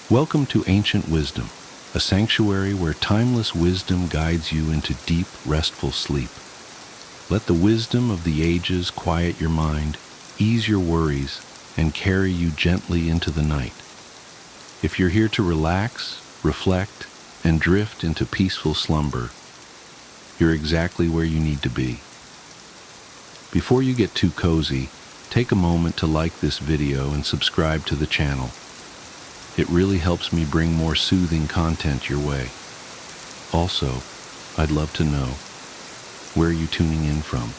Welcome to Ancient Wisdom, a sanctuary where timeless wisdom guides you into deep, restful sleep. Let the wisdom of the ages quiet your mind, ease your worries, and carry you gently into the night. If you're here to relax, reflect, and drift into peaceful slumber, you're exactly where you need to be. Before you get too cozy, take a moment to like this video and subscribe to the channel. It really helps me bring more soothing content your way. Also, I'd love to know, where are you tuning in from,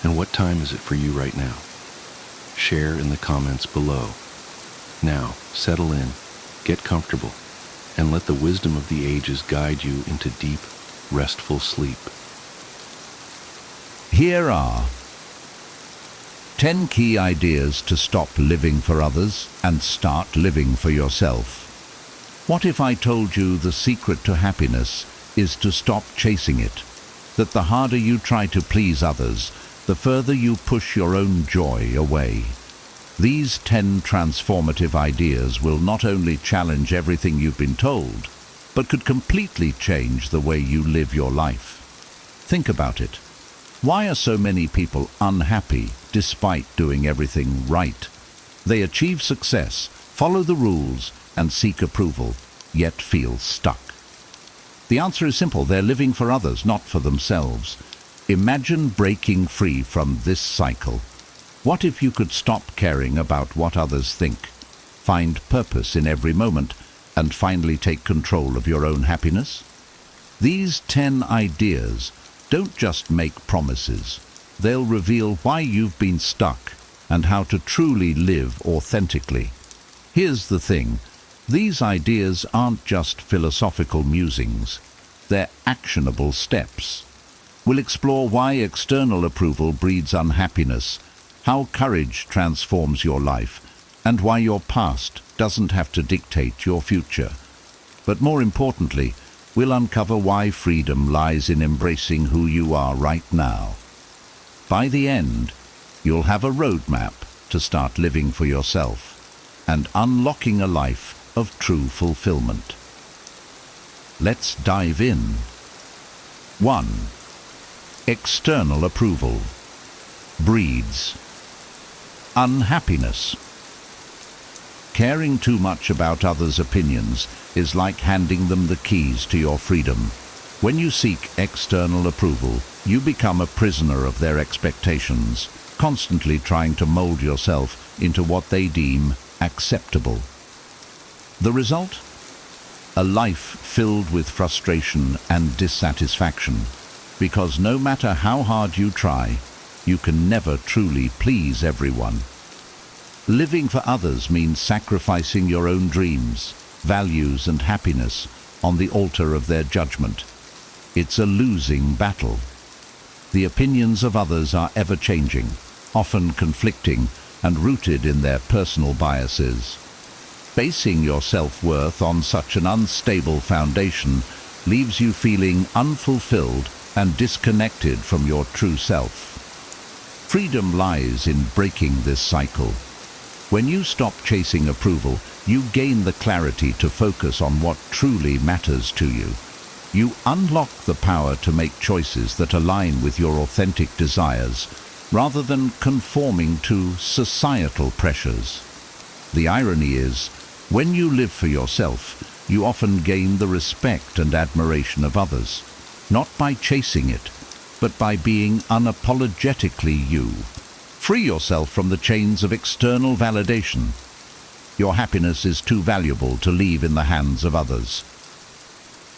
and what time is it for you right now? Share in the comments below. Now, settle in, get comfortable, and let the wisdom of the ages guide you into deep, restful sleep. Here are 10 key ideas to stop living for others and start living for yourself. What if I told you the secret to happiness is to stop chasing it? That the harder you try to please others, the further you push your own joy away. These 10 transformative ideas will not only challenge everything you've been told, but could completely change the way you live your life. Think about it. Why are so many people unhappy despite doing everything right? They achieve success, follow the rules, and seek approval, yet feel stuck. The answer is simple. They're living for others, not for themselves. Imagine breaking free from this cycle. What if you could stop caring about what others think, find purpose in every moment, and finally take control of your own happiness? These 10 ideas don't just make promises. They'll reveal why you've been stuck and how to truly live authentically. Here's the thing. These ideas aren't just philosophical musings. They're actionable steps. We'll explore why external approval breeds unhappiness, how courage transforms your life, and why your past doesn't have to dictate your future. But more importantly, we'll uncover why freedom lies in embracing who you are right now. By the end, you'll have a roadmap to start living for yourself and unlocking a life of true fulfillment. Let's dive in. 1. External approval breeds unhappiness. Caring too much about others' opinions is like handing them the keys to your freedom. When you seek external approval, you become a prisoner of their expectations, constantly trying to mold yourself into what they deem acceptable. The result? A life filled with frustration and dissatisfaction, because no matter how hard you try, you can never truly please everyone. Living for others means sacrificing your own dreams, values, and happiness on the altar of their judgment. It's a losing battle. The opinions of others are ever-changing, often conflicting, and rooted in their personal biases. Basing your self-worth on such an unstable foundation leaves you feeling unfulfilled and disconnected from your true self. Freedom lies in breaking this cycle. When you stop chasing approval, you gain the clarity to focus on what truly matters to you. You unlock the power to make choices that align with your authentic desires, rather than conforming to societal pressures. The irony is, when you live for yourself, you often gain the respect and admiration of others, not by chasing it, but by being unapologetically you. Free yourself from the chains of external validation. Your happiness is too valuable to leave in the hands of others.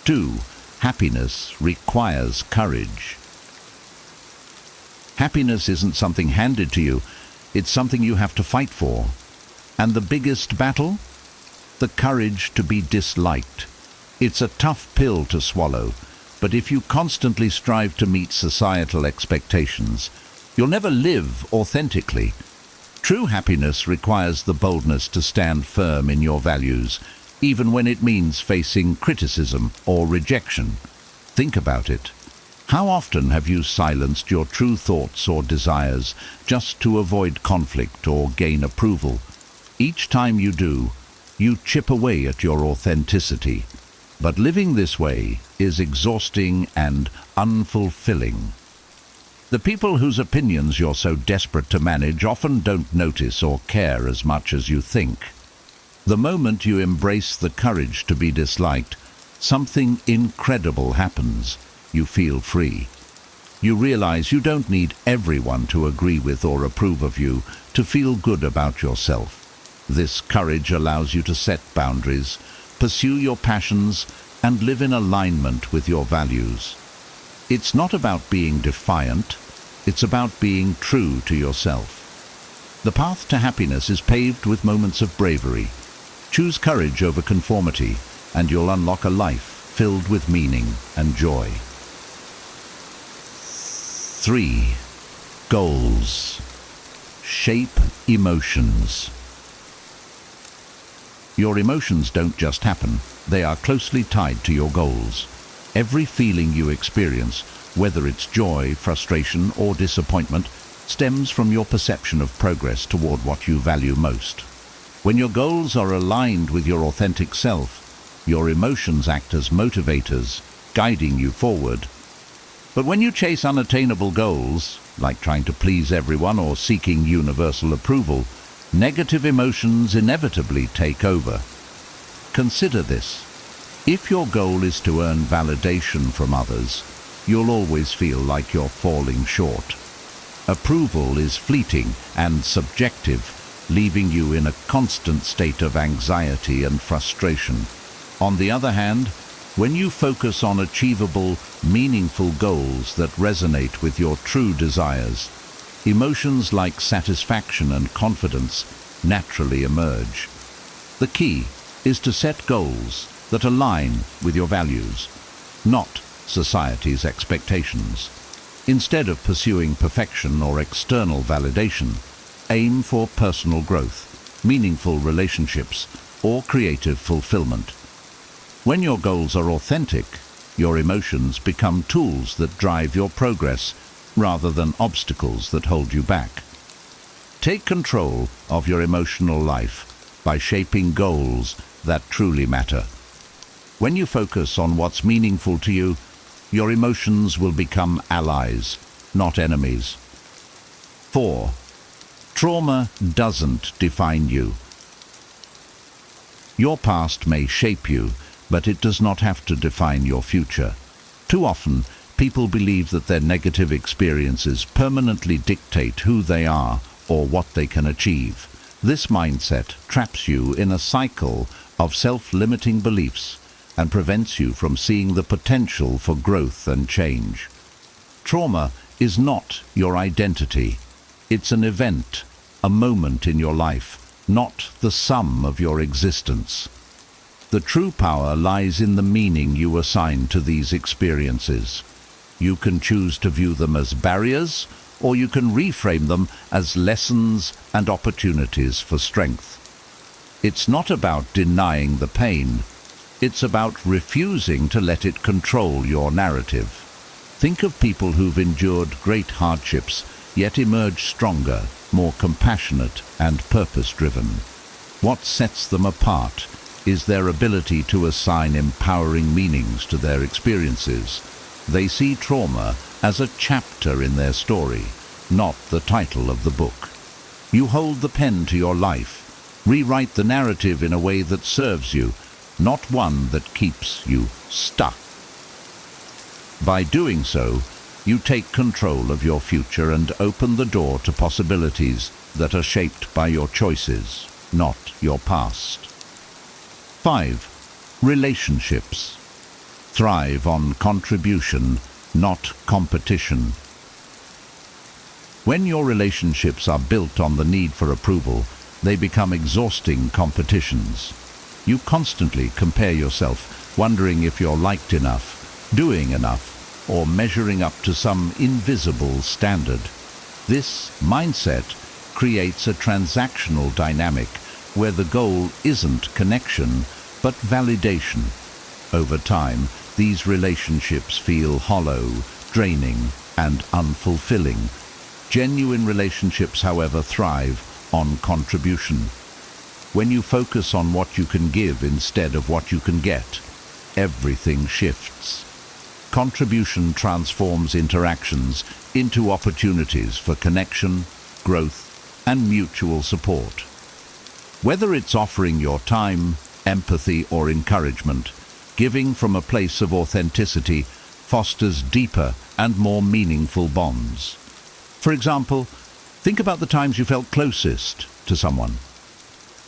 2. Happiness requires courage. Happiness isn't something handed to you, it's something you have to fight for. And the biggest battle? The courage to be disliked. It's a tough pill to swallow, but if you constantly strive to meet societal expectations, you'll never live authentically. True happiness requires the boldness to stand firm in your values, even when it means facing criticism or rejection. Think about it. How often have you silenced your true thoughts or desires just to avoid conflict or gain approval? Each time you do, You chip away at your authenticity. But living this way is exhausting and unfulfilling. The people whose opinions you're so desperate to manage often don't notice or care as much as you think. The moment you embrace the courage to be disliked, something incredible happens. You feel free. You realize you don't need everyone to agree with or approve of you to feel good about yourself. This courage allows you to set boundaries, pursue your passions, and live in alignment with your values. It's not about being defiant, it's about being true to yourself. The path to happiness is paved with moments of bravery. Choose courage over conformity, and you'll unlock a life filled with meaning and joy. 3. Goals. Shape emotions. Your emotions don't just happen, they are closely tied to your goals. Every feeling you experience, whether it's joy, frustration, or disappointment, stems from your perception of progress toward what you value most. When your goals are aligned with your authentic self, your emotions act as motivators, guiding you forward. But when you chase unattainable goals, like trying to please everyone or seeking universal approval, negative emotions inevitably take over. Consider this. If your goal is to earn validation from others, you'll always feel like you're falling short. Approval is fleeting and subjective, leaving you in a constant state of anxiety and frustration. On the other hand, when you focus on achievable, meaningful goals that resonate with your true desires, emotions like satisfaction and confidence naturally emerge. The key is to set goals that align with your values, not society's expectations. Instead of pursuing perfection or external validation, aim for personal growth, meaningful relationships, or creative fulfillment. When your goals are authentic, your emotions become tools that drive your progress rather than obstacles that hold you back. Take control of your emotional life by shaping goals that truly matter. When you focus on what's meaningful to you, your emotions will become allies, not enemies. 4. Trauma doesn't define you. Your past may shape you, but it does not have to define your future. Too often, people believe that their negative experiences permanently dictate who they are or what they can achieve. This mindset traps you in a cycle of self-limiting beliefs and prevents you from seeing the potential for growth and change. Trauma is not your identity. It's an event, a moment in your life, not the sum of your existence. The true power lies in the meaning you assign to these experiences. You can choose to view them as barriers, or you can reframe them as lessons and opportunities for strength. It's not about denying the pain. It's about refusing to let it control your narrative. Think of people who've endured great hardships, yet emerged stronger, more compassionate and purpose-driven. What sets them apart is their ability to assign empowering meanings to their experiences. They see trauma as a chapter in their story, not the title of the book. You hold the pen to your life. Rewrite the narrative in a way that serves you, not one that keeps you stuck. By doing so, you take control of your future and open the door to possibilities that are shaped by your choices, not your past. 5. Relationships. Thrive on contribution, not competition. When your relationships are built on the need for approval, they become exhausting competitions. You constantly compare yourself, wondering if you're liked enough, doing enough, or measuring up to some invisible standard. This mindset creates a transactional dynamic where the goal isn't connection, but validation. Over time, these relationships feel hollow, draining, and unfulfilling. Genuine relationships, however, thrive on contribution. When you focus on what you can give instead of what you can get, everything shifts. Contribution transforms interactions into opportunities for connection, growth, and mutual support. Whether it's offering your time, empathy, or encouragement, giving from a place of authenticity fosters deeper and more meaningful bonds. For example, think about the times you felt closest to someone.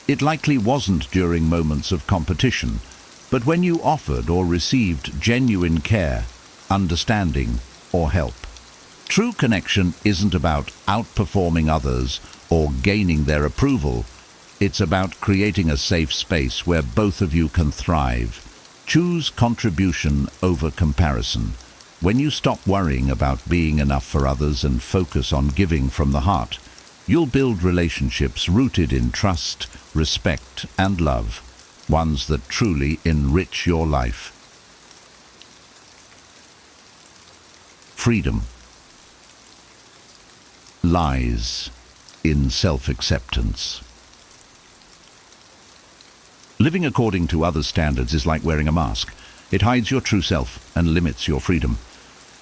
It likely wasn't during moments of competition, but when you offered or received genuine care, understanding, or help. True connection isn't about outperforming others or gaining their approval. It's about creating a safe space where both of you can thrive. Choose contribution over comparison. When you stop worrying about being enough for others and focus on giving from the heart, you'll build relationships rooted in trust, respect, and love, ones that truly enrich your life. Freedom lies in self-acceptance. Living according to others' standards is like wearing a mask. It hides your true self and limits your freedom.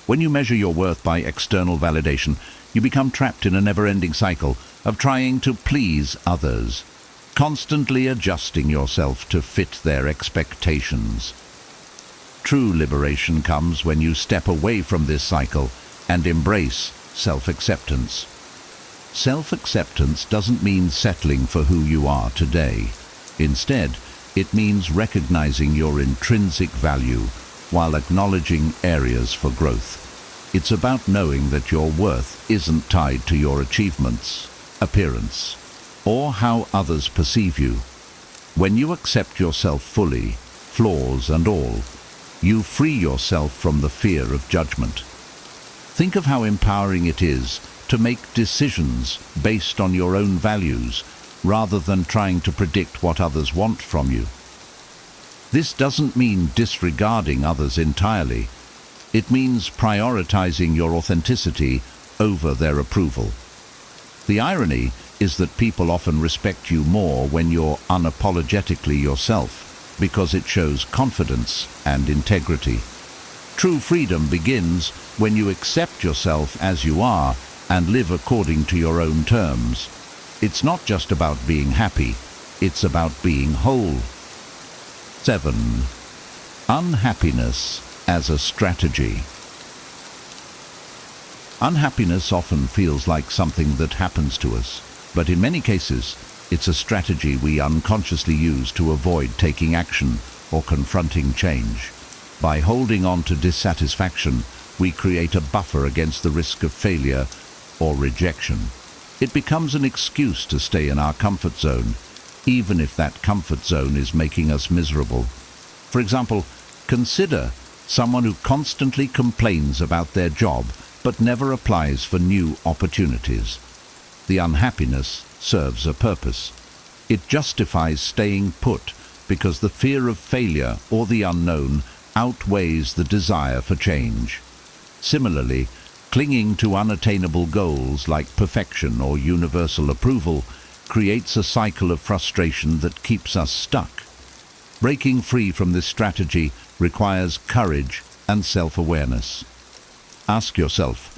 When you measure your worth by external validation, you become trapped in a never-ending cycle of trying to please others, constantly adjusting yourself to fit their expectations. True liberation comes when you step away from this cycle and embrace self-acceptance. Self-acceptance doesn't mean settling for who you are today. Instead, it means recognizing your intrinsic value while acknowledging areas for growth. It's about knowing that your worth isn't tied to your achievements, appearance, or how others perceive you. When you accept yourself fully, flaws and all, you free yourself from the fear of judgment. Think of how empowering it is to make decisions based on your own values rather than trying to predict what others want from you. This doesn't mean disregarding others entirely. It means prioritizing your authenticity over their approval. The irony is that people often respect you more when you're unapologetically yourself, because it shows confidence and integrity. True freedom begins when you accept yourself as you are and live according to your own terms. It's not just about being happy, it's about being whole. 7. Unhappiness as a strategy. Unhappiness often feels like something that happens to us, but in many cases, it's a strategy we unconsciously use to avoid taking action or confronting change. By holding on to dissatisfaction, we create a buffer against the risk of failure or rejection. It becomes an excuse to stay in our comfort zone, even if that comfort zone is making us miserable. For example, consider someone who constantly complains about their job but never applies for new opportunities. The unhappiness serves a purpose. It justifies staying put because the fear of failure or the unknown outweighs the desire for change. Similarly, clinging to unattainable goals like perfection or universal approval creates a cycle of frustration that keeps us stuck. Breaking free from this strategy requires courage and self-awareness. Ask yourself,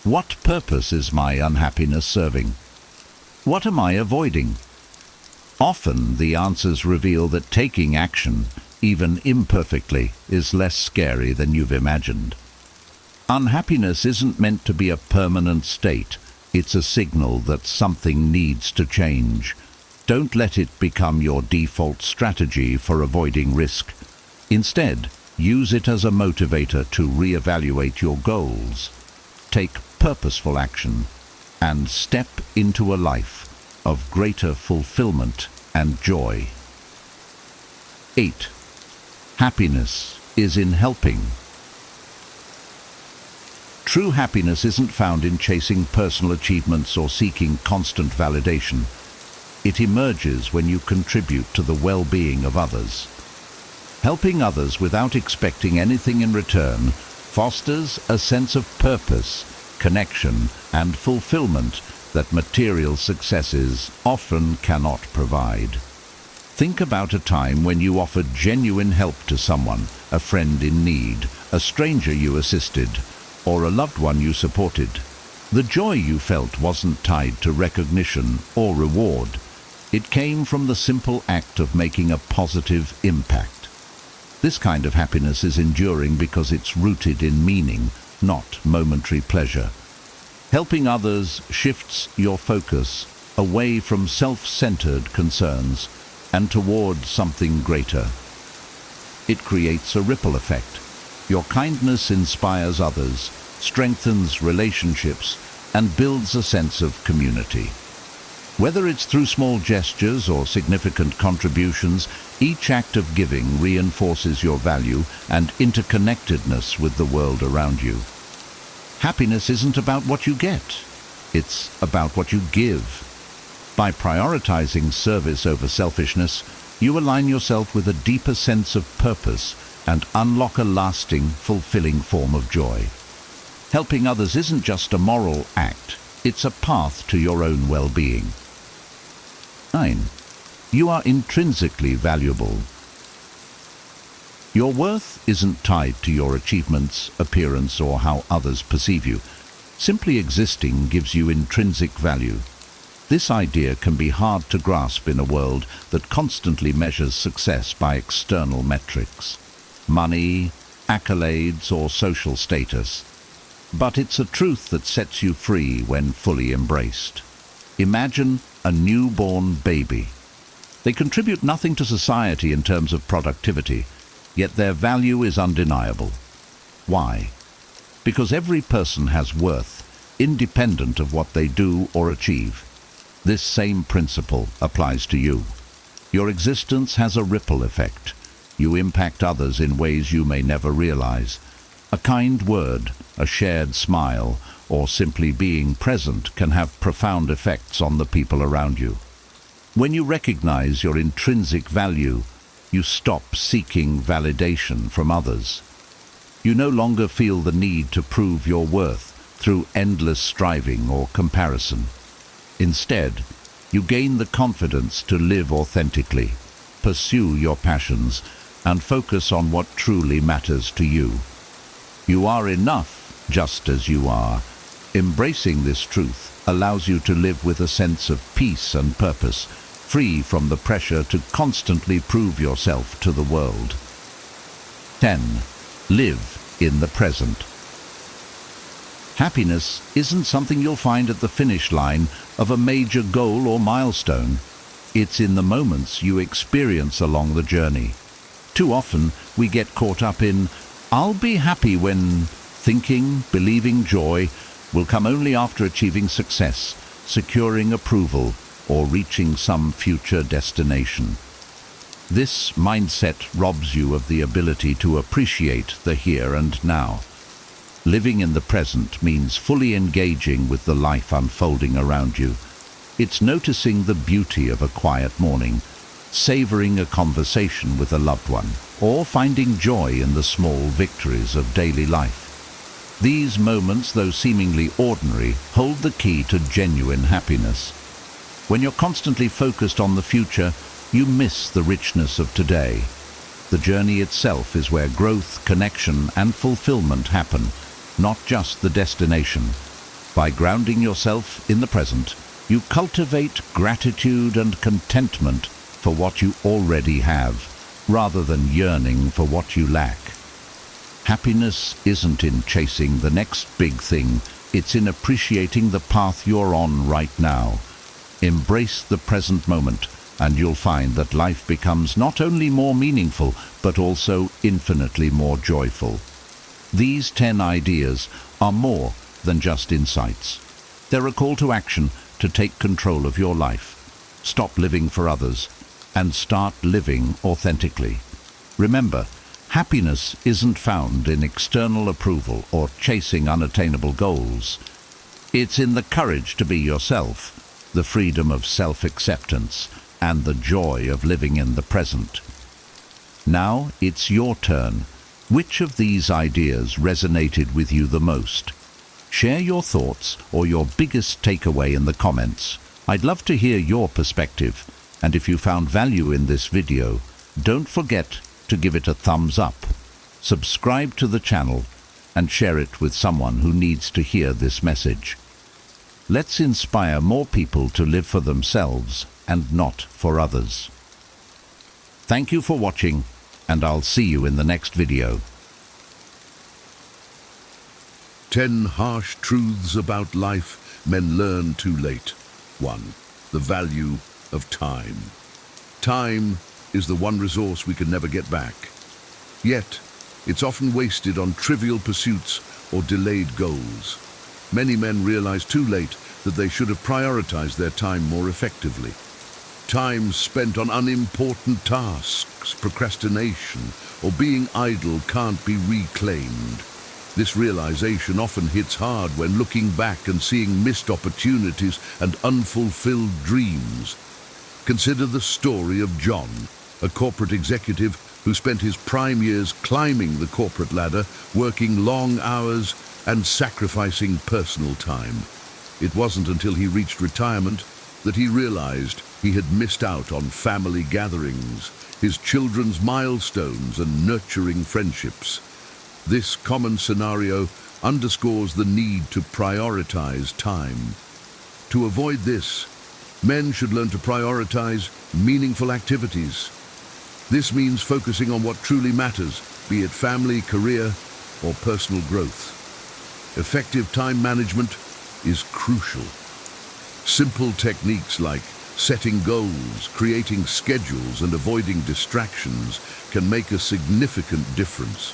what purpose is my unhappiness serving? What am I avoiding? Often the answers reveal that taking action, even imperfectly, is less scary than you've imagined. Unhappiness isn't meant to be a permanent state. It's a signal that something needs to change. Don't let it become your default strategy for avoiding risk. Instead, use it as a motivator to reevaluate your goals. Take purposeful action and step into a life of greater fulfillment and joy. 8. Happiness is in helping. True happiness isn't found in chasing personal achievements or seeking constant validation. It emerges when you contribute to the well-being of others. Helping others without expecting anything in return fosters a sense of purpose, connection, and fulfillment that material successes often cannot provide. Think about a time when you offered genuine help to someone, a friend in need, a stranger you assisted, or a loved one you supported. The joy you felt wasn't tied to recognition or reward. It came from the simple act of making a positive impact. This kind of happiness is enduring because it's rooted in meaning, not momentary pleasure. Helping others shifts your focus away from self-centered concerns and toward something greater. It creates a ripple effect. Your kindness inspires others, strengthens relationships, and builds a sense of community. Whether it's through small gestures or significant contributions, each act of giving reinforces your value and interconnectedness with the world around you. Happiness isn't about what you get, it's about what you give. By prioritizing service over selfishness, you align yourself with a deeper sense of purpose and unlock a lasting, fulfilling form of joy. Helping others isn't just a moral act, it's a path to your own well-being. 9. You are intrinsically valuable. Your worth isn't tied to your achievements, appearance, or how others perceive you. Simply existing gives you intrinsic value. This idea can be hard to grasp in a world that constantly measures success by external metrics, money, accolades, or social status. But it's a truth that sets you free when fully embraced. Imagine a newborn baby. They contribute nothing to society in terms of productivity, yet their value is undeniable. Why? Because every person has worth, independent of what they do or achieve. This same principle applies to you. Your existence has a ripple effect. You impact others in ways you may never realize. A kind word, a shared smile, or simply being present can have profound effects on the people around you. When you recognize your intrinsic value, you stop seeking validation from others. You no longer feel the need to prove your worth through endless striving or comparison. Instead, you gain the confidence to live authentically, pursue your passions, and focus on what truly matters to you. You are enough just as you are. Embracing this truth allows you to live with a sense of peace and purpose, free from the pressure to constantly prove yourself to the world. 10. Live in the present. Happiness isn't something you'll find at the finish line of a major goal or milestone. It's in the moments you experience along the journey. Too often, we get caught up in, "I'll be happy when," thinking, believing joy will come only after achieving success, securing approval, or reaching some future destination. This mindset robs you of the ability to appreciate the here and now. Living in the present means fully engaging with the life unfolding around you. It's noticing the beauty of a quiet morning, savoring a conversation with a loved one, or finding joy in the small victories of daily life. These moments, though seemingly ordinary, hold the key to genuine happiness. When you're constantly focused on the future, you miss the richness of today. The journey itself is where growth, connection, and fulfillment happen, not just the destination. By grounding yourself in the present, you cultivate gratitude and contentment for what you already have, rather than yearning for what you lack. Happiness isn't in chasing the next big thing, it's in appreciating the path you're on right now. Embrace the present moment, and you'll find that life becomes not only more meaningful, but also infinitely more joyful. These 10 ideas are more than just insights. They're a call to action to take control of your life, stop living for others, and start living authentically. Remember, happiness isn't found in external approval or chasing unattainable goals. It's in the courage to be yourself, the freedom of self-acceptance, and the joy of living in the present. Now it's your turn. Which of these ideas resonated with you the most? Share your thoughts or your biggest takeaway in the comments. I'd love to hear your perspective. And if you found value in this video, don't forget to give it a thumbs up. Subscribe to the channel and share it with someone who needs to hear this message. Let's inspire more people to live for themselves and not for others. Thank you for watching, and I'll see you in the next video. 10 harsh truths about life men learn too late. 1. The value of time. Time is the one resource we can never get back. Yet, it's often wasted on trivial pursuits or delayed goals. Many men realize too late that they should have prioritized their time more effectively. Time spent on unimportant tasks, procrastination, or being idle can't be reclaimed. This realization often hits hard when looking back and seeing missed opportunities and unfulfilled dreams. Consider the story of John, a corporate executive who spent his prime years climbing the corporate ladder, working long hours and sacrificing personal time. It wasn't until he reached retirement that he realized he had missed out on family gatherings, his children's milestones, and nurturing friendships. This common scenario underscores the need to prioritize time. To avoid this, men should learn to prioritize meaningful activities. This means focusing on what truly matters, be it family, career, or personal growth. Effective time management is crucial. Simple techniques like setting goals, creating schedules, and avoiding distractions can make a significant difference.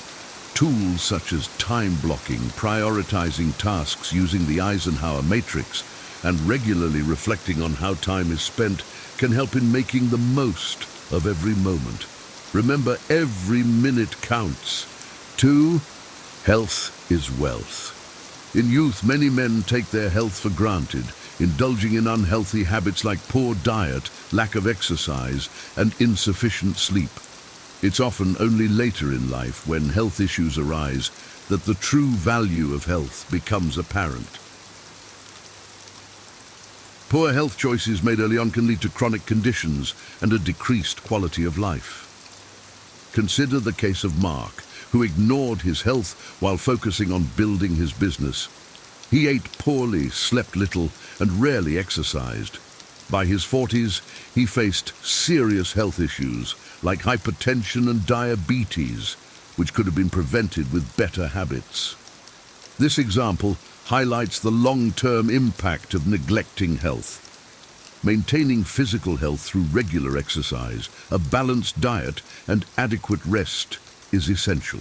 Tools such as time blocking, prioritizing tasks using the Eisenhower matrix, and regularly reflecting on how time is spent can help in making the most of every moment. Remember, every minute counts. 2. Health is wealth. In youth, many men take their health for granted, indulging in unhealthy habits like poor diet, lack of exercise, and insufficient sleep. It's often only later in life, when health issues arise, that the true value of health becomes apparent. Poor health choices made early on can lead to chronic conditions and a decreased quality of life. Consider the case of Mark, who ignored his health while focusing on building his business. He ate poorly, slept little, and rarely exercised. By his 40s, he faced serious health issues like hypertension and diabetes, which could have been prevented with better habits. This example highlights the long-term impact of neglecting health. Maintaining physical health through regular exercise, a balanced diet, and adequate rest is essential.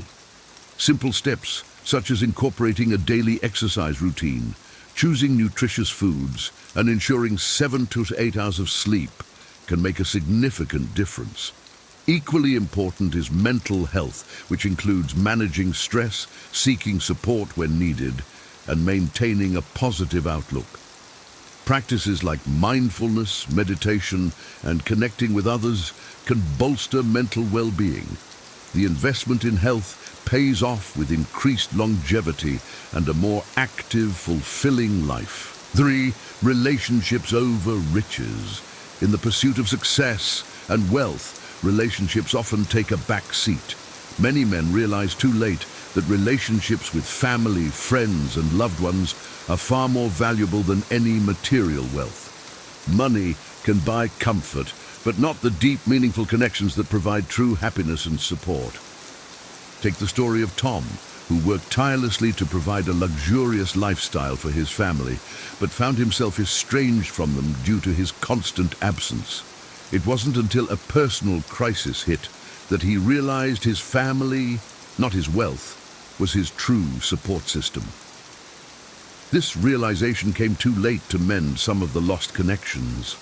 Simple steps, such as incorporating a daily exercise routine, choosing nutritious foods, and ensuring 7 to 8 hours of sleep, can make a significant difference. Equally important is mental health, which includes managing stress, seeking support when needed, and maintaining a positive outlook. Practices like mindfulness, meditation, and connecting with others can bolster mental well-being. The investment in health pays off with increased longevity and a more active, fulfilling life. 3. Relationships over riches. In the pursuit of success and wealth, relationships often take a back seat. Many men realize too late that relationships with family, friends, and loved ones are far more valuable than any material wealth. Money can buy comfort, but not the deep, meaningful connections that provide true happiness and support. Take the story of Tom, who worked tirelessly to provide a luxurious lifestyle for his family, but found himself estranged from them due to his constant absence. It wasn't until a personal crisis hit that he realized his family, not his wealth, was his true support system. This realization came too late to mend some of the lost connections.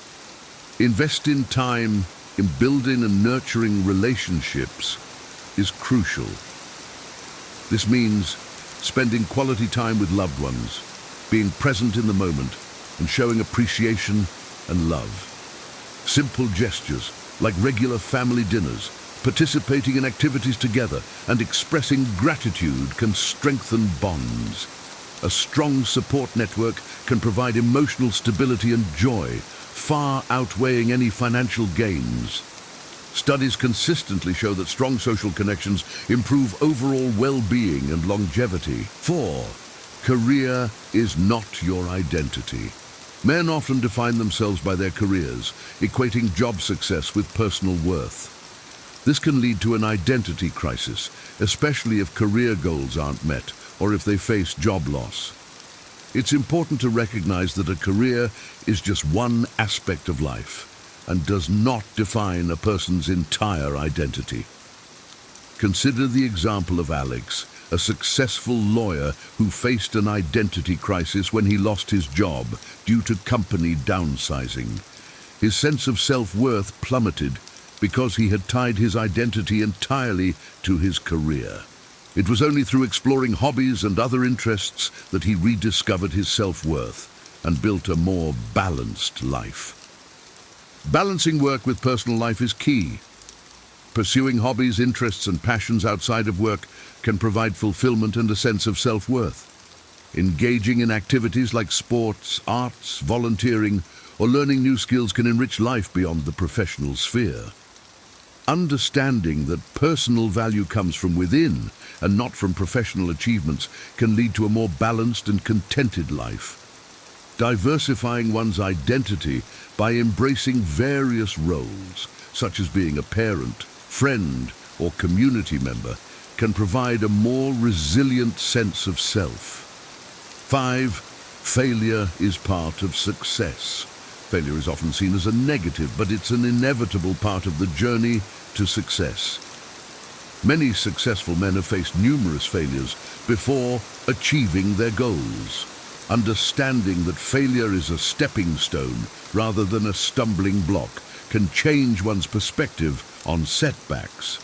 Invest in time in building and nurturing relationships is crucial. This means spending quality time with loved ones, being present in the moment, and showing appreciation and love. Simple gestures like regular family dinners, participating in activities together, and expressing gratitude can strengthen bonds. A strong support network can provide emotional stability and joy, far outweighing any financial gains. Studies consistently show that strong social connections improve overall well-being and longevity. 4. Career is not your identity. Men often define themselves by their careers, equating job success with personal worth. This can lead to an identity crisis, especially if career goals aren't met or if they face job loss. It's important to recognize that a career is just one aspect of life and does not define a person's entire identity. Consider the example of Alex, a successful lawyer who faced an identity crisis when he lost his job due to company downsizing. His sense of self-worth plummeted because he had tied his identity entirely to his career. It was only through exploring hobbies and other interests that he rediscovered his self-worth and built a more balanced life. Balancing work with personal life is key. Pursuing hobbies, interests, and passions outside of work can provide fulfillment and a sense of self-worth. Engaging in activities like sports, arts, volunteering, or learning new skills can enrich life beyond the professional sphere. Understanding that personal value comes from within and not from professional achievements can lead to a more balanced and contented life. Diversifying one's identity by embracing various roles, such as being a parent, friend, or community member, can provide a more resilient sense of self. 5. Failure is part of success. Failure is often seen as a negative, but it's an inevitable part of the journey to success. Many successful men have faced numerous failures before achieving their goals. Understanding that failure is a stepping stone rather than a stumbling block can change one's perspective on setbacks.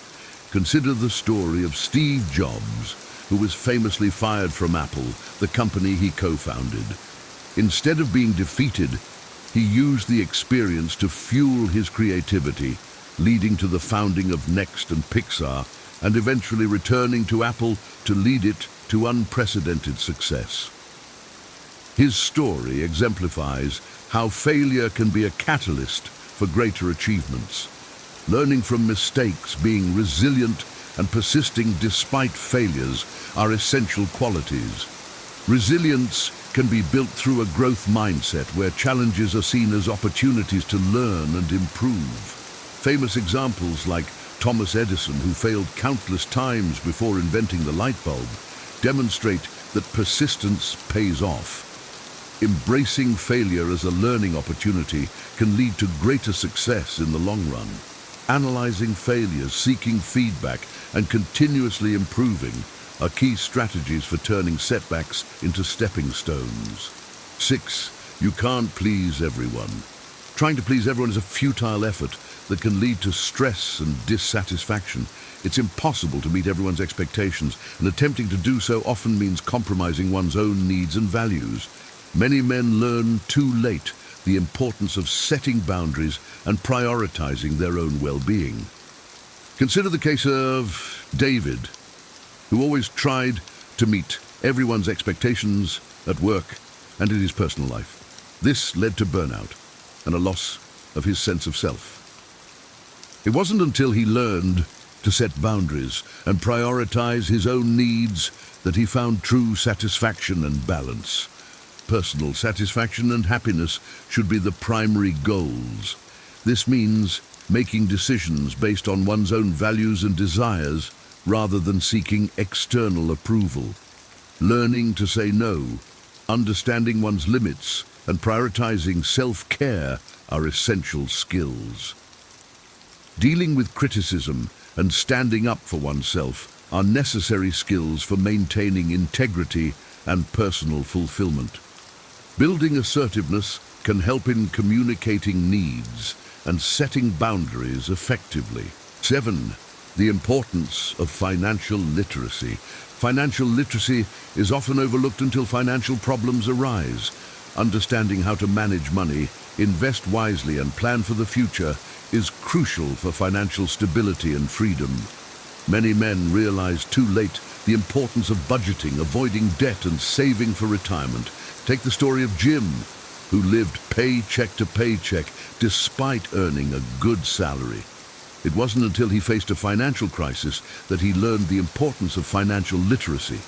Consider the story of Steve Jobs, who was famously fired from Apple, the company he co-founded. Instead of being defeated, he used the experience to fuel his creativity, leading to the founding of Next and Pixar, and eventually returning to Apple to lead it to unprecedented success. His story exemplifies how failure can be a catalyst for greater achievements. Learning from mistakes, being resilient, and persisting despite failures are essential qualities. Resilience can be built through a growth mindset where challenges are seen as opportunities to learn and improve. Famous examples like Thomas Edison, who failed countless times before inventing the light bulb, demonstrate that persistence pays off. Embracing failure as a learning opportunity can lead to greater success in the long run. Analyzing failures, seeking feedback, and continuously improving are key strategies for turning setbacks into stepping stones. 6. You can't please everyone. Trying to please everyone is a futile effort that can lead to stress and dissatisfaction. It's impossible to meet everyone's expectations, and attempting to do so often means compromising one's own needs and values. Many men learn too late the importance of setting boundaries and prioritizing their own well-being. Consider the case of David, who always tried to meet everyone's expectations at work and in his personal life. This led to burnout and a loss of his sense of self. It wasn't until he learned to set boundaries and prioritize his own needs that he found true satisfaction and balance. Personal satisfaction and happiness should be the primary goals. This means making decisions based on one's own values and desires rather than seeking external approval. Learning to say no, understanding one's limits, and prioritizing self-care are essential skills. Dealing with criticism and standing up for oneself are necessary skills for maintaining integrity and personal fulfillment. Building assertiveness can help in communicating needs and setting boundaries effectively. 7. The importance of financial literacy. Financial literacy is often overlooked until financial problems arise. Understanding how to manage money, invest wisely, and plan for the future is crucial for financial stability and freedom. Many men realize too late the importance of budgeting, avoiding debt, and saving for retirement. Take the story of Jim, who lived paycheck to paycheck despite earning a good salary. It wasn't until he faced a financial crisis that he learned the importance of financial literacy.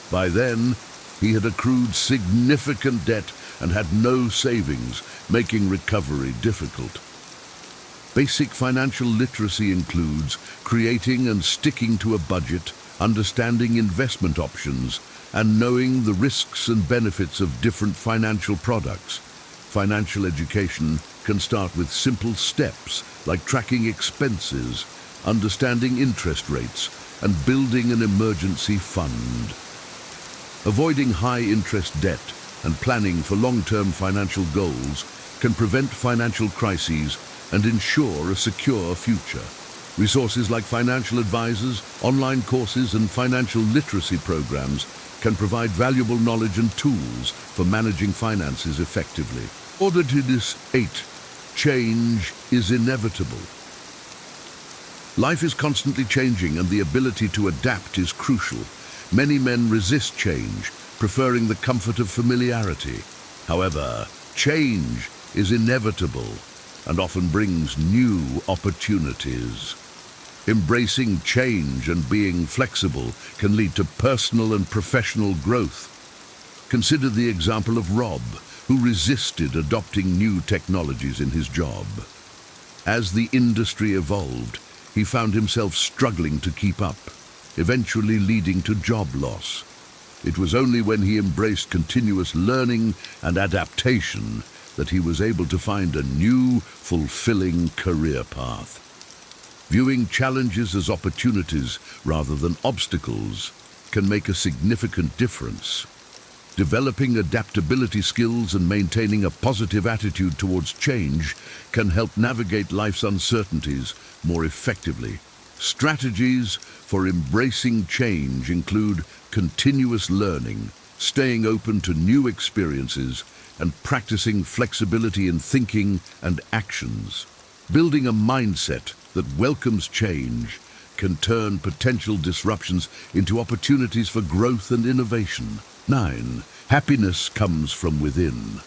By then, he had accrued significant debt and had no savings, making recovery difficult. Basic financial literacy includes creating and sticking to a budget, understanding investment options, and knowing the risks and benefits of different financial products. Financial education can start with simple steps like tracking expenses, understanding interest rates, and building an emergency fund. Avoiding high-interest debt and planning for long-term financial goals can prevent financial crises and ensure a secure future. Resources like financial advisors, online courses, and financial literacy programs can provide valuable knowledge and tools for managing finances effectively. Order to this 8. Change is inevitable. Life is constantly changing, and the ability to adapt is crucial. Many men resist change, preferring the comfort of familiarity. However, change is inevitable and often brings new opportunities. Embracing change and being flexible can lead to personal and professional growth. Consider the example of Rob, who resisted adopting new technologies in his job. As the industry evolved, he found himself struggling to keep up, eventually leading to job loss. It was only when he embraced continuous learning and adaptation that he was able to find a new, fulfilling career path. Viewing challenges as opportunities rather than obstacles can make a significant difference. Developing adaptability skills and maintaining a positive attitude towards change can help navigate life's uncertainties more effectively. Strategies for embracing change include continuous learning, staying open to new experiences, and practicing flexibility in thinking and actions. Building a mindset that welcomes change can turn potential disruptions into opportunities for growth and innovation. 9. Happiness comes from within.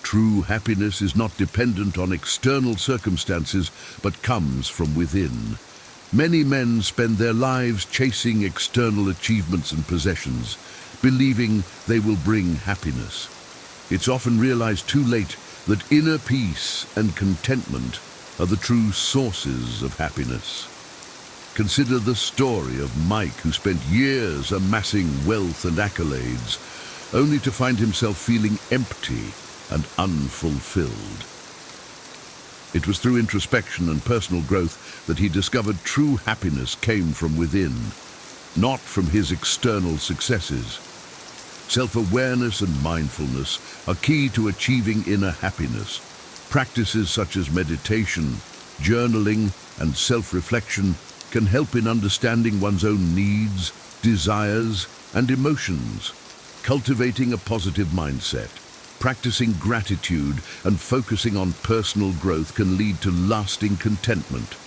True happiness is not dependent on external circumstances, but comes from within. Many men spend their lives chasing external achievements and possessions, believing they will bring happiness. It's often realized too late that inner peace and contentment are the true sources of happiness. Consider the story of Mike, who spent years amassing wealth and accolades, only to find himself feeling empty and unfulfilled. It was through introspection and personal growth that he discovered true happiness came from within, not from his external successes. Self-awareness and mindfulness are key to achieving inner happiness. Practices such as meditation, journaling, and self-reflection can help in understanding one's own needs, desires, and emotions. Cultivating a positive mindset, practicing gratitude, and focusing on personal growth can lead to lasting contentment.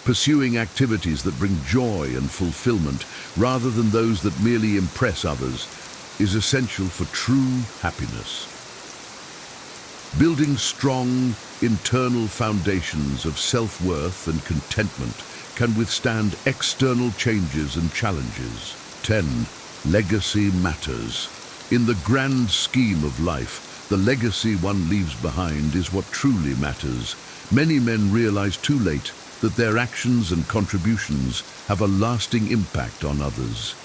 Pursuing activities that bring joy and fulfillment rather than those that merely impress others is essential for true happiness. Building strong, internal foundations of self-worth and contentment can withstand external changes and challenges. 10. Legacy matters. In the grand scheme of life, the legacy one leaves behind is what truly matters. Many men realize too late that their actions and contributions have a lasting impact on others.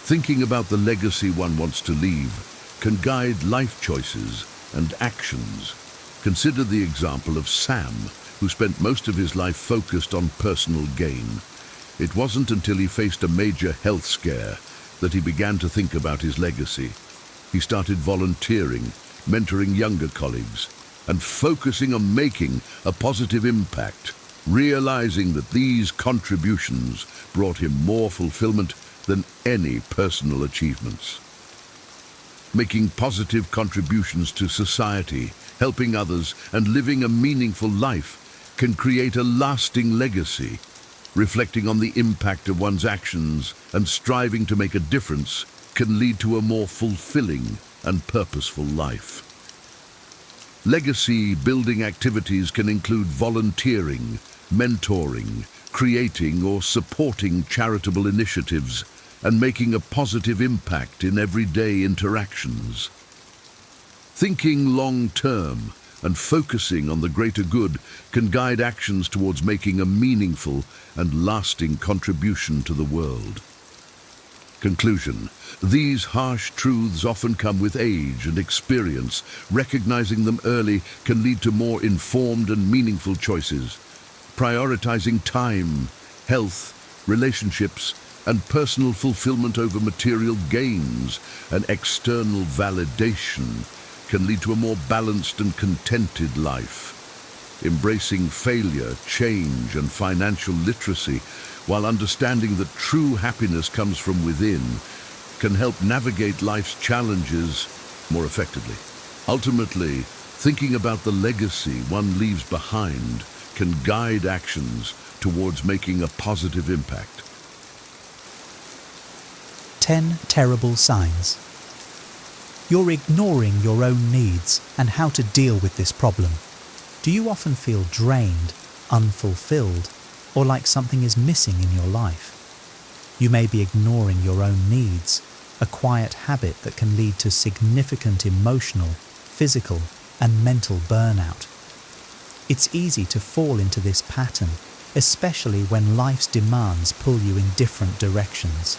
Thinking about the legacy one wants to leave can guide life choices and actions. Consider the example of Sam, who spent most of his life focused on personal gain. It wasn't until he faced a major health scare that he began to think about his legacy. He started volunteering, mentoring younger colleagues, and focusing on making a positive impact, realizing that these contributions brought him more fulfillment than any personal achievements. Making positive contributions to society, helping others, and living a meaningful life can create a lasting legacy. Reflecting on the impact of one's actions and striving to make a difference can lead to a more fulfilling and purposeful life. Legacy-building activities can include volunteering, mentoring, creating or supporting charitable initiatives, and making a positive impact in everyday interactions. Thinking long-term and focusing on the greater good can guide actions towards making a meaningful and lasting contribution to the world. Conclusion. These harsh truths often come with age and experience. Recognizing them early can lead to more informed and meaningful choices. Prioritizing time, health, relationships, and personal fulfillment over material gains and external validation can lead to a more balanced and contented life. Embracing failure, change, and financial literacy, while understanding that true happiness comes from within, can help navigate life's challenges more effectively. Ultimately, thinking about the legacy one leaves behind can guide actions towards making a positive impact. 10 terrible signs. You're ignoring your own needs and how to deal with this problem. Do you often feel drained, unfulfilled, or like something is missing in your life? You may be ignoring your own needs, a quiet habit that can lead to significant emotional, physical, and mental burnout. It's easy to fall into this pattern, especially when life's demands pull you in different directions.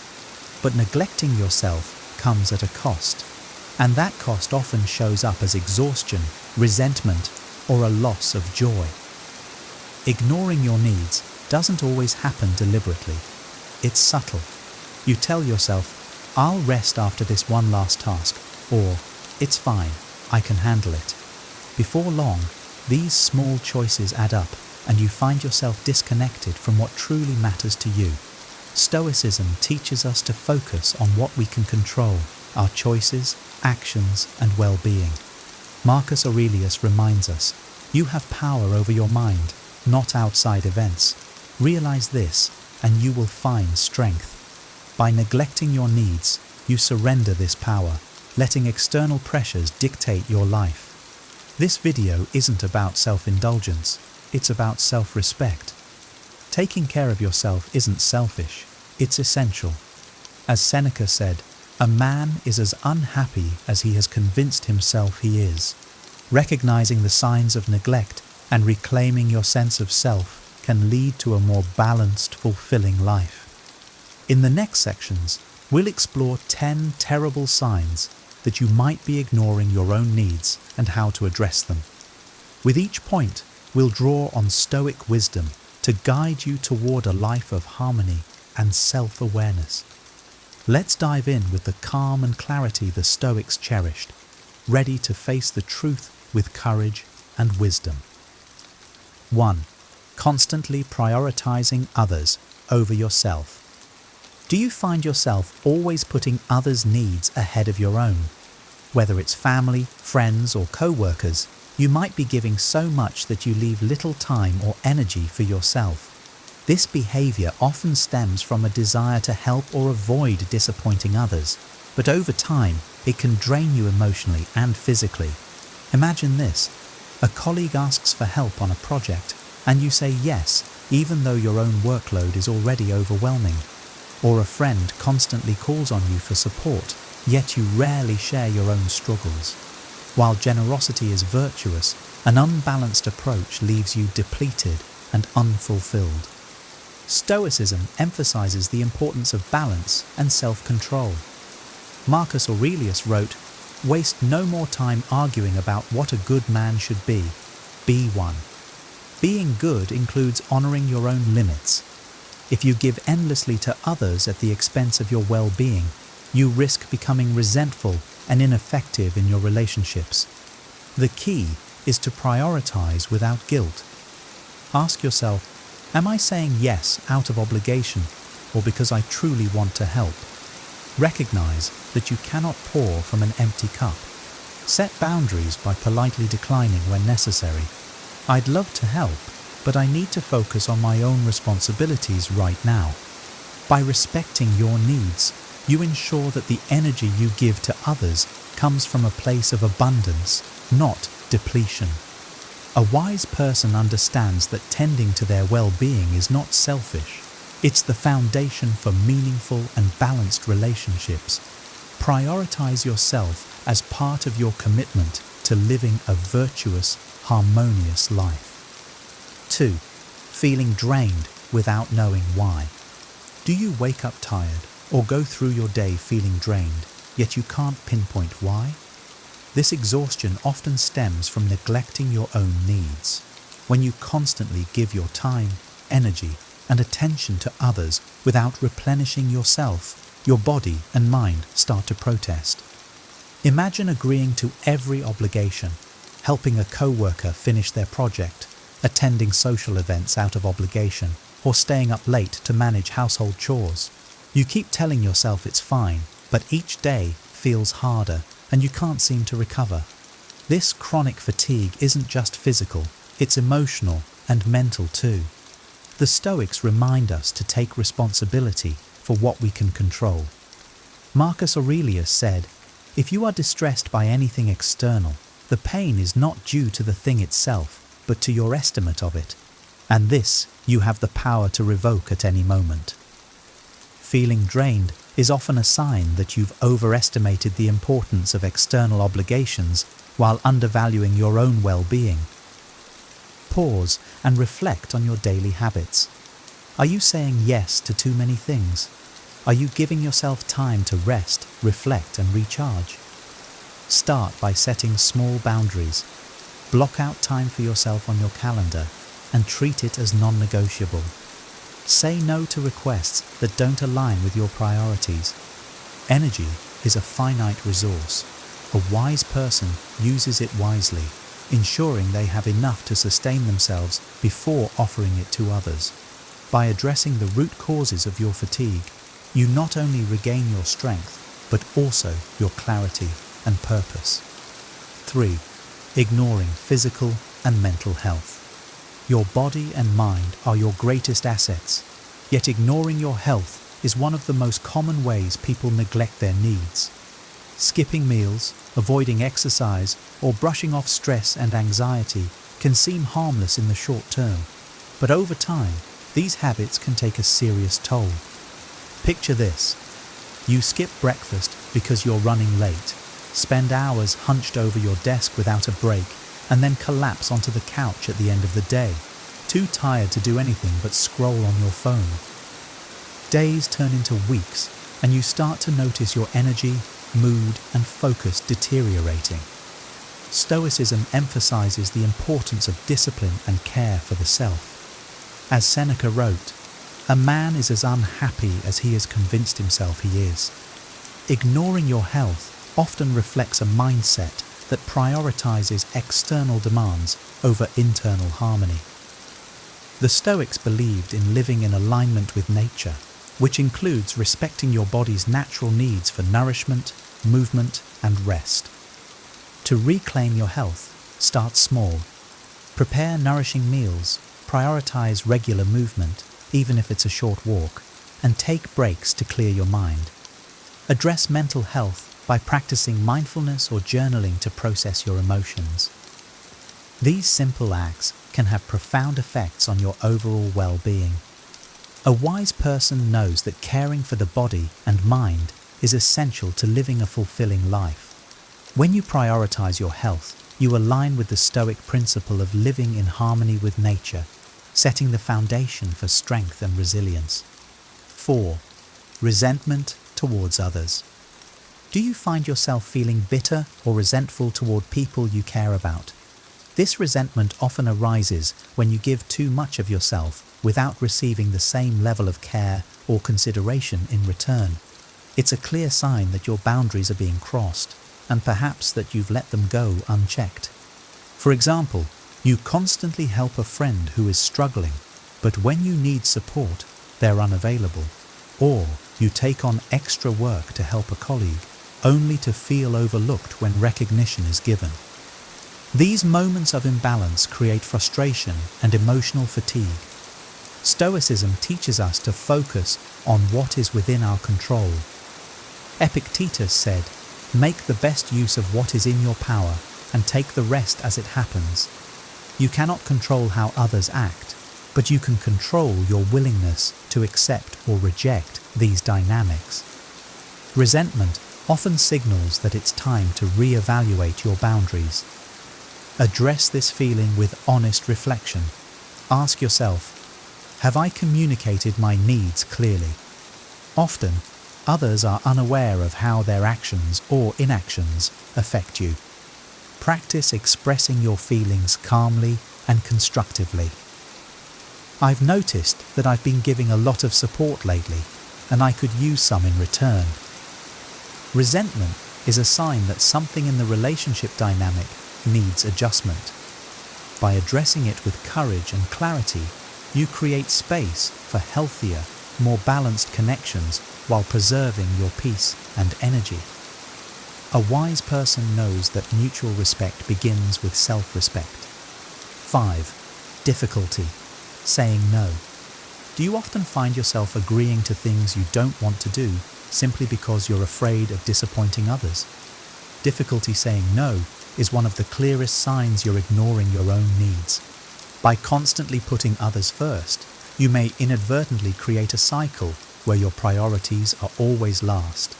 But neglecting yourself comes at a cost, and that cost often shows up as exhaustion, resentment, or a loss of joy. Ignoring your needs doesn't always happen deliberately. It's subtle. You tell yourself, "I'll rest after this one last task," or "It's fine, I can handle it." Before long, these small choices add up, and you find yourself disconnected from what truly matters to you. Stoicism teaches us to focus on what we can control, our choices, actions, and well-being. Marcus Aurelius reminds us, "You have power over your mind, not outside events. Realize this, and you will find strength." By neglecting your needs, you surrender this power, letting external pressures dictate your life. This video isn't about self-indulgence, it's about self-respect. Taking care of yourself isn't selfish, it's essential. As Seneca said, "A man is as unhappy as he has convinced himself he is." Recognizing the signs of neglect and reclaiming your sense of self can lead to a more balanced, fulfilling life. In the next sections, we'll explore 10 terrible signs that you might be ignoring your own needs and how to address them. With each point, we'll draw on Stoic wisdom to guide you toward a life of harmony and self-awareness. Let's dive in with the calm and clarity the Stoics cherished, ready to face the truth with courage and wisdom. 1. Constantly prioritizing others over yourself. Do you find yourself always putting others' needs ahead of your own? Whether it's family, friends, or co-workers, you might be giving so much that you leave little time or energy for yourself. This behavior often stems from a desire to help or avoid disappointing others, but over time, it can drain you emotionally and physically. Imagine this: a colleague asks for help on a project, and you say yes, even though your own workload is already overwhelming. Or a friend constantly calls on you for support, yet you rarely share your own struggles. While generosity is virtuous, an unbalanced approach leaves you depleted and unfulfilled. Stoicism emphasizes the importance of balance and self-control. Marcus Aurelius wrote, "Waste no more time arguing about what a good man should be. Be one." Being good includes honoring your own limits. If you give endlessly to others at the expense of your well-being, you risk becoming resentful and ineffective in your relationships. The key is to prioritize without guilt. Ask yourself, am I saying yes out of obligation or because I truly want to help? Recognize that you cannot pour from an empty cup. Set boundaries by politely declining when necessary. "I'd love to help, but I need to focus on my own responsibilities right now. By respecting your needs, you ensure that the energy you give to others comes from a place of abundance, not depletion. A wise person understands that tending to their well-being is not selfish. It's the foundation for meaningful and balanced relationships. Prioritize yourself as part of your commitment to living a virtuous, harmonious life. 2. Feeling drained without knowing why. Do you wake up tired or go through your day feeling drained, yet you can't pinpoint why? This exhaustion often stems from neglecting your own needs. When you constantly give your time, energy, and attention to others without replenishing yourself, your body and mind start to protest. Imagine agreeing to every obligation, helping a co-worker finish their project, attending social events out of obligation, or staying up late to manage household chores. You keep telling yourself it's fine, but each day feels harder and you can't seem to recover. This chronic fatigue isn't just physical, it's emotional and mental too. The Stoics remind us to take responsibility for what we can control. Marcus Aurelius said, "If you are distressed by anything external, the pain is not due to the thing itself, but to your estimate of it, and this you have the power to revoke at any moment." Feeling drained is often a sign that you've overestimated the importance of external obligations while undervaluing your own well-being. Pause and reflect on your daily habits. Are you saying yes to too many things? Are you giving yourself time to rest, reflect, and recharge? Start by setting small boundaries. Block out time for yourself on your calendar and treat it as non-negotiable. Say no to requests that don't align with your priorities. Energy is a finite resource. A wise person uses it wisely, ensuring they have enough to sustain themselves before offering it to others. By addressing the root causes of your fatigue, you not only regain your strength, but also your clarity and purpose. 3. Ignoring physical and mental health. Your body and mind are your greatest assets, yet ignoring your health is one of the most common ways people neglect their needs. Skipping meals, avoiding exercise, or brushing off stress and anxiety can seem harmless in the short term, but over time, these habits can take a serious toll. Picture this. You skip breakfast because you're running late, spend hours hunched over your desk without a break, and then collapse onto the couch at the end of the day, too tired to do anything but scroll on your phone. Days turn into weeks, and you start to notice your energy, mood, and focus deteriorating. Stoicism emphasizes the importance of discipline and care for the self. As Seneca wrote, "A man is as unhappy as he is convinced himself he is." Ignoring your health often reflects a mindset that prioritizes external demands over internal harmony. The Stoics believed in living in alignment with nature, which includes respecting your body's natural needs for nourishment, movement, and rest. To reclaim your health, start small. Prepare nourishing meals, prioritize regular movement, even if it's a short walk, and take breaks to clear your mind. Address mental health by practicing mindfulness or journaling to process your emotions. These simple acts can have profound effects on your overall well-being. A wise person knows that caring for the body and mind is essential to living a fulfilling life. When you prioritize your health, you align with the Stoic principle of living in harmony with nature, setting the foundation for strength and resilience. 4. Resentment towards others. Do you find yourself feeling bitter or resentful toward people you care about? This resentment often arises when you give too much of yourself without receiving the same level of care or consideration in return. It's a clear sign that your boundaries are being crossed, and perhaps that you've let them go unchecked. For example, you constantly help a friend who is struggling, but when you need support, they're unavailable. Or you take on extra work to help a colleague, only to feel overlooked when recognition is given. These moments of imbalance create frustration and emotional fatigue. Stoicism teaches us to focus on what is within our control. Epictetus said, "Make the best use of what is in your power and take the rest as it happens." You cannot control how others act, but you can control your willingness to accept or reject these dynamics. Resentment often signals that it's time to re-evaluate your boundaries. Address this feeling with honest reflection. Ask yourself, have I communicated my needs clearly? Often, others are unaware of how their actions or inactions affect you. Practice expressing your feelings calmly and constructively. I've noticed that I've been giving a lot of support lately, and I could use some in return. Resentment is a sign that something in the relationship dynamic needs adjustment. By addressing it with courage and clarity, you create space for healthier, more balanced connections while preserving your peace and energy. A wise person knows that mutual respect begins with self-respect. 5. Difficulty. Saying no. Do you often find yourself agreeing to things you don't want to do simply because you're afraid of disappointing others? Difficulty saying no is one of the clearest signs you're ignoring your own needs. By constantly putting others first, you may inadvertently create a cycle where your priorities are always last.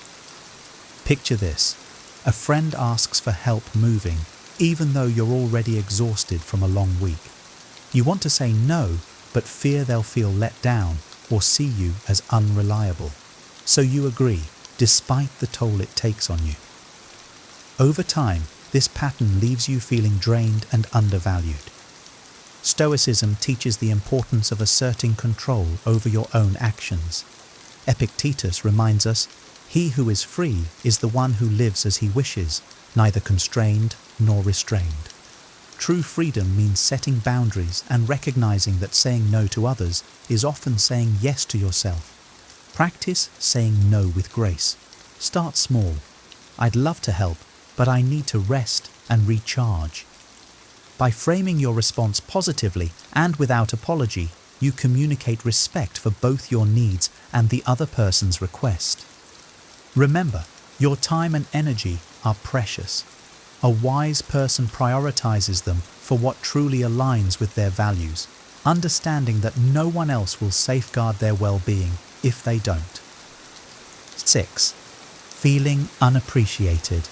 Picture this. A friend asks for help moving, even though you're already exhausted from a long week. You want to say no, but fear they'll feel let down or see you as unreliable. So you agree, despite the toll it takes on you. Over time, this pattern leaves you feeling drained and undervalued. Stoicism teaches the importance of asserting control over your own actions. Epictetus reminds us, "He who is free is the one who lives as he wishes, neither constrained nor restrained." True freedom means setting boundaries and recognizing that saying no to others is often saying yes to yourself. Practice saying no with grace. Start small. I'd love to help, but I need to rest and recharge. By framing your response positively and without apology, you communicate respect for both your needs and the other person's request. Remember, your time and energy are precious. A wise person prioritizes them for what truly aligns with their values, understanding that no one else will safeguard their well-being if they don't. 6. Feeling unappreciated.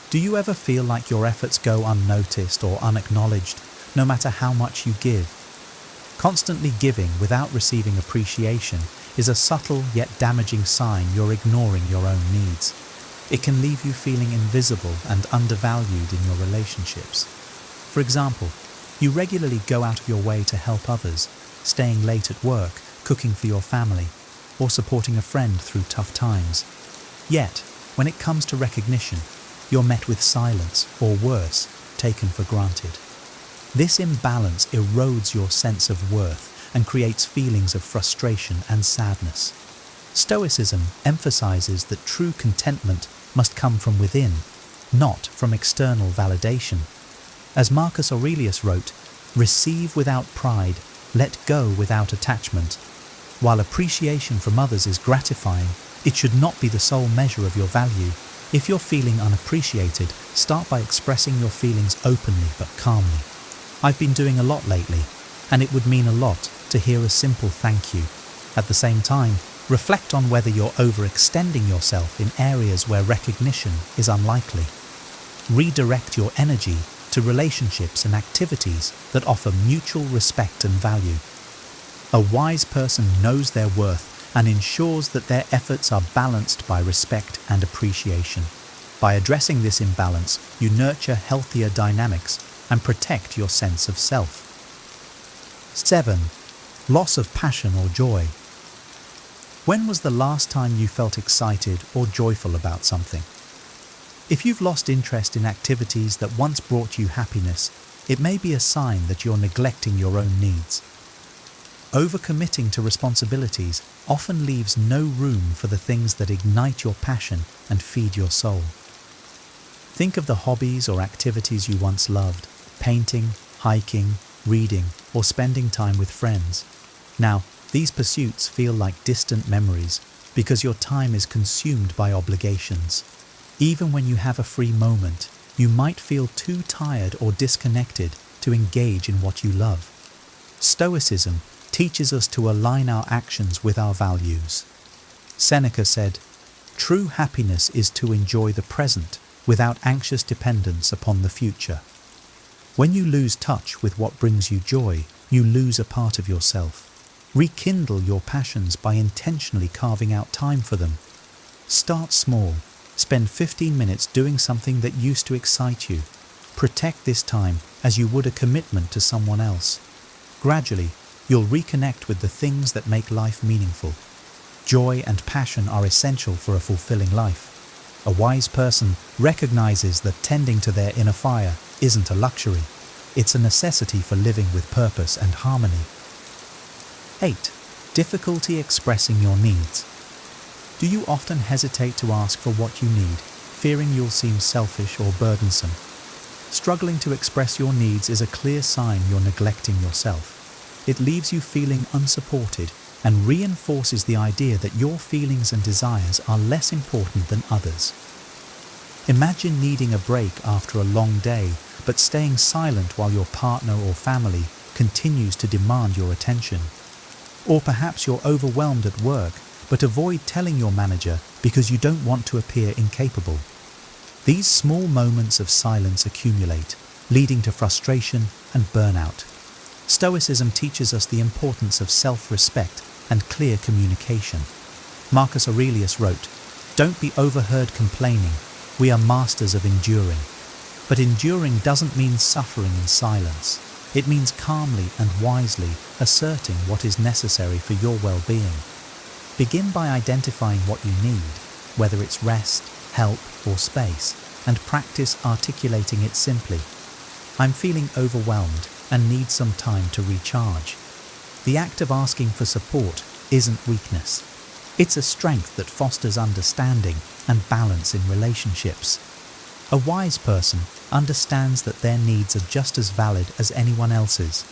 Do you ever feel like your efforts go unnoticed or unacknowledged, no matter how much you give? Constantly giving without receiving appreciation is a subtle yet damaging sign you're ignoring your own needs. It can leave you feeling invisible and undervalued in your relationships. For example, you regularly go out of your way to help others, staying late at work, cooking for your family, or supporting a friend through tough times. Yet, when it comes to recognition, you're met with silence, or worse, taken for granted. This imbalance erodes your sense of worth and creates feelings of frustration and sadness. Stoicism emphasizes that true contentment must come from within, not from external validation. As Marcus Aurelius wrote, "Receive without pride, let go without attachment." While appreciation from others is gratifying, it should not be the sole measure of your value. If you're feeling unappreciated, start by expressing your feelings openly but calmly. I've been doing a lot lately, and it would mean a lot to hear a simple thank you. At the same time, reflect on whether you're overextending yourself in areas where recognition is unlikely. Redirect your energy to relationships and activities that offer mutual respect and value. A wise person knows their worth and ensures that their efforts are balanced by respect and appreciation. By addressing this imbalance, you nurture healthier dynamics and protect your sense of self. 7. Loss of passion or joy. When was the last time you felt excited or joyful about something? If you've lost interest in activities that once brought you happiness, it may be a sign that you're neglecting your own needs. Overcommitting to responsibilities often leaves no room for the things that ignite your passion and feed your soul. Think of the hobbies or activities you once loved: painting, hiking, reading, or spending time with friends. Now, these pursuits feel like distant memories because your time is consumed by obligations. Even when you have a free moment, you might feel too tired or disconnected to engage in what you love. Stoicism teaches us to align our actions with our values. Seneca said, "True happiness is to enjoy the present without anxious dependence upon the future." When you lose touch with what brings you joy, you lose a part of yourself. Rekindle your passions by intentionally carving out time for them. Start small. Spend 15 minutes doing something that used to excite you. Protect this time as you would a commitment to someone else. Gradually, you'll reconnect with the things that make life meaningful. Joy and passion are essential for a fulfilling life. A wise person recognizes that tending to their inner fire isn't a luxury. It's a necessity for living with purpose and harmony. 8. Difficulty expressing your needs. Do you often hesitate to ask for what you need, fearing you'll seem selfish or burdensome? Struggling to express your needs is a clear sign you're neglecting yourself. It leaves you feeling unsupported and reinforces the idea that your feelings and desires are less important than others. Imagine needing a break after a long day, but staying silent while your partner or family continues to demand your attention. Or perhaps you're overwhelmed at work, but avoid telling your manager because you don't want to appear incapable. These small moments of silence accumulate, leading to frustration and burnout. Stoicism teaches us the importance of self-respect and clear communication. Marcus Aurelius wrote, "Don't be overheard complaining. We are masters of enduring." But enduring doesn't mean suffering in silence. It means calmly and wisely asserting what is necessary for your well-being. Begin by identifying what you need, whether it's rest, help, or space, and practice articulating it simply. "I'm feeling overwhelmed and need some time to recharge." The act of asking for support isn't weakness. It's a strength that fosters understanding and balance in relationships. A wise person understands that their needs are just as valid as anyone else's.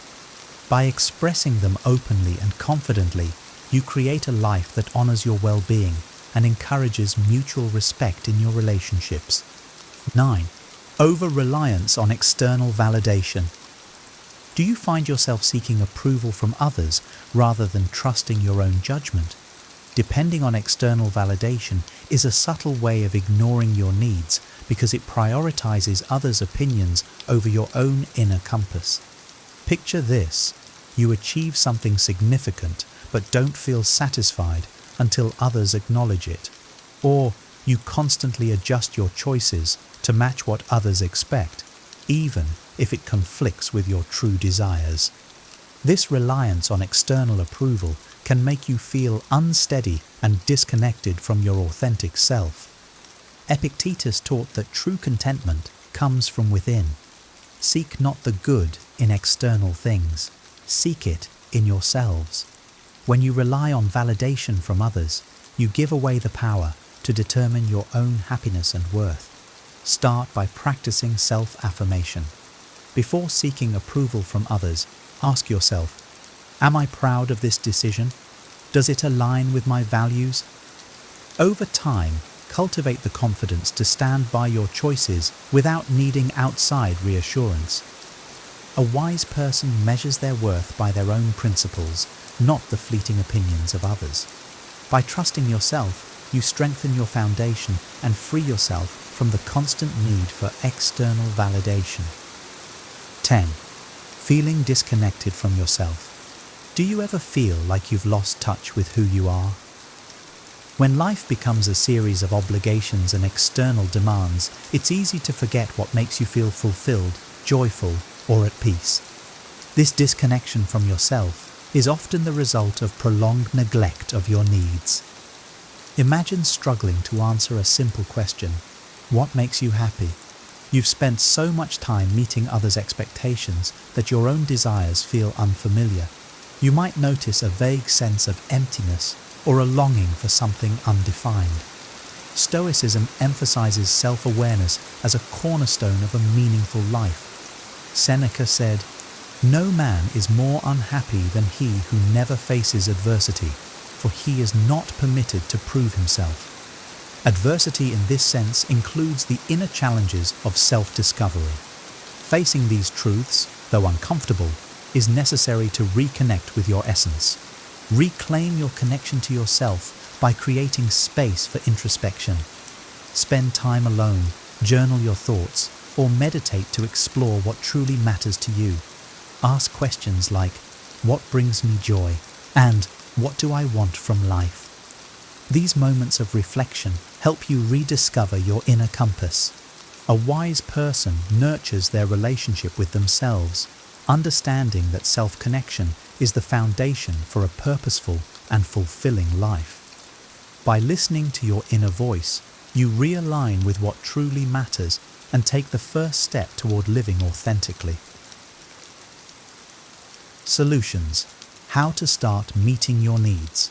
By expressing them openly and confidently, you create a life that honors your well-being and encourages mutual respect in your relationships. 9. Over-reliance on external validation. Do you find yourself seeking approval from others rather than trusting your own judgment? Depending on external validation is a subtle way of ignoring your needs because it prioritizes others' opinions over your own inner compass. Picture this: you achieve something significant but don't feel satisfied until others acknowledge it. Or you constantly adjust your choices to match what others expect, even if it conflicts with your true desires. This reliance on external approval can make you feel unsteady and disconnected from your authentic self. Epictetus taught that true contentment comes from within. Seek not the good in external things, seek it in yourselves. When you rely on validation from others, you give away the power to determine your own happiness and worth. Start by practicing self-affirmation. Before seeking approval from others, ask yourself, am I proud of this decision? Does it align with my values? Over time, cultivate the confidence to stand by your choices without needing outside reassurance. A wise person measures their worth by their own principles, not the fleeting opinions of others. By trusting yourself, you strengthen your foundation and free yourself from the constant need for external validation. 10. Feeling disconnected from yourself. Do you ever feel like you've lost touch with who you are? When life becomes a series of obligations and external demands, it's easy to forget what makes you feel fulfilled, joyful, or at peace. This disconnection from yourself is often the result of prolonged neglect of your needs. Imagine struggling to answer a simple question: what makes you happy? You've spent so much time meeting others' expectations that your own desires feel unfamiliar. You might notice a vague sense of emptiness or a longing for something undefined. Stoicism emphasizes self-awareness as a cornerstone of a meaningful life. Seneca said, "No man is more unhappy than he who never faces adversity, for he is not permitted to prove himself." Adversity in this sense includes the inner challenges of self-discovery. Facing these truths, though uncomfortable, is necessary to reconnect with your essence. Reclaim your connection to yourself by creating space for introspection. Spend time alone, journal your thoughts, or meditate to explore what truly matters to you. Ask questions like, "What brings me joy?" and "What do I want from life?" These moments of reflection help you rediscover your inner compass. A wise person nurtures their relationship with themselves, understanding that self-connection is the foundation for a purposeful and fulfilling life. By listening to your inner voice, you realign with what truly matters and take the first step toward living authentically. Solutions: how to start meeting your needs.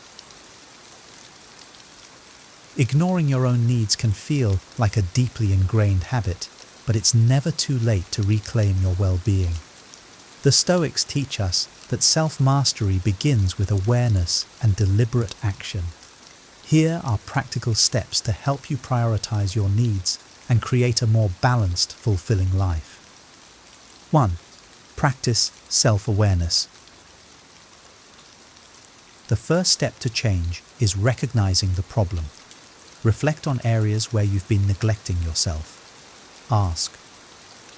Ignoring your own needs can feel like a deeply ingrained habit, but it's never too late to reclaim your well-being. The Stoics teach us that self-mastery begins with awareness and deliberate action. Here are practical steps to help you prioritize your needs and create a more balanced, fulfilling life. 1. Practice self-awareness. The first step to change is recognizing the problem. Reflect on areas where you've been neglecting yourself. Ask,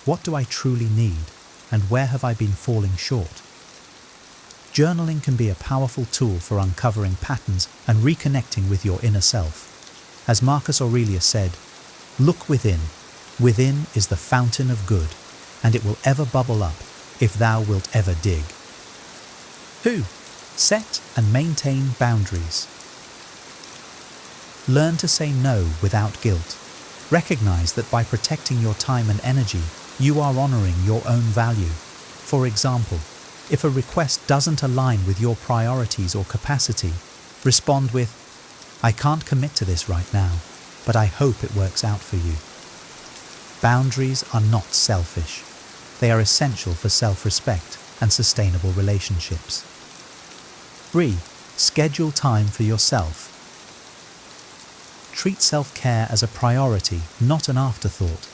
what do I truly need, and where have I been falling short? Journaling can be a powerful tool for uncovering patterns and reconnecting with your inner self. As Marcus Aurelius said, "Look within. Within is the fountain of good, and it will ever bubble up if thou wilt ever dig." 2. Set and maintain boundaries. Learn to say no without guilt. Recognize that by protecting your time and energy, you are honoring your own value. For example, if a request doesn't align with your priorities or capacity, respond with, "I can't commit to this right now, but I hope it works out for you." Boundaries are not selfish. They are essential for self-respect and sustainable relationships. 3. Schedule time for yourself. Treat self-care as a priority, not an afterthought.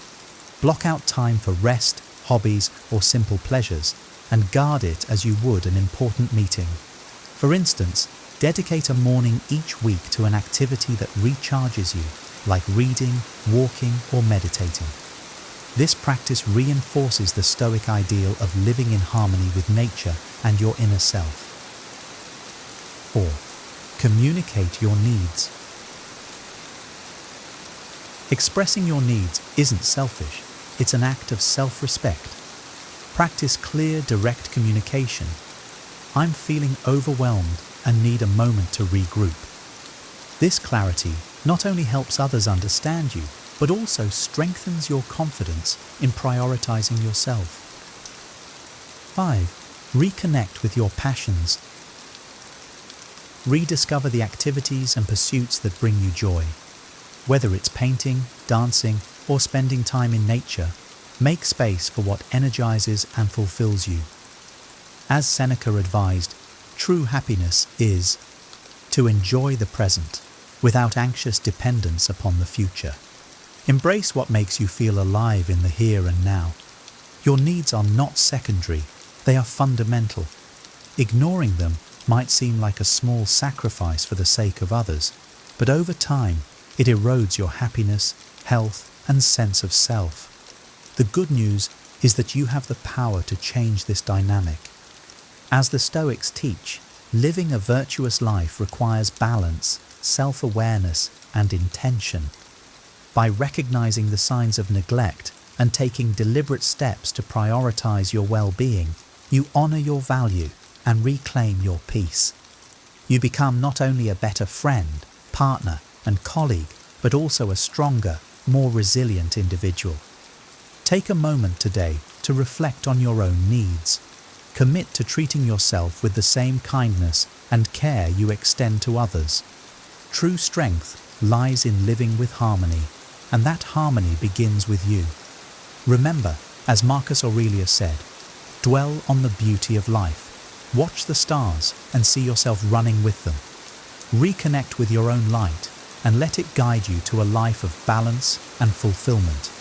Block out time for rest, hobbies, or simple pleasures, and guard it as you would an important meeting. For instance, dedicate a morning each week to an activity that recharges you, like reading, walking, or meditating. This practice reinforces the Stoic ideal of living in harmony with nature and your inner self. 4. Communicate your needs. Expressing your needs isn't selfish, it's an act of self-respect. Practice clear, direct communication. "I'm feeling overwhelmed and need a moment to regroup." This clarity not only helps others understand you, but also strengthens your confidence in prioritizing yourself. 5. Reconnect with your passions. Rediscover the activities and pursuits that bring you joy. Whether it's painting, dancing, or spending time in nature, make space for what energizes and fulfills you. As Seneca advised, true happiness is to enjoy the present without anxious dependence upon the future. Embrace what makes you feel alive in the here and now. Your needs are not secondary, they are fundamental. Ignoring them might seem like a small sacrifice for the sake of others, but over time, it erodes your happiness, health, and sense of self. The good news is that you have the power to change this dynamic. As the Stoics teach, living a virtuous life requires balance, self-awareness, and intention. By recognizing the signs of neglect and taking deliberate steps to prioritize your well-being, you honor your value and reclaim your peace. You become not only a better friend, partner, and colleague, but also a stronger, more resilient individual. Take a moment today to reflect on your own needs. Commit to treating yourself with the same kindness and care you extend to others. True strength lies in living with harmony, and that harmony begins with you. Remember, as Marcus Aurelius said, dwell on the beauty of life. Watch the stars and see yourself running with them. Reconnect with your own light and let it guide you to a life of balance and fulfillment.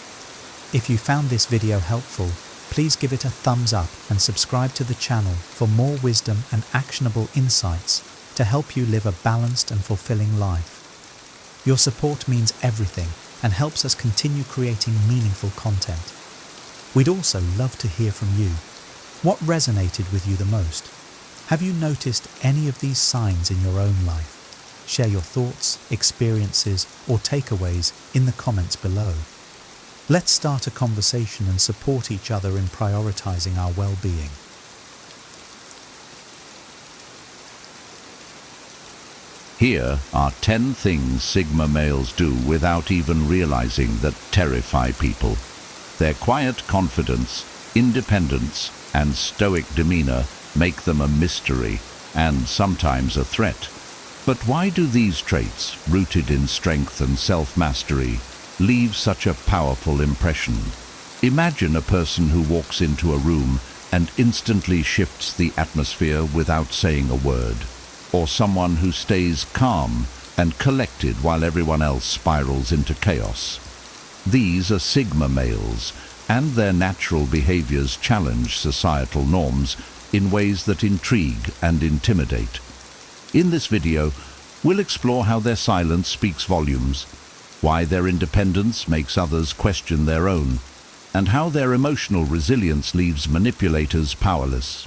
If you found this video helpful, please give it a thumbs up and subscribe to the channel for more wisdom and actionable insights to help you live a balanced and fulfilling life. Your support means everything and helps us continue creating meaningful content. We'd also love to hear from you. What resonated with you the most? Have you noticed any of these signs in your own life? Share your thoughts, experiences, or takeaways in the comments below. Let's start a conversation and support each other in prioritizing our well-being. Here are 10 things Sigma males do without even realizing that terrify people. Their quiet confidence, independence, and stoic demeanor make them a mystery and sometimes a threat. But why do these traits, rooted in strength and self-mastery, leave such a powerful impression? Imagine a person who walks into a room and instantly shifts the atmosphere without saying a word, or someone who stays calm and collected while everyone else spirals into chaos. These are Sigma males, and their natural behaviors challenge societal norms in ways that intrigue and intimidate. In this video, we'll explore how their silence speaks volumes, why their independence makes others question their own, and how their emotional resilience leaves manipulators powerless.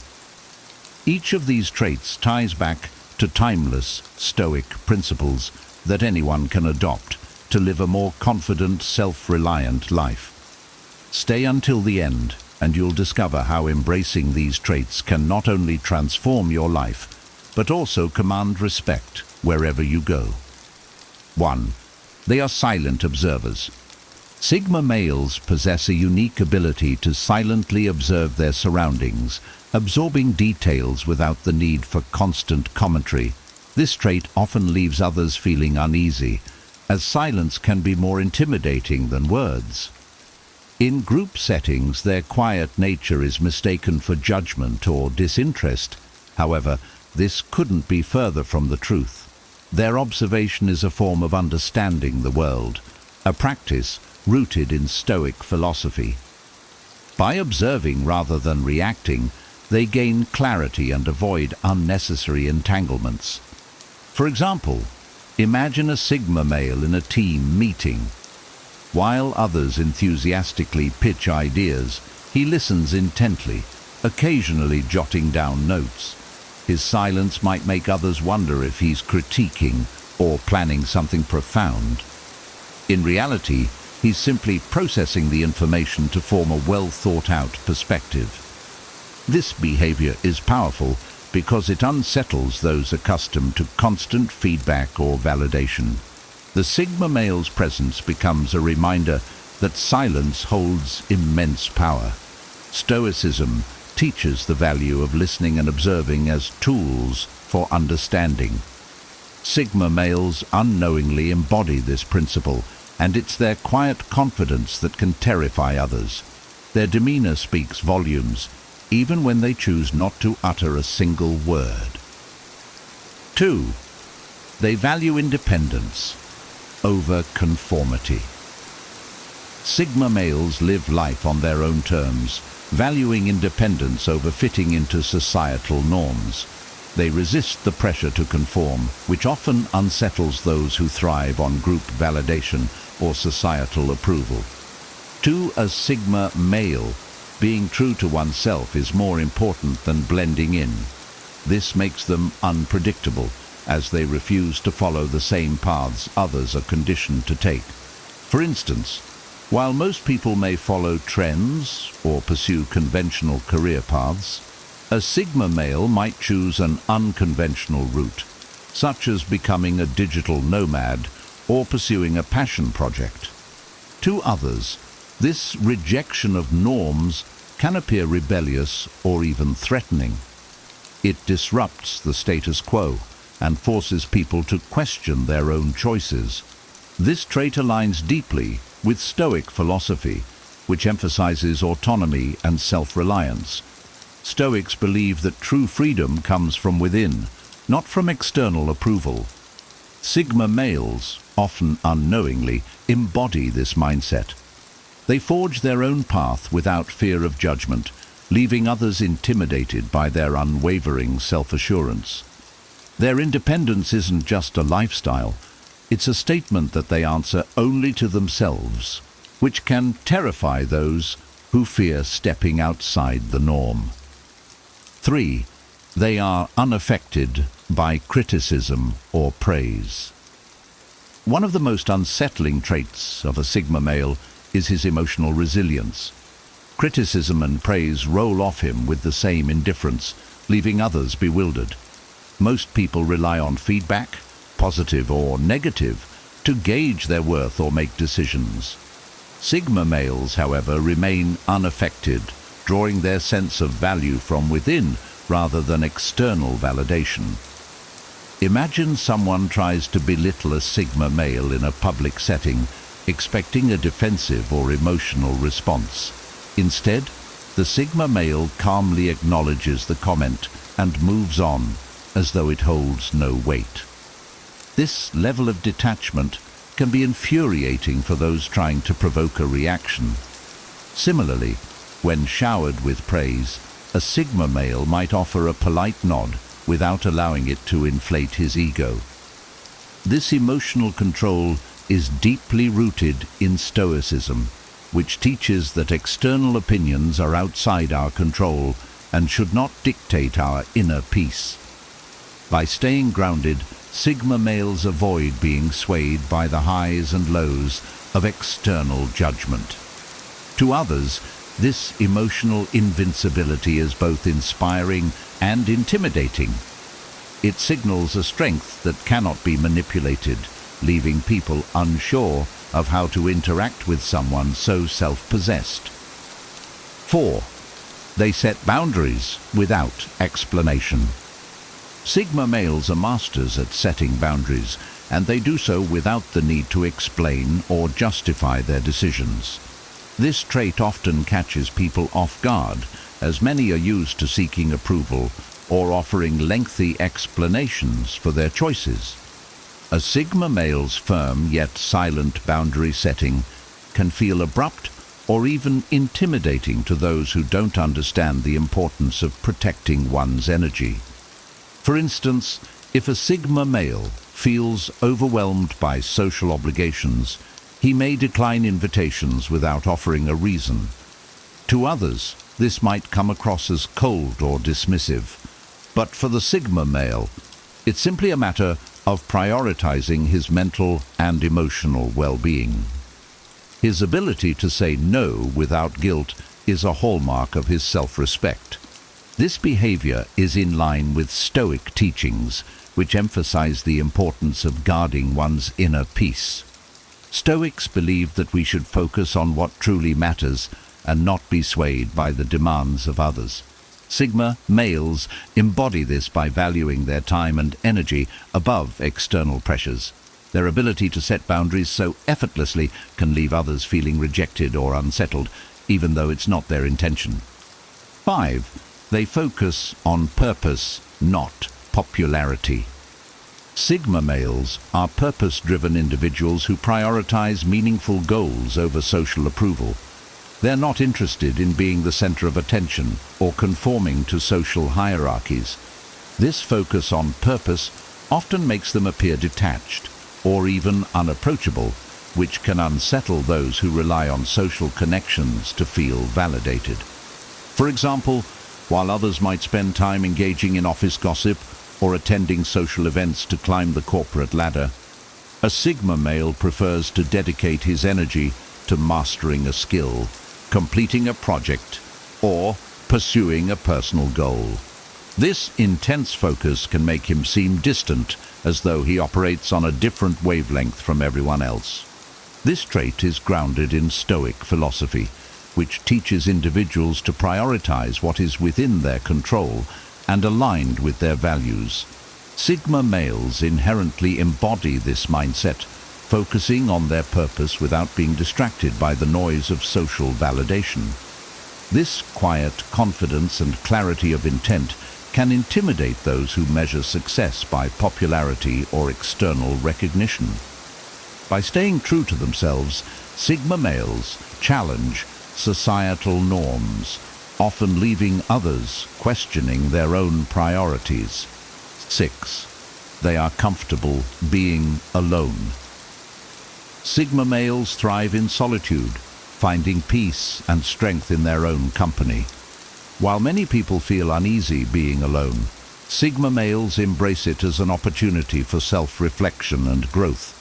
Each of these traits ties back to timeless, stoic principles that anyone can adopt to live a more confident, self-reliant life. Stay until the end, and you'll discover how embracing these traits can not only transform your life, but also command respect wherever you go. 1. They are silent observers. Sigma males possess a unique ability to silently observe their surroundings, absorbing details without the need for constant commentary. This trait often leaves others feeling uneasy, as silence can be more intimidating than words. In group settings, their quiet nature is mistaken for judgment or disinterest. However, this couldn't be further from the truth. Their observation is a form of understanding the world, a practice rooted in Stoic philosophy. By observing rather than reacting, they gain clarity and avoid unnecessary entanglements. For example, imagine a Sigma male in a team meeting. While others enthusiastically pitch ideas, he listens intently, occasionally jotting down notes. His silence might make others wonder if he's critiquing or planning something profound. In reality, he's simply processing the information to form a well-thought-out perspective. This behavior is powerful because it unsettles those accustomed to constant feedback or validation. The Sigma male's presence becomes a reminder that silence holds immense power. Stoicism teaches the value of listening and observing as tools for understanding. Sigma males unknowingly embody this principle, and it's their quiet confidence that can terrify others. Their demeanor speaks volumes, even when they choose not to utter a single word. 2. They value independence over conformity. Sigma males live life on their own terms, valuing independence over fitting into societal norms. They resist the pressure to conform, which often unsettles those who thrive on group validation or societal approval. To a Sigma male, being true to oneself is more important than blending in. This makes them unpredictable, as they refuse to follow the same paths others are conditioned to take. For instance, while most people may follow trends or pursue conventional career paths, a Sigma male might choose an unconventional route, such as becoming a digital nomad or pursuing a passion project. To others, this rejection of norms can appear rebellious or even threatening. It disrupts the status quo and forces people to question their own choices. This trait aligns deeply with Stoic philosophy, which emphasizes autonomy and self-reliance. Stoics believe that true freedom comes from within, not from external approval. Sigma males, often unknowingly, embody this mindset. They forge their own path without fear of judgment, leaving others intimidated by their unwavering self-assurance. Their independence isn't just a lifestyle, it's a statement that they answer only to themselves, which can terrify those who fear stepping outside the norm. 3. They are unaffected by criticism or praise. One of the most unsettling traits of a Sigma male is his emotional resilience. Criticism and praise roll off him with the same indifference, leaving others bewildered. Most people rely on feedback, positive or negative, to gauge their worth or make decisions. Sigma males, however, remain unaffected, drawing their sense of value from within rather than external validation. Imagine someone tries to belittle a Sigma male in a public setting, expecting a defensive or emotional response. Instead, the Sigma male calmly acknowledges the comment and moves on as though it holds no weight. This level of detachment can be infuriating for those trying to provoke a reaction. Similarly, when showered with praise, a Sigma male might offer a polite nod without allowing it to inflate his ego. This emotional control is deeply rooted in Stoicism, which teaches that external opinions are outside our control and should not dictate our inner peace. By staying grounded, Sigma males avoid being swayed by the highs and lows of external judgment. To others, this emotional invincibility is both inspiring and intimidating. It signals a strength that cannot be manipulated, leaving people unsure of how to interact with someone so self-possessed. 4. They set boundaries without explanation. Sigma males are masters at setting boundaries, and they do so without the need to explain or justify their decisions. This trait often catches people off guard, as many are used to seeking approval or offering lengthy explanations for their choices. A Sigma male's firm yet silent boundary setting can feel abrupt or even intimidating to those who don't understand the importance of protecting one's energy. For instance, if a Sigma male feels overwhelmed by social obligations, he may decline invitations without offering a reason. To others, this might come across as cold or dismissive, but for the Sigma male, it's simply a matter of prioritizing his mental and emotional well-being. His ability to say no without guilt is a hallmark of his self-respect. This behavior is in line with Stoic teachings, which emphasize the importance of guarding one's inner peace. Stoics believe that we should focus on what truly matters and not be swayed by the demands of others. Sigma males embody this by valuing their time and energy above external pressures. Their ability to set boundaries so effortlessly can leave others feeling rejected or unsettled, even though it's not their intention. 5. They focus on purpose, not popularity. Sigma males are purpose-driven individuals who prioritize meaningful goals over social approval. They're not interested in being the center of attention or conforming to social hierarchies. This focus on purpose often makes them appear detached or even unapproachable, which can unsettle those who rely on social connections to feel validated. For example, while others might spend time engaging in office gossip or attending social events to climb the corporate ladder, a Sigma male prefers to dedicate his energy to mastering a skill, completing a project, or pursuing a personal goal. This intense focus can make him seem distant, as though he operates on a different wavelength from everyone else. This trait is grounded in Stoic philosophy, which teaches individuals to prioritize what is within their control and aligned with their values. Sigma males inherently embody this mindset, focusing on their purpose without being distracted by the noise of social validation. This quiet confidence and clarity of intent can intimidate those who measure success by popularity or external recognition. By staying true to themselves, Sigma males challenge societal norms, often leaving others questioning their own priorities. 6. They are comfortable being alone. Sigma males thrive in solitude, finding peace and strength in their own company. While many people feel uneasy being alone, Sigma males embrace it as an opportunity for self-reflection and growth.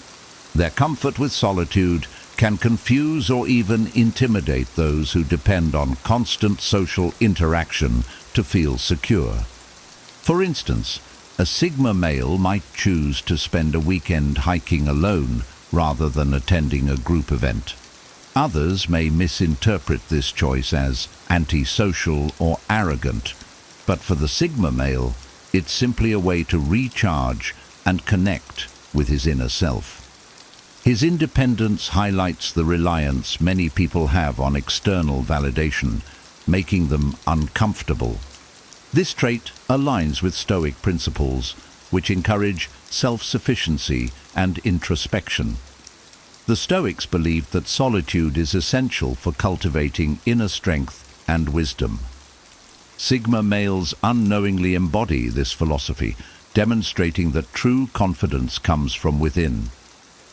Their comfort with solitude can confuse or even intimidate those who depend on constant social interaction to feel secure. For instance, a Sigma male might choose to spend a weekend hiking alone rather than attending a group event. Others may misinterpret this choice as antisocial or arrogant, but for the Sigma male, it's simply a way to recharge and connect with his inner self. His independence highlights the reliance many people have on external validation, making them uncomfortable. This trait aligns with Stoic principles, which encourage self-sufficiency and introspection. The Stoics believed that solitude is essential for cultivating inner strength and wisdom. Sigma males unknowingly embody this philosophy, demonstrating that true confidence comes from within.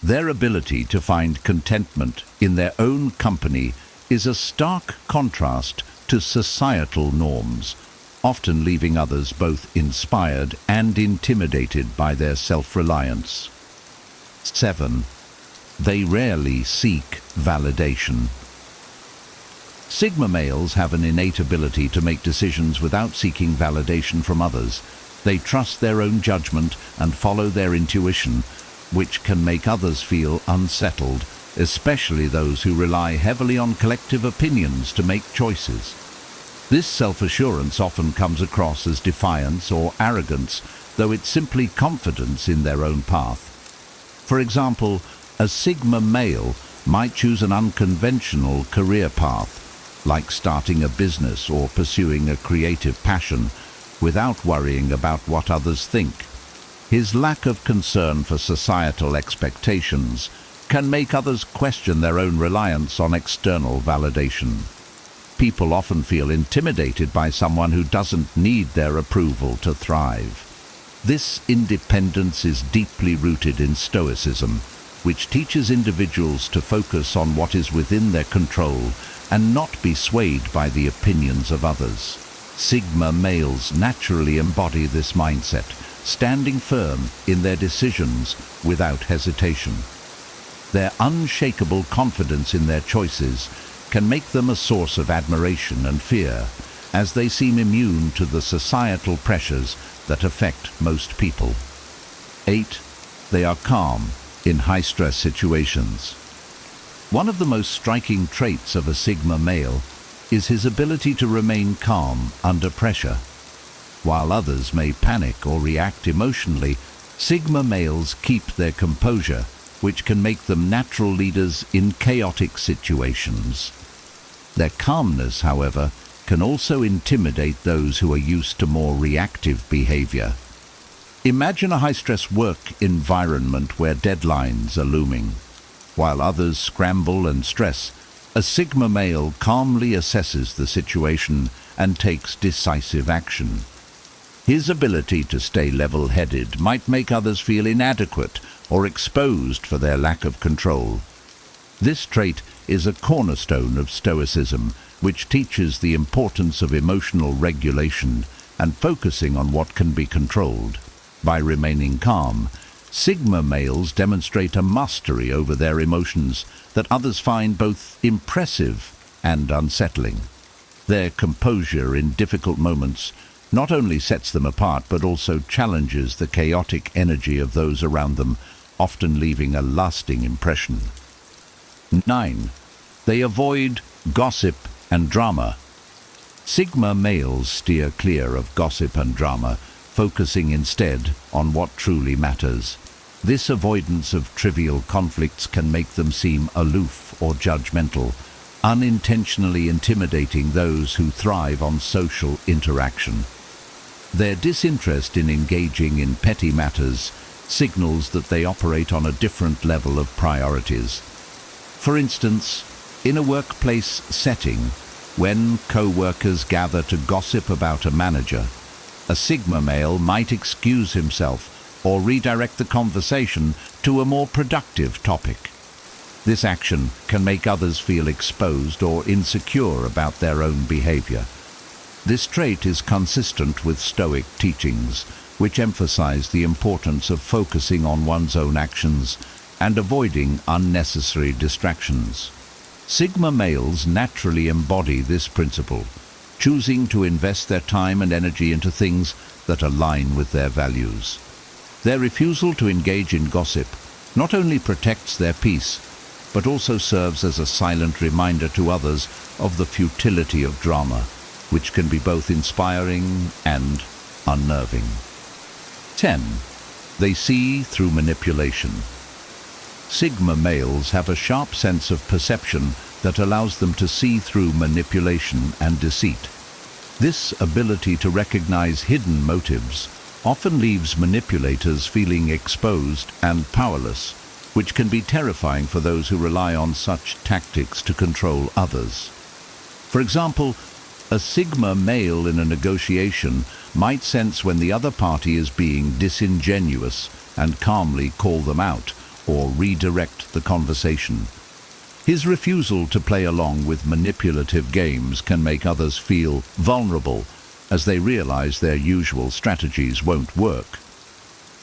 Their ability to find contentment in their own company is a stark contrast to societal norms, often leaving others both inspired and intimidated by their self-reliance. 7. They rarely seek validation. Sigma males have an innate ability to make decisions without seeking validation from others. They trust their own judgment and follow their intuition, which can make others feel unsettled, especially those who rely heavily on collective opinions to make choices. This self-assurance often comes across as defiance or arrogance, though it's simply confidence in their own path. For example, a Sigma male might choose an unconventional career path, like starting a business or pursuing a creative passion, without worrying about what others think. His lack of concern for societal expectations can make others question their own reliance on external validation. People often feel intimidated by someone who doesn't need their approval to thrive. This independence is deeply rooted in Stoicism, which teaches individuals to focus on what is within their control and not be swayed by the opinions of others. Sigma males naturally embody this mindset, standing firm in their decisions without hesitation. Their unshakable confidence in their choices can make them a source of admiration and fear, as they seem immune to the societal pressures that affect most people. 8. They are calm in high-stress situations. One of the most striking traits of a Sigma male is his ability to remain calm under pressure. While others may panic or react emotionally, Sigma males keep their composure, which can make them natural leaders in chaotic situations. Their calmness, however, can also intimidate those who are used to more reactive behavior. Imagine a high-stress work environment where deadlines are looming. While others scramble and stress, a Sigma male calmly assesses the situation and takes decisive action. His ability to stay level-headed might make others feel inadequate or exposed for their lack of control. This trait is a cornerstone of Stoicism, which teaches the importance of emotional regulation and focusing on what can be controlled. By remaining calm, Sigma males demonstrate a mastery over their emotions that others find both impressive and unsettling. Their composure in difficult moments not only sets them apart but also challenges the chaotic energy of those around them, often leaving a lasting impression. 9. They avoid gossip and drama. Sigma males steer clear of gossip and drama, focusing instead on what truly matters. This avoidance of trivial conflicts can make them seem aloof or judgmental, unintentionally intimidating those who thrive on social interaction. Their disinterest in engaging in petty matters signals that they operate on a different level of priorities. For instance, in a workplace setting, when co-workers gather to gossip about a manager, a Sigma male might excuse himself or redirect the conversation to a more productive topic. This action can make others feel exposed or insecure about their own behavior. This trait is consistent with Stoic teachings, which emphasize the importance of focusing on one's own actions and avoiding unnecessary distractions. Sigma males naturally embody this principle, choosing to invest their time and energy into things that align with their values. Their refusal to engage in gossip not only protects their peace, but also serves as a silent reminder to others of the futility of drama, which can be both inspiring and unnerving. 10. They see through manipulation. Sigma males have a sharp sense of perception that allows them to see through manipulation and deceit. This ability to recognize hidden motives often leaves manipulators feeling exposed and powerless, which can be terrifying for those who rely on such tactics to control others. For example, a Sigma male in a negotiation might sense when the other party is being disingenuous and calmly call them out or redirect the conversation. His refusal to play along with manipulative games can make others feel vulnerable as they realize their usual strategies won't work.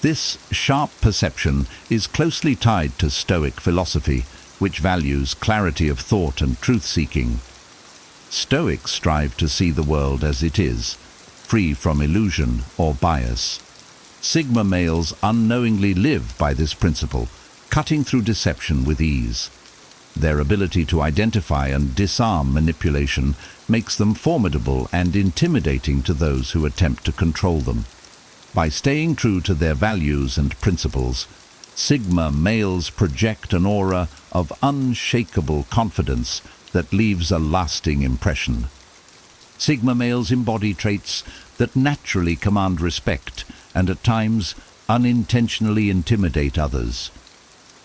This sharp perception is closely tied to Stoic philosophy, which values clarity of thought and truth-seeking. Stoics strive to see the world as it is, free from illusion or bias. Sigma males unknowingly live by this principle, cutting through deception with ease. Their ability to identify and disarm manipulation makes them formidable and intimidating to those who attempt to control them. By staying true to their values and principles, Sigma males project an aura of unshakable confidence that leaves a lasting impression. Sigma males embody traits that naturally command respect and at times unintentionally intimidate others.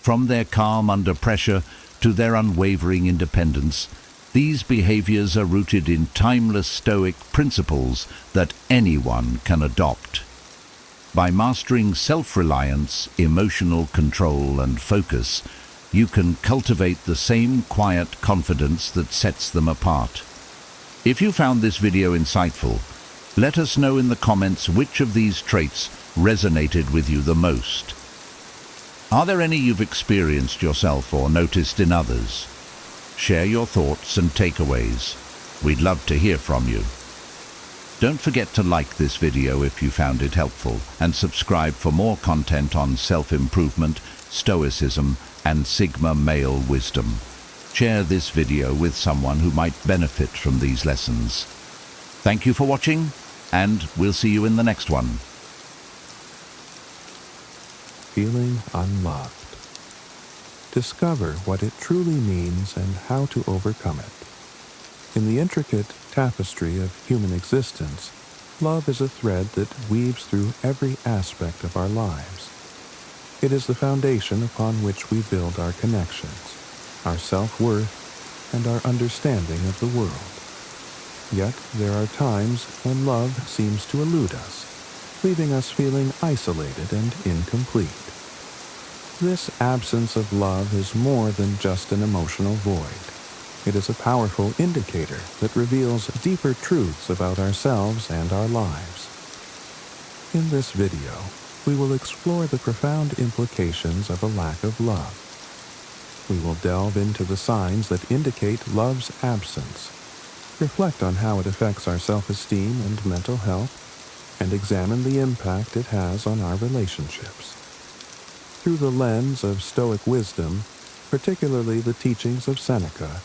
From their calm under pressure to their unwavering independence, these behaviors are rooted in timeless Stoic principles that anyone can adopt. By mastering self-reliance, emotional control, and focus, you can cultivate the same quiet confidence that sets them apart. If you found this video insightful, let us know in the comments which of these traits resonated with you the most. Are there any you've experienced yourself or noticed in others? Share your thoughts and takeaways. We'd love to hear from you. Don't forget to like this video if you found it helpful and subscribe for more content on self-improvement, Stoicism, and Sigma male wisdom. Share this video with someone who might benefit from these lessons. Thank you for watching, and we'll see you in the next one. Feeling unloved. Discover what it truly means and how to overcome it. In the intricate tapestry of human existence, love is a thread that weaves through every aspect of our lives. It is the foundation upon which we build our connections, our self-worth, and our understanding of the world. Yet there are times when love seems to elude us, leaving us feeling isolated and incomplete. This absence of love is more than just an emotional void. It is a powerful indicator that reveals deeper truths about ourselves and our lives. In this video, we will explore the profound implications of a lack of love. We will delve into the signs that indicate love's absence, reflect on how it affects our self-esteem and mental health, and examine the impact it has on our relationships. Through the lens of Stoic wisdom, particularly the teachings of Seneca,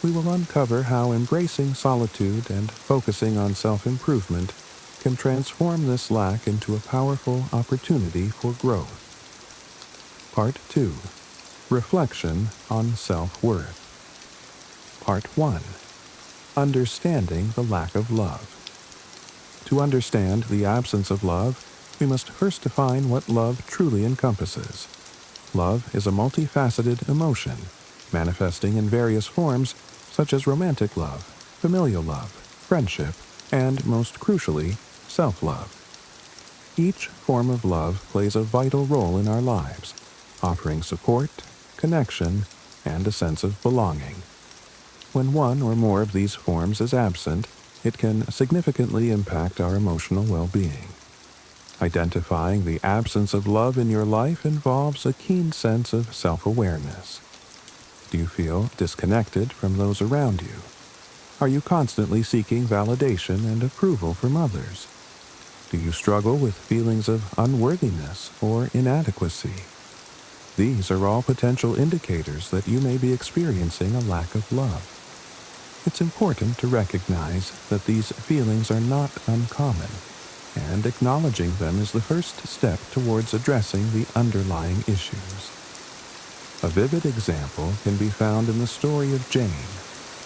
we will uncover how embracing solitude and focusing on self-improvement can transform this lack into a powerful opportunity for growth. Part 2. Reflection on Self-Worth. Part 1. Understanding the lack of love. To understand the absence of love, we must first define what love truly encompasses. Love is a multifaceted emotion, manifesting in various forms such as romantic love, familial love, friendship, and, most crucially, self-love. Each form of love plays a vital role in our lives, offering support, connection, and a sense of belonging. When one or more of these forms is absent, it can significantly impact our emotional well-being. Identifying the absence of love in your life involves a keen sense of self-awareness. Do you feel disconnected from those around you? Are you constantly seeking validation and approval from others? Do you struggle with feelings of unworthiness or inadequacy? These are all potential indicators that you may be experiencing a lack of love. It's important to recognize that these feelings are not uncommon, and acknowledging them is the first step towards addressing the underlying issues. A vivid example can be found in the story of Jane,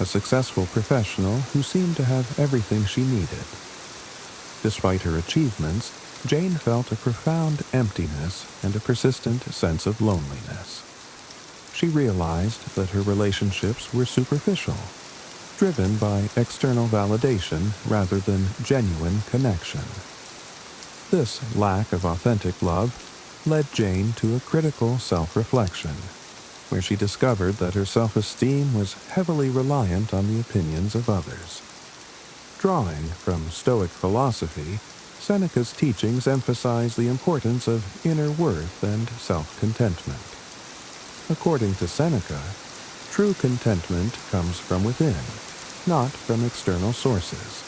a successful professional who seemed to have everything she needed. Despite her achievements, Jane felt a profound emptiness and a persistent sense of loneliness. She realized that her relationships were superficial, driven by external validation rather than genuine connection. This lack of authentic love led Jane to a critical self-reflection, where she discovered that her self-esteem was heavily reliant on the opinions of others. Drawing from Stoic philosophy, Seneca's teachings emphasize the importance of inner worth and self-contentment. According to Seneca, true contentment comes from within, not from external sources.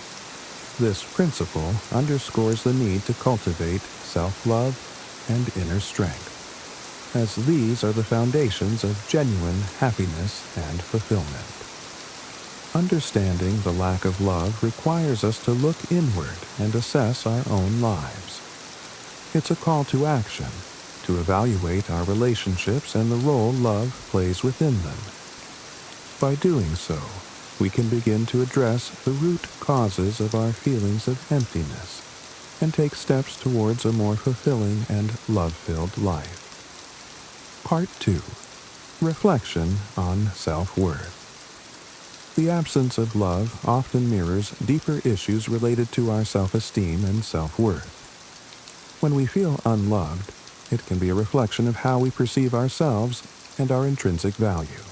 This principle underscores the need to cultivate self-love and inner strength, as these are the foundations of genuine happiness and fulfillment. Understanding the lack of love requires us to look inward and assess our own lives. It's a call to action, to evaluate our relationships and the role love plays within them. By doing so, we can begin to address the root causes of our feelings of emptiness and take steps towards a more fulfilling and love-filled life. Part 2. Reflection on Self-Worth. The absence of love often mirrors deeper issues related to our self-esteem and self-worth. When we feel unloved, it can be a reflection of how we perceive ourselves and our intrinsic value.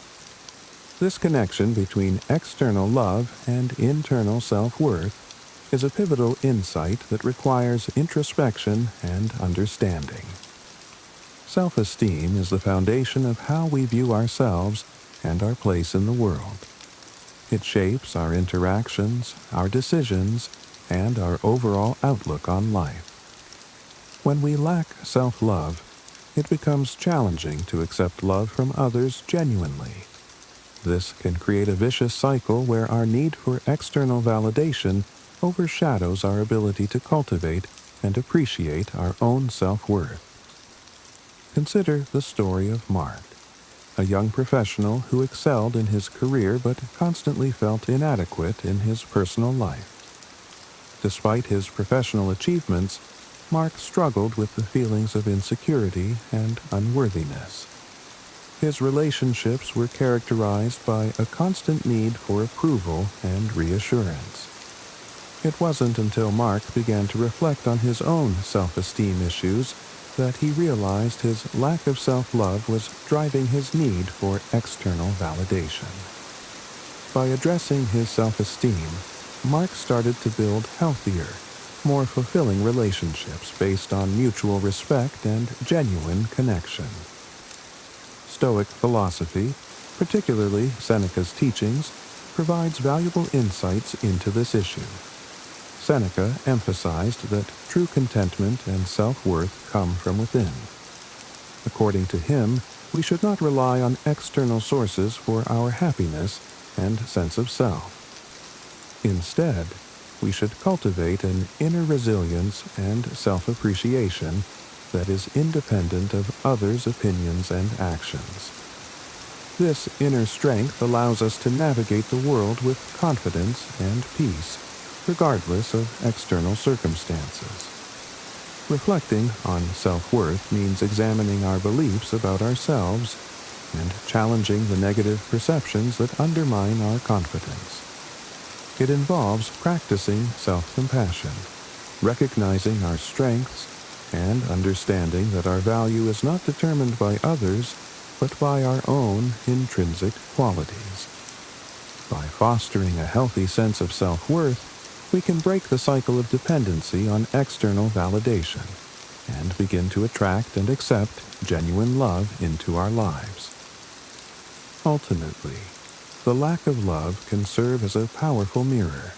This connection between external love and internal self-worth is a pivotal insight that requires introspection and understanding. Self-esteem is the foundation of how we view ourselves and our place in the world. It shapes our interactions, our decisions, and our overall outlook on life. When we lack self-love, it becomes challenging to accept love from others genuinely. This can create a vicious cycle where our need for external validation overshadows our ability to cultivate and appreciate our own self-worth. Consider the story of Mark, a young professional who excelled in his career but constantly felt inadequate in his personal life. Despite his professional achievements, Mark struggled with the feelings of insecurity and unworthiness. His relationships were characterized by a constant need for approval and reassurance. It wasn't until Mark began to reflect on his own self-esteem issues that he realized his lack of self-love was driving his need for external validation. By addressing his self-esteem, Mark started to build healthier, more fulfilling relationships based on mutual respect and genuine connection. Stoic philosophy, particularly Seneca's teachings, provides valuable insights into this issue. Seneca emphasized that true contentment and self-worth come from within. According to him, we should not rely on external sources for our happiness and sense of self. Instead, we should cultivate an inner resilience and self-appreciation that is independent of others' opinions and actions. This inner strength allows us to navigate the world with confidence and peace, regardless of external circumstances. Reflecting on self-worth means examining our beliefs about ourselves and challenging the negative perceptions that undermine our confidence. It involves practicing self-compassion, recognizing our strengths, and understanding that our value is not determined by others, but by our own intrinsic qualities. By fostering a healthy sense of self-worth, we can break the cycle of dependency on external validation and begin to attract and accept genuine love into our lives. Ultimately, the lack of love can serve as a powerful mirror,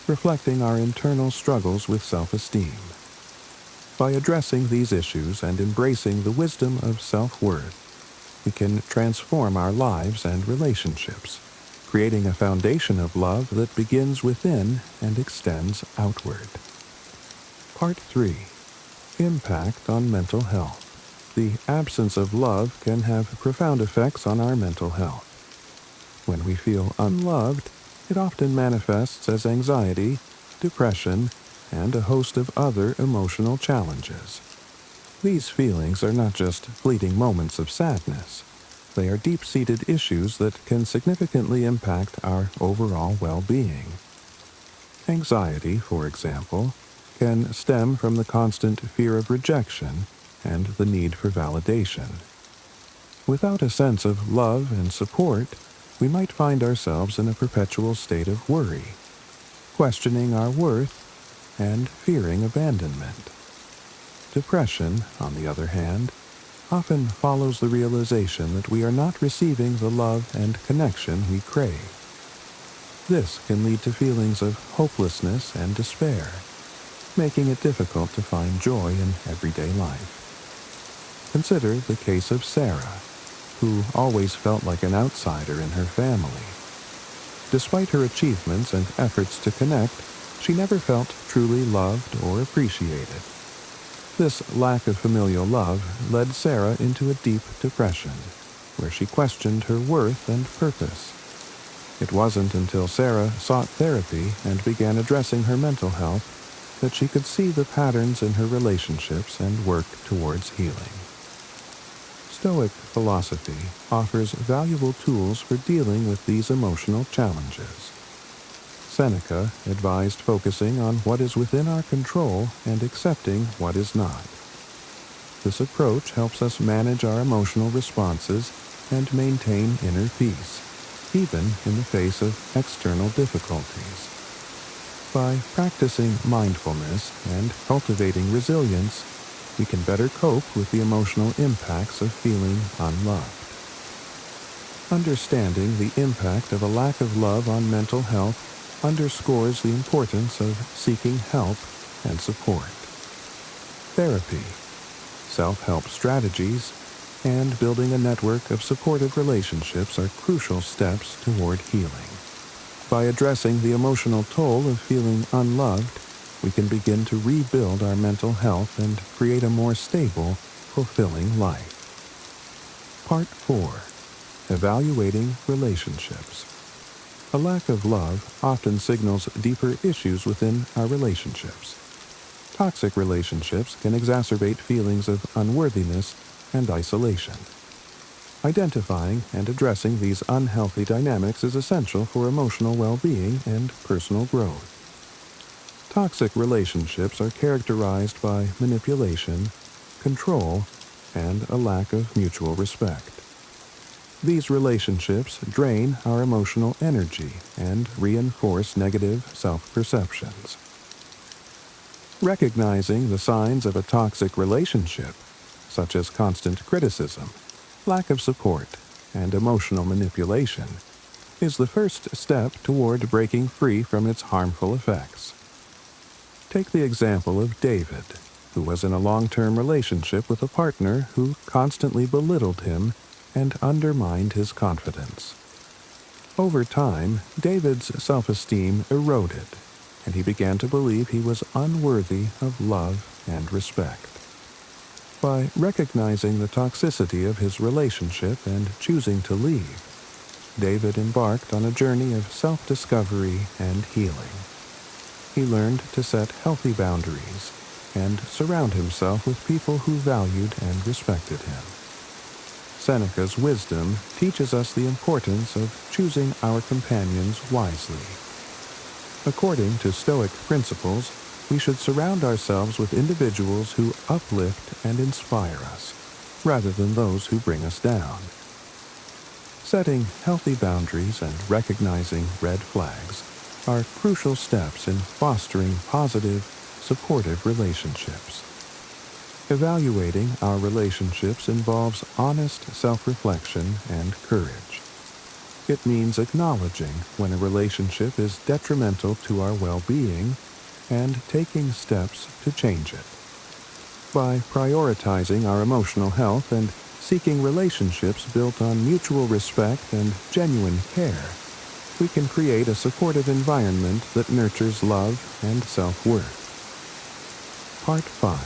reflecting our internal struggles with self-esteem. By addressing these issues and embracing the wisdom of self-worth, we can transform our lives and relationships, creating a foundation of love that begins within and extends outward. Part 3. Impact on mental health. The absence of love can have profound effects on our mental health. When we feel unloved, it often manifests as anxiety, depression, and a host of other emotional challenges. These feelings are not just fleeting moments of sadness. They are deep-seated issues that can significantly impact our overall well-being. Anxiety, for example, can stem from the constant fear of rejection and the need for validation. Without a sense of love and support, we might find ourselves in a perpetual state of worry, questioning our worth and fearing abandonment. Depression, on the other hand, often follows the realization that we are not receiving the love and connection we crave. This can lead to feelings of hopelessness and despair, making it difficult to find joy in everyday life. Consider the case of Sarah, who always felt like an outsider in her family. Despite her achievements and efforts to connect, she never felt truly loved or appreciated. This lack of familial love led Sarah into a deep depression, where she questioned her worth and purpose. It wasn't until Sarah sought therapy and began addressing her mental health that she could see the patterns in her relationships and work towards healing. Stoic philosophy offers valuable tools for dealing with these emotional challenges. Seneca advised focusing on what is within our control and accepting what is not. This approach helps us manage our emotional responses and maintain inner peace, even in the face of external difficulties. By practicing mindfulness and cultivating resilience, we can better cope with the emotional impacts of feeling unloved. Understanding the impact of a lack of love on mental health underscores the importance of seeking help and support. Therapy, self-help strategies, and building a network of supportive relationships are crucial steps toward healing. By addressing the emotional toll of feeling unloved, we can begin to rebuild our mental health and create a more stable, fulfilling life. Part 4. Evaluating relationships. A lack of love often signals deeper issues within our relationships. Toxic relationships can exacerbate feelings of unworthiness and isolation. Identifying and addressing these unhealthy dynamics is essential for emotional well-being and personal growth. Toxic relationships are characterized by manipulation, control, and a lack of mutual respect. These relationships drain our emotional energy and reinforce negative self-perceptions. Recognizing the signs of a toxic relationship, such as constant criticism, lack of support, and emotional manipulation, is the first step toward breaking free from its harmful effects. Take the example of David, who was in a long-term relationship with a partner who constantly belittled him and undermined his confidence. Over time, David's self-esteem eroded, and he began to believe he was unworthy of love and respect. By recognizing the toxicity of his relationship and choosing to leave, David embarked on a journey of self-discovery and healing. He learned to set healthy boundaries and surround himself with people who valued and respected him. Seneca's wisdom teaches us the importance of choosing our companions wisely. According to Stoic principles, we should surround ourselves with individuals who uplift and inspire us, rather than those who bring us down. Setting healthy boundaries and recognizing red flags are crucial steps in fostering positive, supportive relationships. Evaluating our relationships involves honest self-reflection and courage. It means acknowledging when a relationship is detrimental to our well-being and taking steps to change it. By prioritizing our emotional health and seeking relationships built on mutual respect and genuine care, we can create a supportive environment that nurtures love and self-worth. Part 5.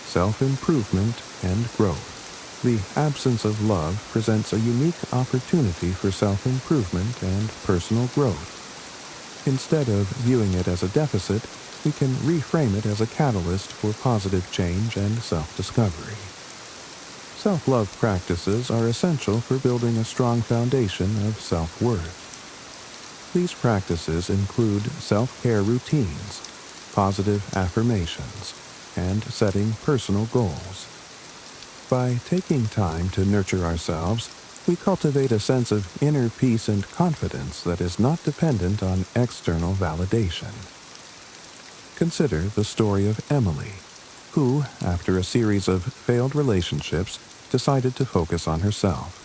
Self-improvement and growth. The absence of love presents a unique opportunity for self-improvement and personal growth. Instead of viewing it as a deficit, we can reframe it as a catalyst for positive change and self-discovery. Self-love practices are essential for building a strong foundation of self-worth. These practices include self-care routines, positive affirmations, and setting personal goals. By taking time to nurture ourselves, we cultivate a sense of inner peace and confidence that is not dependent on external validation. Consider the story of Emily, who, after a series of failed relationships, decided to focus on herself.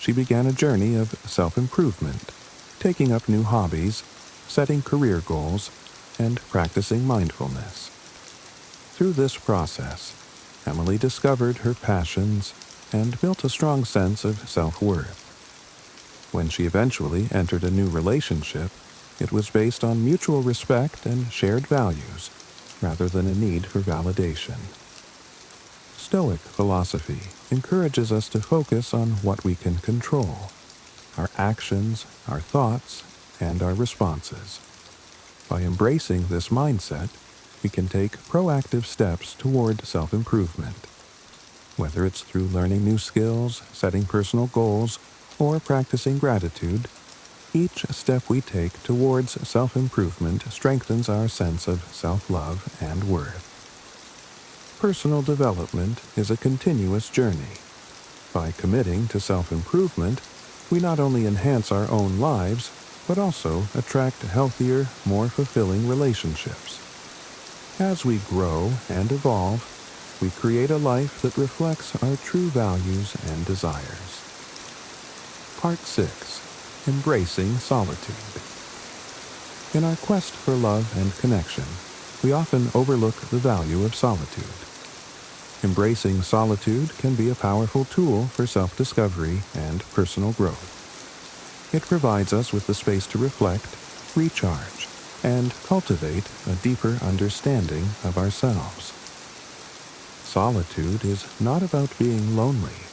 She began a journey of self-improvement, taking up new hobbies, setting career goals, and practicing mindfulness. Through this process, Emily discovered her passions and built a strong sense of self-worth. When she eventually entered a new relationship, it was based on mutual respect and shared values, rather than a need for validation. Stoic philosophy encourages us to focus on what we can control: our actions, our thoughts, and our responses. By embracing this mindset, we can take proactive steps toward self-improvement. Whether it's through learning new skills, setting personal goals, or practicing gratitude, each step we take towards self-improvement strengthens our sense of self-love and worth. Personal development is a continuous journey. By committing to self-improvement, we not only enhance our own lives, but also attract healthier, more fulfilling relationships. As we grow and evolve, we create a life that reflects our true values and desires. Part 6. Embracing solitude. In our quest for love and connection, we often overlook the value of solitude. Embracing solitude can be a powerful tool for self-discovery and personal growth. It provides us with the space to reflect, recharge, and cultivate a deeper understanding of ourselves. Solitude is not about being lonely.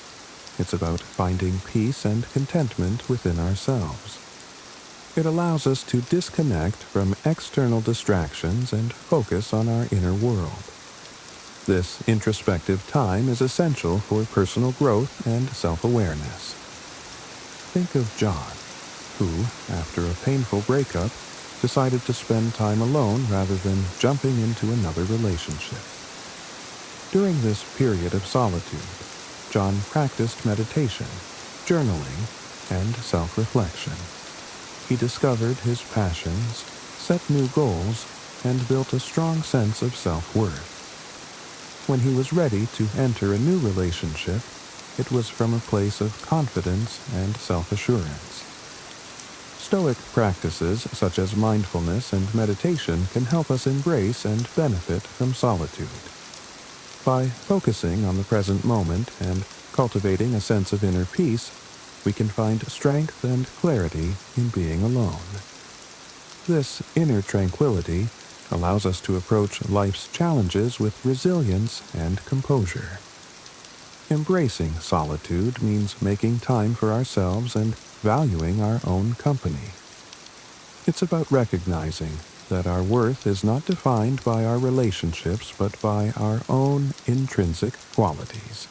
It's about finding peace and contentment within ourselves. It allows us to disconnect from external distractions and focus on our inner world. This introspective time is essential for personal growth and self-awareness. Think of John, who, after a painful breakup, decided to spend time alone rather than jumping into another relationship. During this period of solitude, John practiced meditation, journaling, and self-reflection. He discovered his passions, set new goals, and built a strong sense of self-worth. When he was ready to enter a new relationship, it was from a place of confidence and self-assurance. Stoic practices such as mindfulness and meditation can help us embrace and benefit from solitude. By focusing on the present moment and cultivating a sense of inner peace, we can find strength and clarity in being alone. This inner tranquility allows us to approach life's challenges with resilience and composure. Embracing solitude means making time for ourselves and valuing our own company. It's about recognizing that our worth is not defined by our relationships but by our own intrinsic qualities.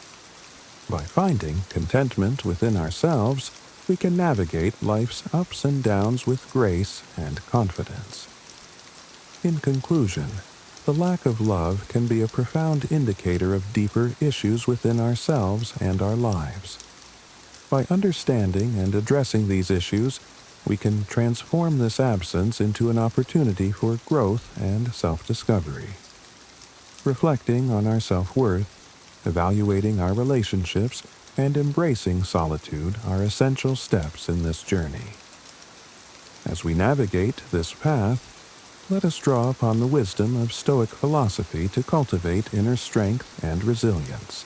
By finding contentment within ourselves, we can navigate life's ups and downs with grace and confidence. In conclusion, the lack of love can be a profound indicator of deeper issues within ourselves and our lives. By understanding and addressing these issues, we can transform this absence into an opportunity for growth and self-discovery. Reflecting on our self-worth, evaluating our relationships, and embracing solitude are essential steps in this journey. As we navigate this path, let us draw upon the wisdom of Stoic philosophy to cultivate inner strength and resilience.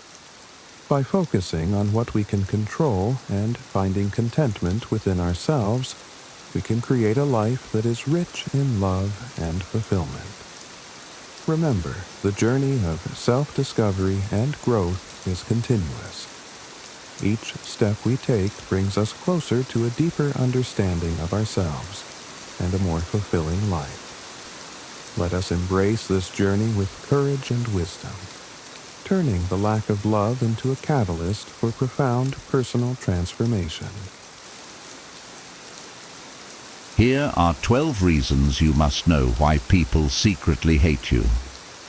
By focusing on what we can control and finding contentment within ourselves, we can create a life that is rich in love and fulfillment. Remember, the journey of self-discovery and growth is continuous. Each step we take brings us closer to a deeper understanding of ourselves and a more fulfilling life. Let us embrace this journey with courage and wisdom, turning the lack of love into a catalyst for profound personal transformation. Here are 12 reasons you must know why people secretly hate you.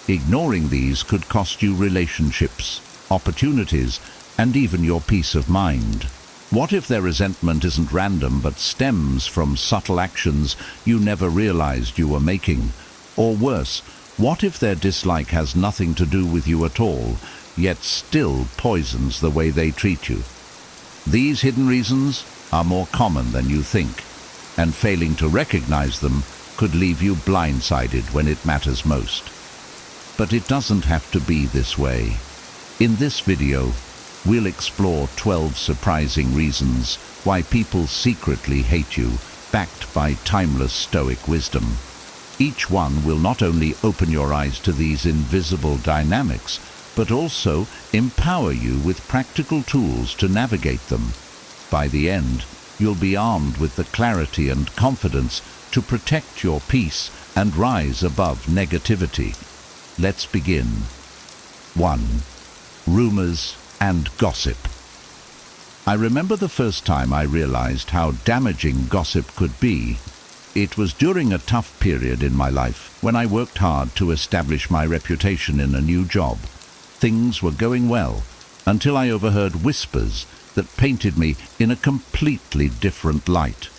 Ignoring these could cost you relationships, opportunities, and even your peace of mind. What if their resentment isn't random but stems from subtle actions you never realized you were making? Or worse, what if their dislike has nothing to do with you at all, yet still poisons the way they treat you? These hidden reasons are more common than you think, and failing to recognize them could leave you blindsided when it matters most. But it doesn't have to be this way. In this video, we'll explore 12 surprising reasons why people secretly hate you, backed by timeless Stoic wisdom. Each one will not only open your eyes to these invisible dynamics, but also empower you with practical tools to navigate them. By the end, you'll be armed with the clarity and confidence to protect your peace and rise above negativity. Let's begin. 1. Rumors and gossip. I remember the first time I realized how damaging gossip could be. It was during a tough period in my life when I worked hard to establish my reputation in a new job. Things were going well until I overheard whispers that painted me in a completely different light.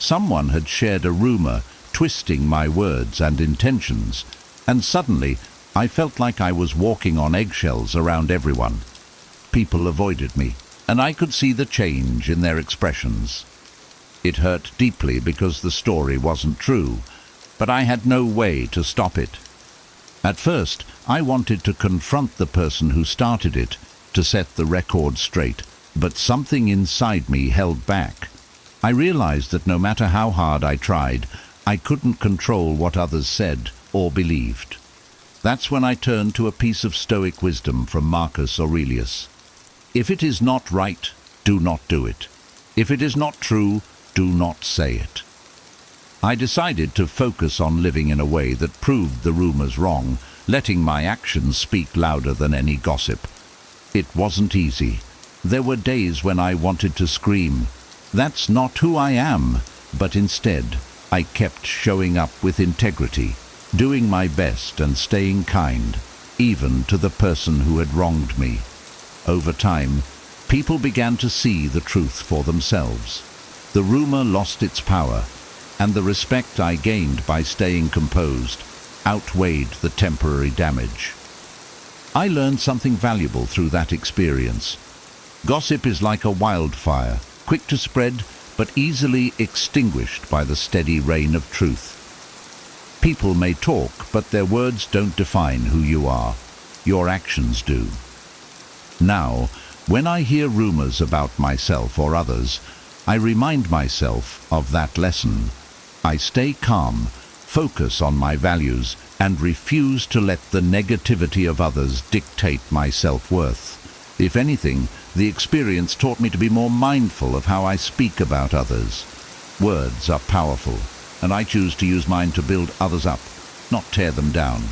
Someone had shared a rumor, twisting my words and intentions, and suddenly I felt like I was walking on eggshells around everyone. People avoided me, and I could see the change in their expressions. It hurt deeply because the story wasn't true, but I had no way to stop it. At first, I wanted to confront the person who started it, to set the record straight, but something inside me held back. I realized that no matter how hard I tried, I couldn't control what others said or believed. That's when I turned to a piece of Stoic wisdom from Marcus Aurelius. If it is not right, do not do it. If it is not true, do not say it. I decided to focus on living in a way that proved the rumors wrong, letting my actions speak louder than any gossip. It wasn't easy. There were days when I wanted to scream, "That's not who I am," but instead, I kept showing up with integrity, doing my best and staying kind, even to the person who had wronged me. Over time, people began to see the truth for themselves. The rumor lost its power, and the respect I gained by staying composed outweighed the temporary damage. I learned something valuable through that experience. Gossip is like a wildfire, quick to spread, but easily extinguished by the steady rain of truth. People may talk, but their words don't define who you are. Your actions do. Now, when I hear rumors about myself or others, I remind myself of that lesson. I stay calm, focus on my values, and refuse to let the negativity of others dictate my self-worth. If anything, the experience taught me to be more mindful of how I speak about others. Words are powerful, and I choose to use mine to build others up, not tear them down.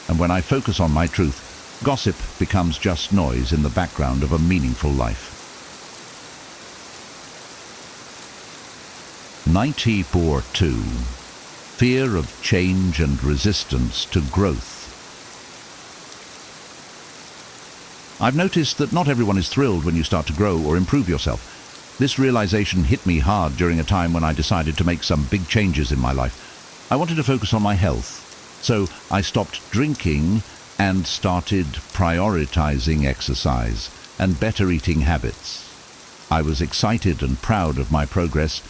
And when I focus on my truth, gossip becomes just noise in the background of a meaningful life. 94.2. Fear of change and resistance to growth. I've noticed that not everyone is thrilled when you start to grow or improve yourself. This realization hit me hard during a time when I decided to make some big changes in my life. I wanted to focus on my health, so I stopped drinking and started prioritizing exercise and better eating habits. I was excited and proud of my progress,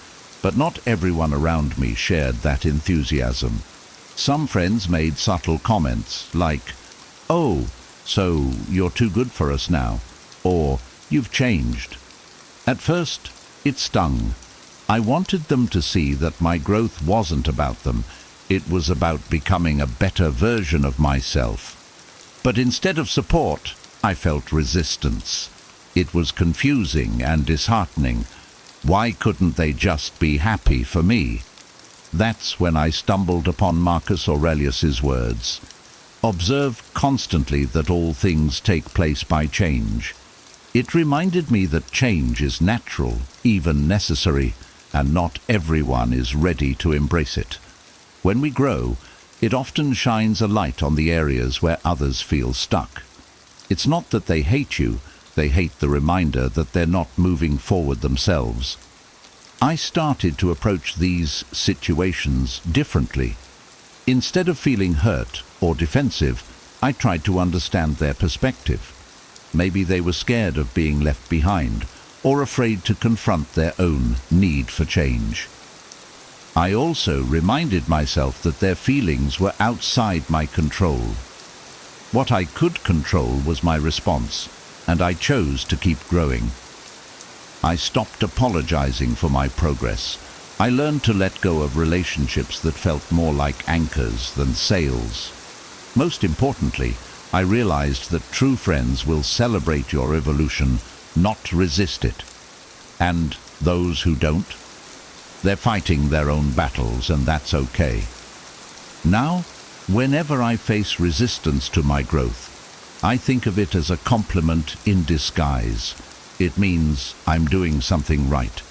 but not everyone around me shared that enthusiasm. Some friends made subtle comments like, "Oh, so you're too good for us now," or "You've changed." At first, it stung. I wanted them to see that my growth wasn't about them. It was about becoming a better version of myself. But instead of support, I felt resistance. It was confusing and disheartening. Why couldn't they just be happy for me? That's when I stumbled upon Marcus Aurelius's words. Observe constantly that all things take place by change. It reminded me that change is natural, even necessary, and not everyone is ready to embrace it. When we grow, it often shines a light on the areas where others feel stuck. It's not that they hate you, they hate the reminder that they're not moving forward themselves. I started to approach these situations differently. Instead of feeling hurt or defensive, I tried to understand their perspective. Maybe they were scared of being left behind or afraid to confront their own need for change. I also reminded myself that their feelings were outside my control. What I could control was my response, and I chose to keep growing. I stopped apologizing for my progress. I learned to let go of relationships that felt more like anchors than sails. Most importantly, I realized that true friends will celebrate your evolution, not resist it. And those who don't? They're fighting their own battles, and that's okay. Now, whenever I face resistance to my growth, I think of it as a compliment in disguise. It means I'm doing something right.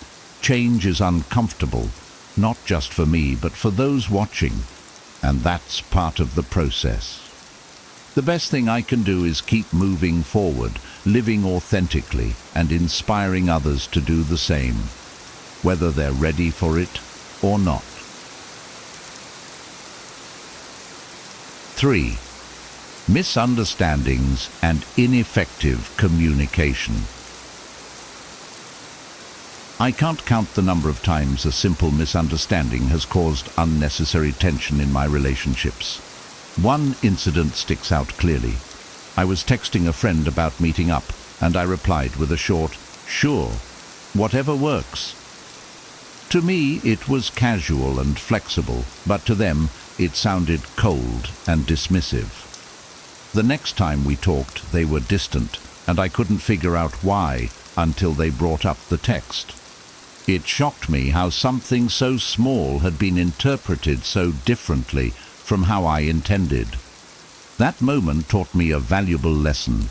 Change is uncomfortable, not just for me, but for those watching, and that's part of the process. The best thing I can do is keep moving forward, living authentically, and inspiring others to do the same, whether they're ready for it or not. 3. Misunderstandings and ineffective communication. I can't count the number of times a simple misunderstanding has caused unnecessary tension in my relationships. One incident sticks out clearly. I was texting a friend about meeting up, and I replied with a short, "Sure, whatever works." To me, it was casual and flexible, but to them, it sounded cold and dismissive. The next time we talked, they were distant, and I couldn't figure out why until they brought up the text. It shocked me how something so small had been interpreted so differently from how I intended. That moment taught me a valuable lesson.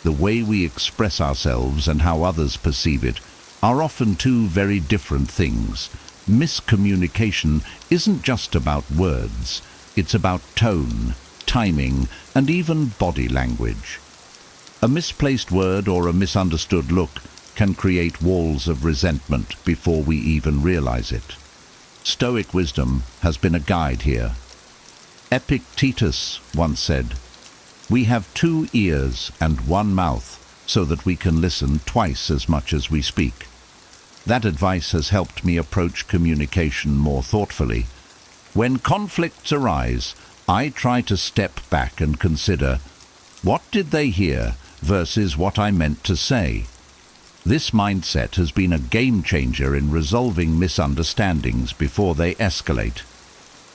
The way we express ourselves and how others perceive it are often two very different things. Miscommunication isn't just about words. It's about tone, timing, and even body language. A misplaced word or a misunderstood look can create walls of resentment before we even realize it. Stoic wisdom has been a guide here. Epictetus once said, "We have 2 ears and 1 mouth so that we can listen twice as much as we speak." That advice has helped me approach communication more thoughtfully. When conflicts arise, I try to step back and consider, what did they hear versus what I meant to say? This mindset has been a game changer in resolving misunderstandings before they escalate.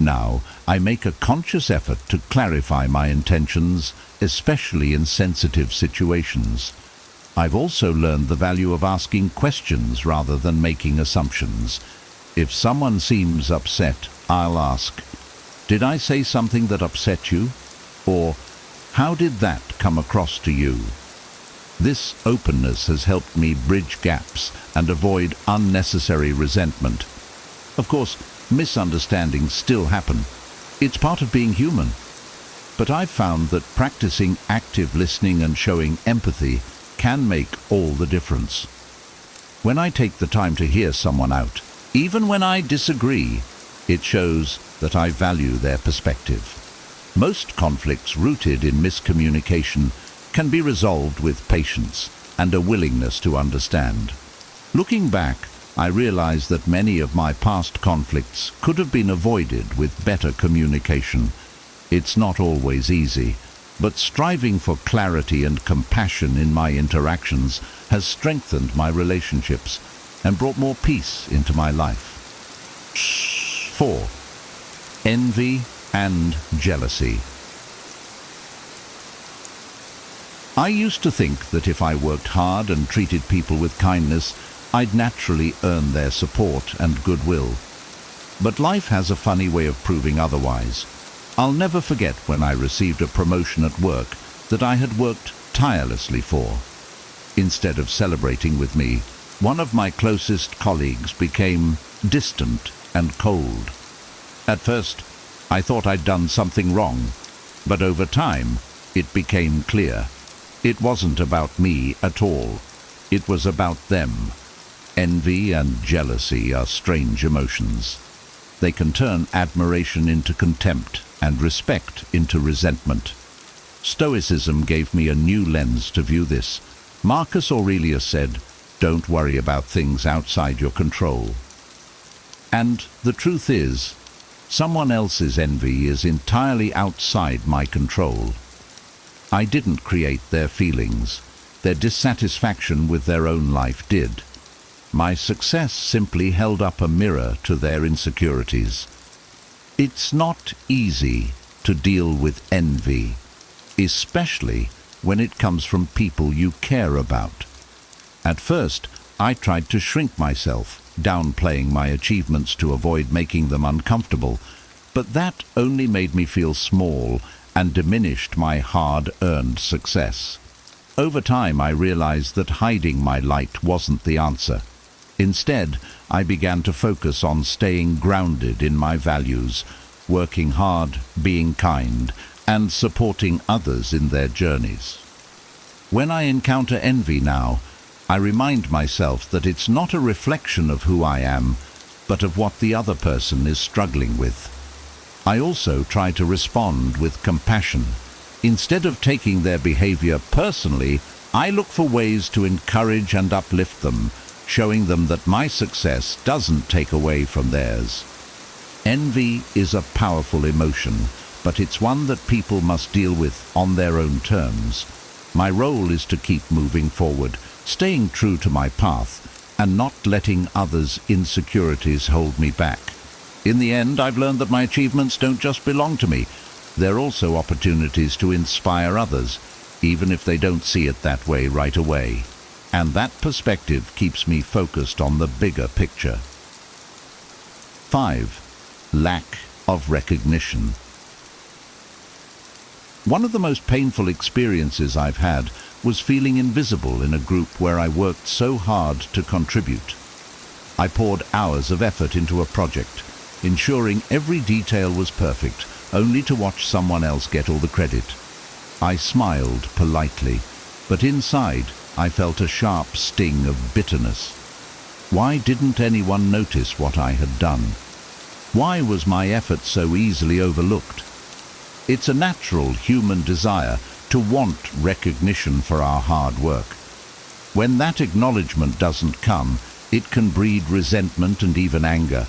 Now, I make a conscious effort to clarify my intentions, especially in sensitive situations. I've also learned the value of asking questions rather than making assumptions. If someone seems upset, I'll ask, "Did I say something that upset you?" Or, "How did that come across to you?" This openness has helped me bridge gaps and avoid unnecessary resentment. Of course, misunderstandings still happen. It's part of being human. But I've found that practicing active listening and showing empathy can make all the difference. When I take the time to hear someone out, even when I disagree, it shows that I value their perspective. Most conflicts rooted in miscommunication can be resolved with patience and a willingness to understand. Looking back, I realize that many of my past conflicts could have been avoided with better communication. It's not always easy, but striving for clarity and compassion in my interactions has strengthened my relationships and brought more peace into my life. 4. Envy and jealousy. I used to think that if I worked hard and treated people with kindness, I'd naturally earn their support and goodwill. But life has a funny way of proving otherwise. I'll never forget when I received a promotion at work that I had worked tirelessly for. Instead of celebrating with me, one of my closest colleagues became distant and cold. At first, I thought I'd done something wrong, but over time, it became clear. It wasn't about me at all. It was about them. Envy and jealousy are strange emotions. They can turn admiration into contempt and respect into resentment. Stoicism gave me a new lens to view this. Marcus Aurelius said, "Don't worry about things outside your control." And the truth is, someone else's envy is entirely outside my control. I didn't create their feelings. Their dissatisfaction with their own life did. My success simply held up a mirror to their insecurities. It's not easy to deal with envy, especially when it comes from people you care about. At first, I tried to shrink myself, downplaying my achievements to avoid making them uncomfortable, but that only made me feel small and diminished my hard-earned success. Over time, I realized that hiding my light wasn't the answer. Instead, I began to focus on staying grounded in my values, working hard, being kind, and supporting others in their journeys. When I encounter envy now, I remind myself that it's not a reflection of who I am, but of what the other person is struggling with. I also try to respond with compassion. Instead of taking their behavior personally, I look for ways to encourage and uplift them, showing them that my success doesn't take away from theirs. Envy is a powerful emotion, but it's one that people must deal with on their own terms. My role is to keep moving forward, staying true to my path, and not letting others' insecurities hold me back. In the end, I've learned that my achievements don't just belong to me. They're also opportunities to inspire others, even if they don't see it that way right away. And that perspective keeps me focused on the bigger picture. 5. Lack of recognition. One of the most painful experiences I've had was feeling invisible in a group where I worked so hard to contribute. I poured hours of effort into a project, ensuring every detail was perfect, only to watch someone else get all the credit. I smiled politely, but inside I felt a sharp sting of bitterness. Why didn't anyone notice what I had done? Why was my effort so easily overlooked? It's a natural human desire to want recognition for our hard work. When that acknowledgement doesn't come, it can breed resentment and even anger,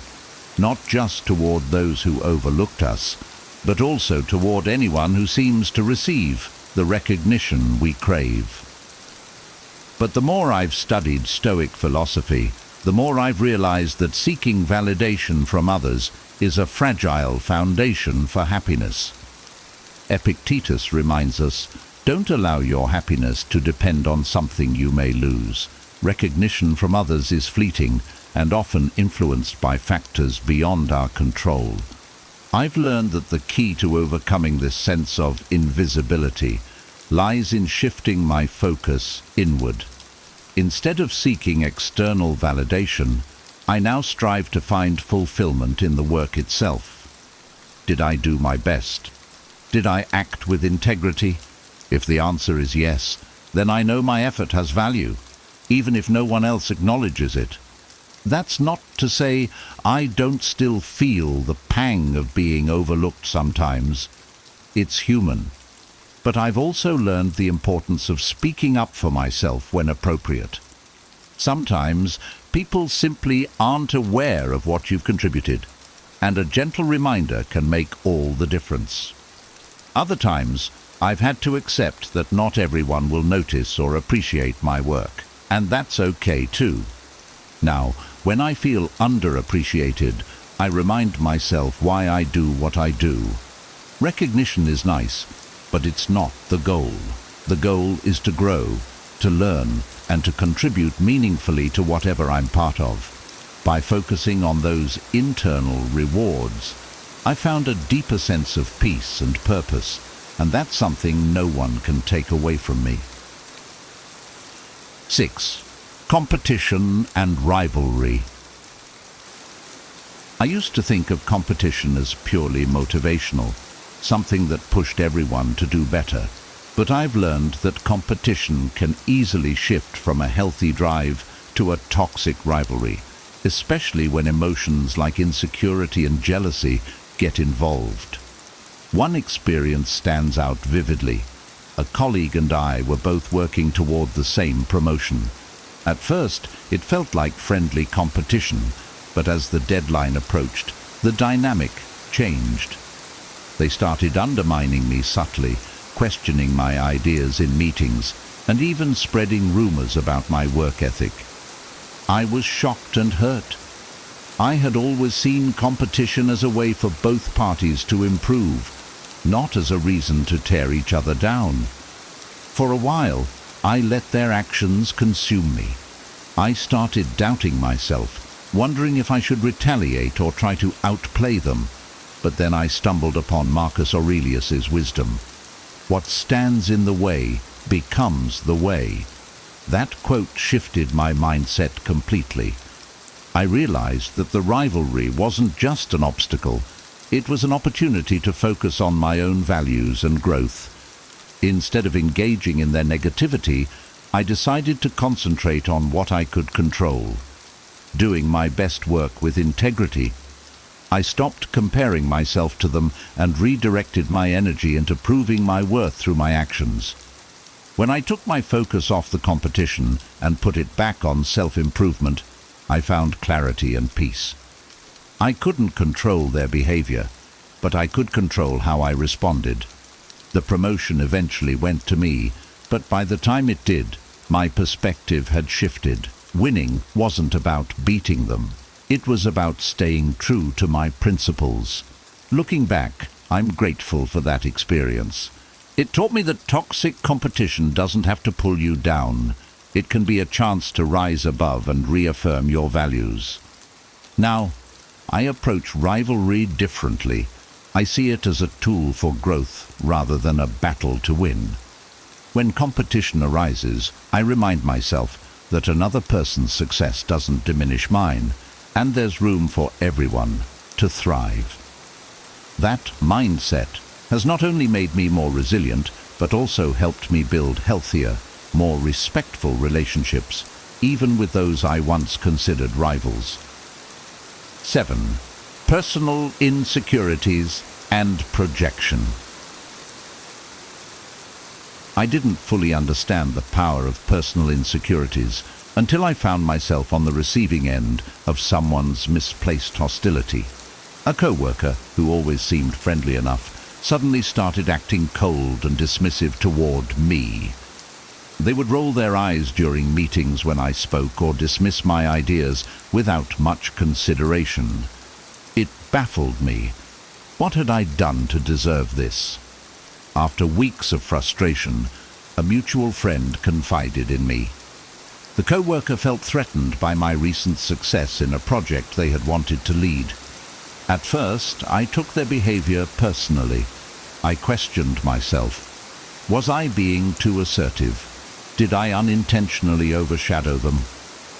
not just toward those who overlooked us, but also toward anyone who seems to receive the recognition we crave. But the more I've studied Stoic philosophy, the more I've realized that seeking validation from others is a fragile foundation for happiness. Epictetus reminds us, don't allow your happiness to depend on something you may lose. Recognition from others is fleeting and often influenced by factors beyond our control. I've learned that the key to overcoming this sense of invisibility lies in shifting my focus inward. Instead of seeking external validation, I now strive to find fulfillment in the work itself. Did I do my best? Did I act with integrity? If the answer is yes, then I know my effort has value, even if no one else acknowledges it. That's not to say I don't still feel the pang of being overlooked sometimes. It's human. But I've also learned the importance of speaking up for myself when appropriate. Sometimes people simply aren't aware of what you've contributed, and a gentle reminder can make all the difference. Other times, I've had to accept that not everyone will notice or appreciate my work, and that's okay too. Now, when I feel underappreciated, I remind myself why I do what I do. Recognition is nice, but it's not the goal. The goal is to grow, to learn, and to contribute meaningfully to whatever I'm part of. By focusing on those internal rewards, I found a deeper sense of peace and purpose, and that's something no one can take away from me. 6. Competition and rivalry. I used to think of competition as purely motivational, something that pushed everyone to do better. But I've learned that competition can easily shift from a healthy drive to a toxic rivalry, especially when emotions like insecurity and jealousy get involved. One experience stands out vividly. A colleague and I were both working toward the same promotion. At first, it felt like friendly competition, but as the deadline approached, the dynamic changed. They started undermining me subtly, questioning my ideas in meetings, and even spreading rumors about my work ethic. I was shocked and hurt. I had always seen competition as a way for both parties to improve, not as a reason to tear each other down. For a while, I let their actions consume me. I started doubting myself, wondering if I should retaliate or try to outplay them. But then I stumbled upon Marcus Aurelius's wisdom. What stands in the way becomes the way. That quote shifted my mindset completely. I realized that the rivalry wasn't just an obstacle. It was an opportunity to focus on my own values and growth. Instead of engaging in their negativity, I decided to concentrate on what I could control. Doing my best work with integrity, I stopped comparing myself to them and redirected my energy into proving my worth through my actions. When I took my focus off the competition and put it back on self-improvement, I found clarity and peace. I couldn't control their behavior, but I could control how I responded. The promotion eventually went to me, but by the time it did, my perspective had shifted. Winning wasn't about beating them. It was about staying true to my principles. Looking back, I'm grateful for that experience. It taught me that toxic competition doesn't have to pull you down. It can be a chance to rise above and reaffirm your values. Now, I approach rivalry differently. I see it as a tool for growth rather than a battle to win. When competition arises, I remind myself that another person's success doesn't diminish mine, and there's room for everyone to thrive. That mindset has not only made me more resilient, but also helped me build healthier, more respectful relationships, even with those I once considered rivals. 7. Personal insecurities and projection. I didn't fully understand the power of personal insecurities until I found myself on the receiving end of someone's misplaced hostility. A co-worker, who always seemed friendly enough, suddenly started acting cold and dismissive toward me. They would roll their eyes during meetings when I spoke or dismiss my ideas without much consideration. It baffled me. What had I done to deserve this? After weeks of frustration, a mutual friend confided in me. The co-worker felt threatened by my recent success in a project they had wanted to lead. At first, I took their behavior personally. I questioned myself. Was I being too assertive? Did I unintentionally overshadow them?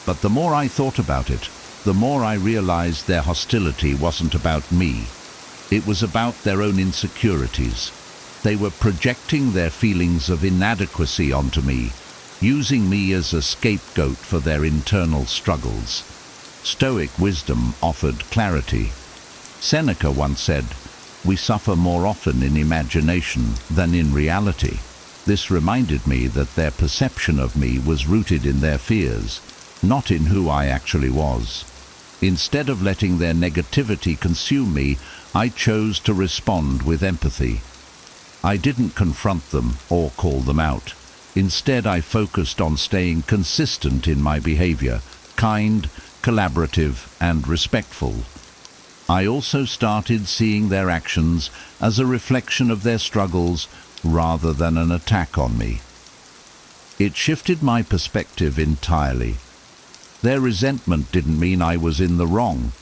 But the more I thought about it, the more I realized their hostility wasn't about me. It was about their own insecurities. They were projecting their feelings of inadequacy onto me, using me as a scapegoat for their internal struggles. Stoic wisdom offered clarity. Seneca once said, "We suffer more often in imagination than in reality." This reminded me that their perception of me was rooted in their fears, not in who I actually was. Instead of letting their negativity consume me, I chose to respond with empathy. I didn't confront them or call them out. Instead, I focused on staying consistent in my behavior, kind, collaborative, and respectful. I also started seeing their actions as a reflection of their struggles rather than an attack on me. It shifted my perspective entirely. Their resentment didn't mean I was in the wrong.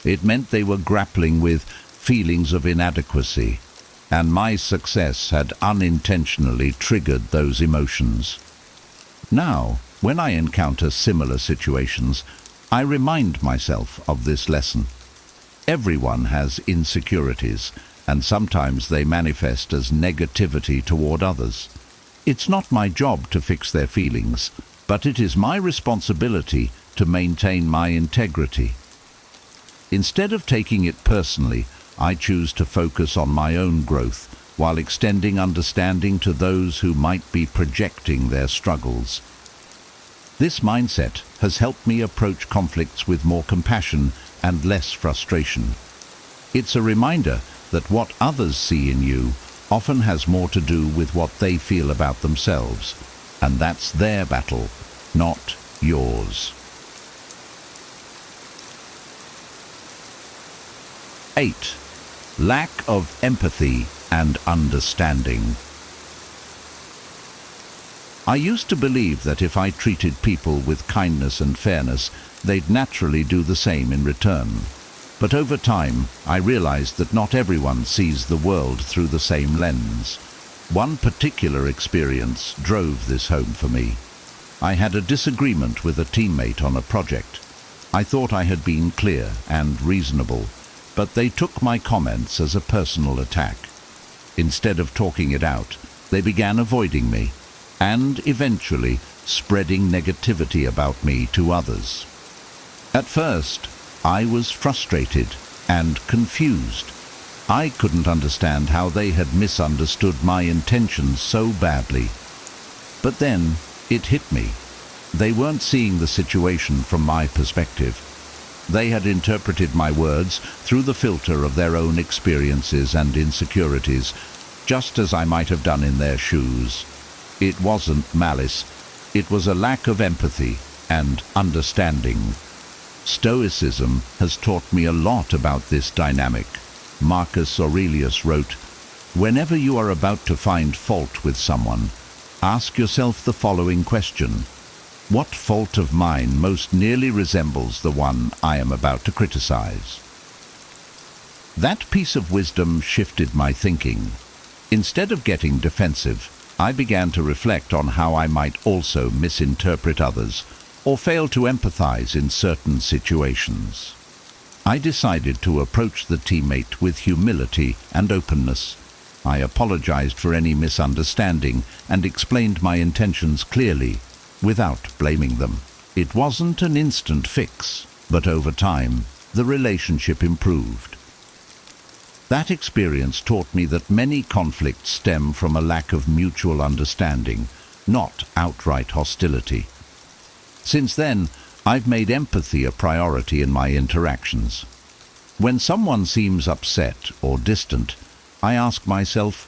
It meant they were grappling with feelings of inadequacy, and my success had unintentionally triggered those emotions. Now, when I encounter similar situations, I remind myself of this lesson. Everyone has insecurities, and sometimes they manifest as negativity toward others. It's not my job to fix their feelings, but it is my responsibility to maintain my integrity. Instead of taking it personally, I choose to focus on my own growth while extending understanding to those who might be projecting their struggles. This mindset has helped me approach conflicts with more compassion and less frustration. It's a reminder that what others see in you often has more to do with what they feel about themselves, and that's their battle, not yours. 8. Lack of empathy and understanding. I used to believe that if I treated people with kindness and fairness, they'd naturally do the same in return. But over time, I realized that not everyone sees the world through the same lens. One particular experience drove this home for me. I had a disagreement with a teammate on a project. I thought I had been clear and reasonable, but they took my comments as a personal attack. Instead of talking it out, they began avoiding me, and eventually spreading negativity about me to others. At first, I was frustrated and confused. I couldn't understand how they had misunderstood my intentions so badly. But then it hit me. They weren't seeing the situation from my perspective. They had interpreted my words through the filter of their own experiences and insecurities, just as I might have done in their shoes. It wasn't malice. It was a lack of empathy and understanding. Stoicism has taught me a lot about this dynamic. Marcus Aurelius wrote, "Whenever you are about to find fault with someone, ask yourself the following question: what fault of mine most nearly resembles the one I am about to criticize?" That piece of wisdom shifted my thinking. Instead of getting defensive, I began to reflect on how I might also misinterpret others or fail to empathize in certain situations. I decided to approach the teammate with humility and openness. I apologized for any misunderstanding and explained my intentions clearly, without blaming them. It wasn't an instant fix, but over time, the relationship improved. That experience taught me that many conflicts stem from a lack of mutual understanding, not outright hostility. Since then, I've made empathy a priority in my interactions. When someone seems upset or distant, I ask myself,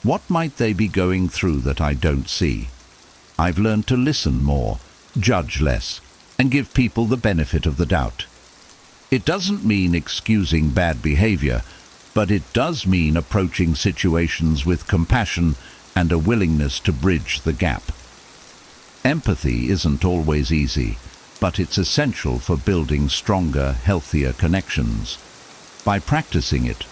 what might they be going through that I don't see? I've learned to listen more, judge less, and give people the benefit of the doubt. It doesn't mean excusing bad behavior, but it does mean approaching situations with compassion and a willingness to bridge the gap. Empathy isn't always easy, but it's essential for building stronger, healthier connections. By practicing it,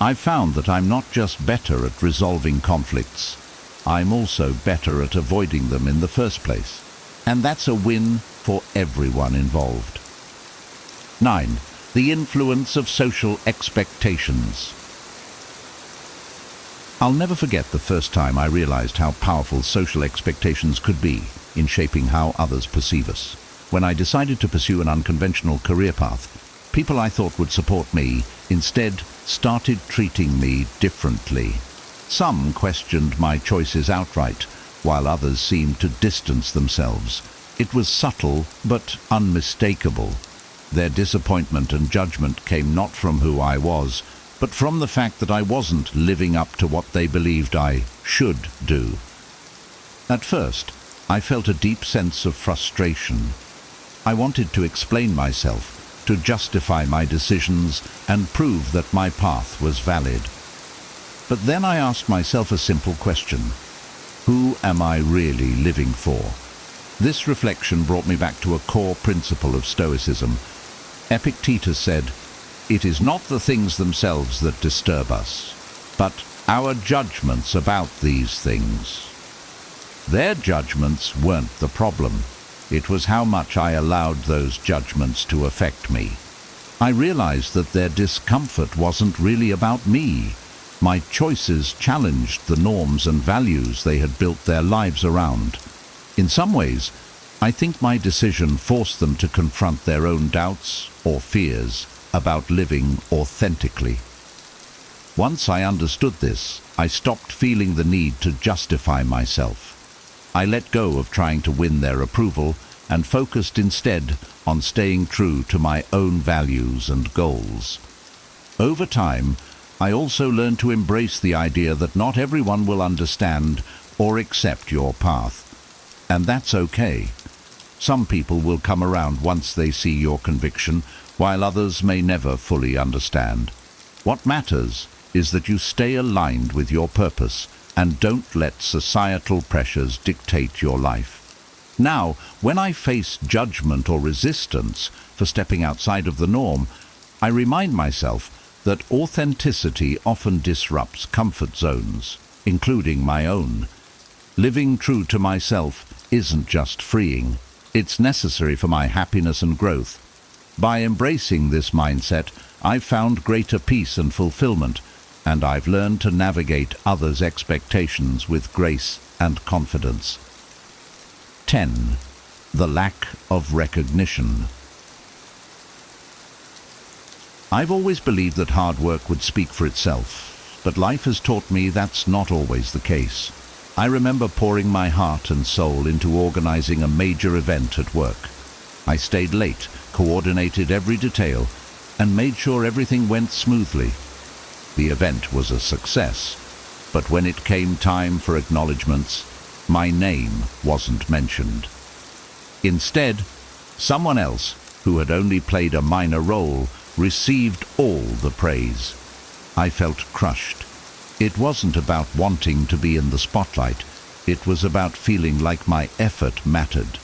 I've found that I'm not just better at resolving conflicts, I'm also better at avoiding them in the first place. And that's a win for everyone involved. 9. The influence of social expectations. I'll never forget the first time I realized how powerful social expectations could be in shaping how others perceive us. When I decided to pursue an unconventional career path, people I thought would support me instead started treating me differently. Some questioned my choices outright, while others seemed to distance themselves. It was subtle but unmistakable. Their disappointment and judgment came not from who I was, but from the fact that I wasn't living up to what they believed I should do. At first, I felt a deep sense of frustration. I wanted to explain myself, to justify my decisions, and prove that my path was valid. But then I asked myself a simple question: who am I really living for? This reflection brought me back to a core principle of Stoicism. Epictetus said, "It is not the things themselves that disturb us, but our judgments about these things." Their judgments weren't the problem. It was how much I allowed those judgments to affect me. I realized that their discomfort wasn't really about me. My choices challenged the norms and values they had built their lives around. In some ways, I think my decision forced them to confront their own doubts or fears about living authentically. Once I understood this, I stopped feeling the need to justify myself. I let go of trying to win their approval and focused instead on staying true to my own values and goals. Over time, I also learned to embrace the idea that not everyone will understand or accept your path. And that's okay. Some people will come around once they see your conviction, while others may never fully understand. What matters is that you stay aligned with your purpose and don't let societal pressures dictate your life. Now, when I face judgment or resistance for stepping outside of the norm, I remind myself that authenticity often disrupts comfort zones, including my own. Living true to myself isn't just freeing, it's necessary for my happiness and growth. By embracing this mindset, I've found greater peace and fulfillment, and I've learned to navigate others' expectations with grace and confidence. 10. The lack of recognition. I've always believed that hard work would speak for itself, but life has taught me that's not always the case. I remember pouring my heart and soul into organizing a major event at work. I stayed late, coordinated every detail, and made sure everything went smoothly. The event was a success, but when it came time for acknowledgements, my name wasn't mentioned. Instead, someone else, who had only played a minor role, received all the praise. I felt crushed. It wasn't about wanting to be in the spotlight. It was about feeling like my effort mattered.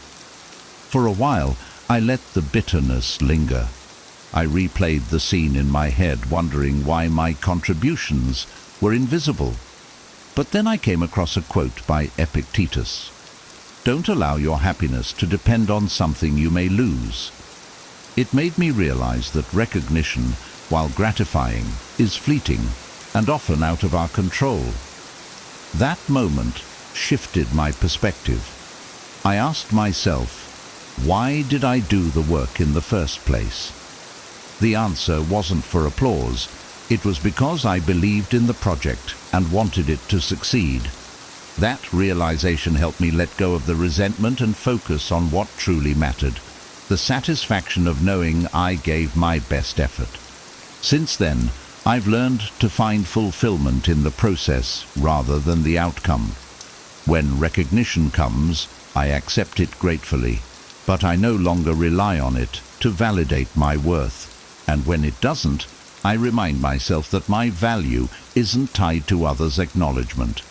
For a while, I let the bitterness linger. I replayed the scene in my head, wondering why my contributions were invisible. But then I came across a quote by Epictetus. "Don't allow your happiness to depend on something you may lose." It made me realize that recognition, while gratifying, is fleeting and often out of our control. That moment shifted my perspective. I asked myself, why did I do the work in the first place? The answer wasn't for applause. It was because I believed in the project and wanted it to succeed. That realization helped me let go of the resentment and focus on what truly mattered, the satisfaction of knowing I gave my best effort. Since then, I've learned to find fulfillment in the process rather than the outcome. When recognition comes, I accept it gratefully, but I no longer rely on it to validate my worth. And when it doesn't, I remind myself that my value isn't tied to others' acknowledgement.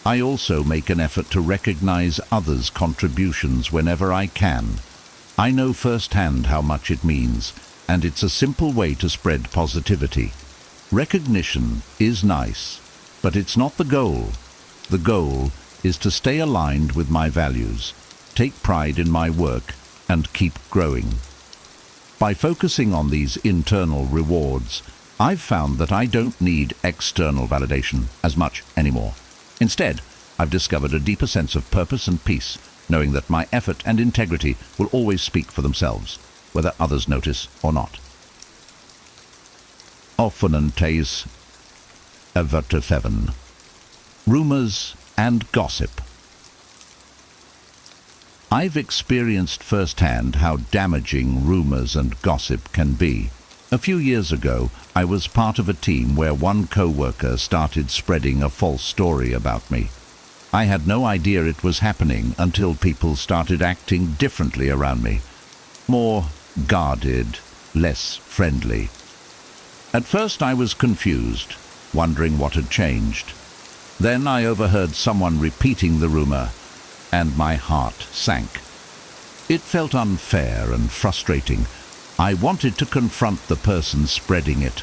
I also make an effort to recognize others' contributions whenever I can. I know firsthand how much it means, and it's a simple way to spread positivity. Recognition is nice, but it's not the goal. The goal is to stay aligned with my values, take pride in my work, and keep growing. By focusing on these internal rewards, I've found that I don't need external validation as much anymore. Instead, I've discovered a deeper sense of purpose and peace, knowing that my effort and integrity will always speak for themselves, whether others notice or not. Offenentes överträffen. Rumors and gossip. I've experienced firsthand how damaging rumors and gossip can be. A few years ago, I was part of a team where one co-worker started spreading a false story about me. I had no idea it was happening until people started acting differently around me. More guarded, less friendly. At first I was confused, wondering what had changed. Then I overheard someone repeating the rumor, and my heart sank. It felt unfair and frustrating. I wanted to confront the person spreading it,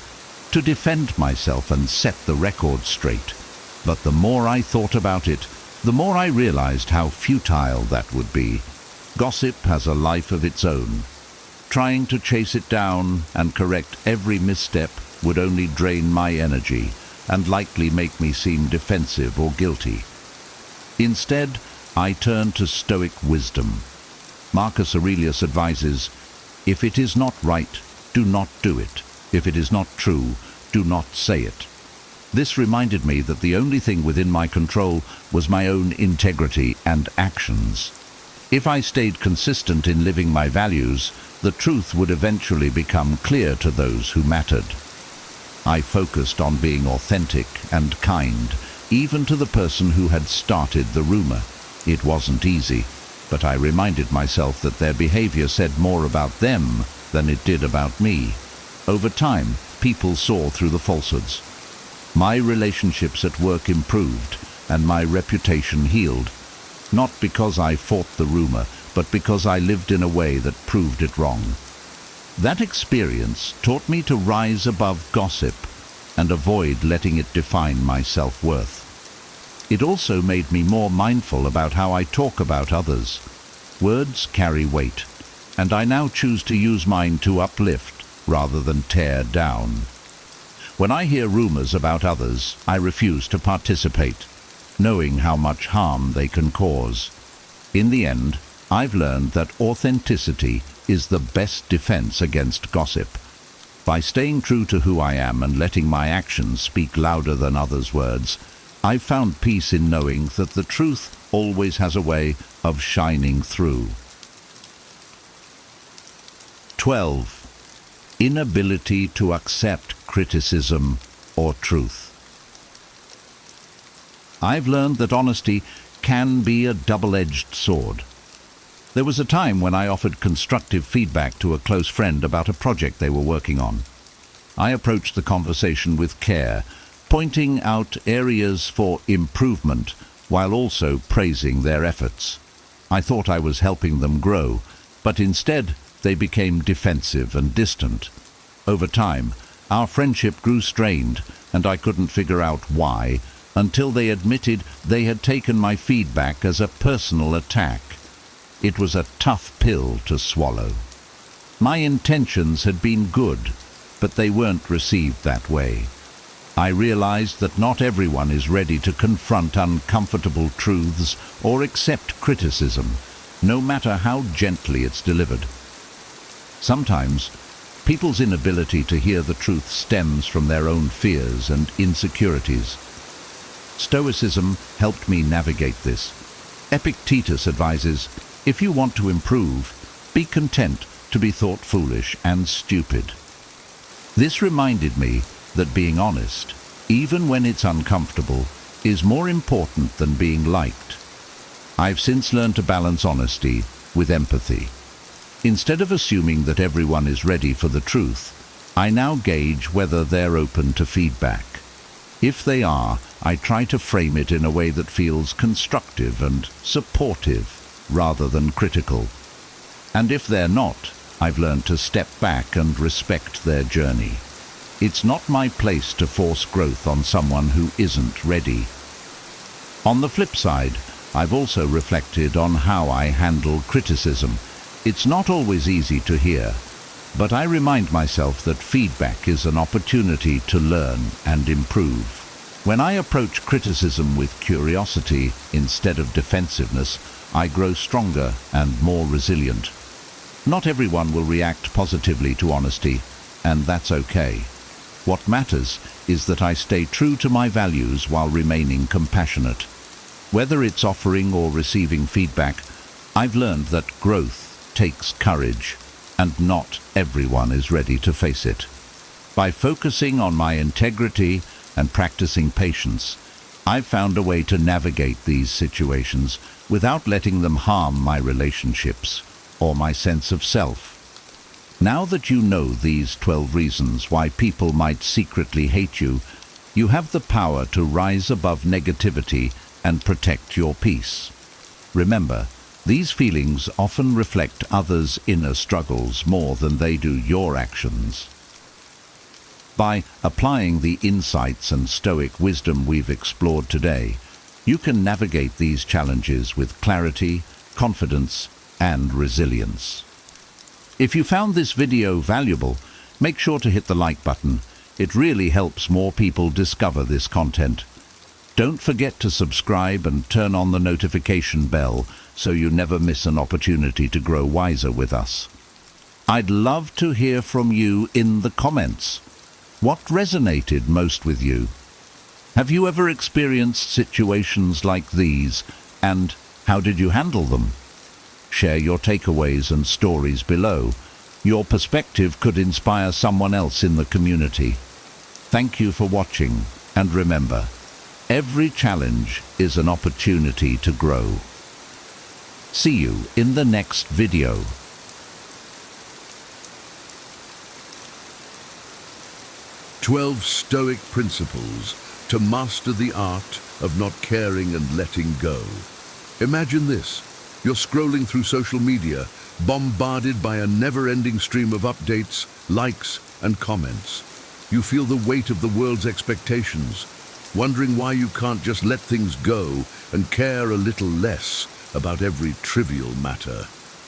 to defend myself and set the record straight. But the more I thought about it, the more I realized how futile that would be. Gossip has a life of its own. Trying to chase it down and correct every misstep would only drain my energy and likely make me seem defensive or guilty. Instead, I turn to Stoic wisdom. Marcus Aurelius advises, "If it is not right, do not do it. If it is not true, do not say it." This reminded me that the only thing within my control was my own integrity and actions. If I stayed consistent in living my values, the truth would eventually become clear to those who mattered. I focused on being authentic and kind, even to the person who had started the rumor. It wasn't easy, but I reminded myself that their behavior said more about them than it did about me. Over time, people saw through the falsehoods. My relationships at work improved, and my reputation healed, not because I fought the rumor, but because I lived in a way that proved it wrong. That experience taught me to rise above gossip and avoid letting it define my self-worth. It also made me more mindful about how I talk about others. Words carry weight, and I now choose to use mine to uplift rather than tear down. When I hear rumors about others, I refuse to participate, knowing how much harm they can cause. In the end, I've learned that authenticity is the best defense against gossip. By staying true to who I am and letting my actions speak louder than others' words, I've found peace in knowing that the truth always has a way of shining through. 12. Inability to accept criticism or truth. I've learned that honesty can be a double-edged sword. There was a time when I offered constructive feedback to a close friend about a project they were working on. I approached the conversation with care, pointing out areas for improvement while also praising their efforts. I thought I was helping them grow, but instead they became defensive and distant. Over time, our friendship grew strained, and I couldn't figure out why until they admitted they had taken my feedback as a personal attack. It was a tough pill to swallow. My intentions had been good, but they weren't received that way. I realized that not everyone is ready to confront uncomfortable truths or accept criticism, no matter how gently it's delivered. Sometimes, people's inability to hear the truth stems from their own fears and insecurities. Stoicism helped me navigate this. Epictetus advises, if you want to improve, be content to be thought foolish and stupid. This reminded me that being honest, even when it's uncomfortable, is more important than being liked. I've since learned to balance honesty with empathy. Instead of assuming that everyone is ready for the truth, I now gauge whether they're open to feedback. If they are, I try to frame it in a way that feels constructive and supportive rather than critical. And if they're not, I've learned to step back and respect their journey. It's not my place to force growth on someone who isn't ready. On the flip side, I've also reflected on how I handle criticism. It's not always easy to hear, but I remind myself that feedback is an opportunity to learn and improve. When I approach criticism with curiosity instead of defensiveness, I grow stronger and more resilient. Not everyone will react positively to honesty, and that's okay. What matters is that I stay true to my values while remaining compassionate. Whether it's offering or receiving feedback, I've learned that growth takes courage, and not everyone is ready to face it. By focusing on my integrity and practicing patience, I've found a way to navigate these situations without letting them harm my relationships or my sense of self. Now that you know these 12 reasons why people might secretly hate you, you have the power to rise above negativity and protect your peace. Remember, these feelings often reflect others' inner struggles more than they do your actions. By applying the insights and Stoic wisdom we've explored today, you can navigate these challenges with clarity, confidence, and resilience. If you found this video valuable, make sure to hit the like button. It really helps more people discover this content. Don't forget to subscribe and turn on the notification bell so you never miss an opportunity to grow wiser with us. I'd love to hear from you in the comments. What resonated most with you? Have you ever experienced situations like these, and how did you handle them? Share your takeaways and stories below. Your perspective could inspire someone else in the community. Thank you for watching, and remember, every challenge is an opportunity to grow. See you in the next video. "12 Stoic Principles to Master the Art of Not Caring and Letting Go." Imagine this. You're scrolling through social media, bombarded by a never-ending stream of updates, likes, and comments. You feel the weight of the world's expectations, wondering why you can't just let things go and care a little less about every trivial matter.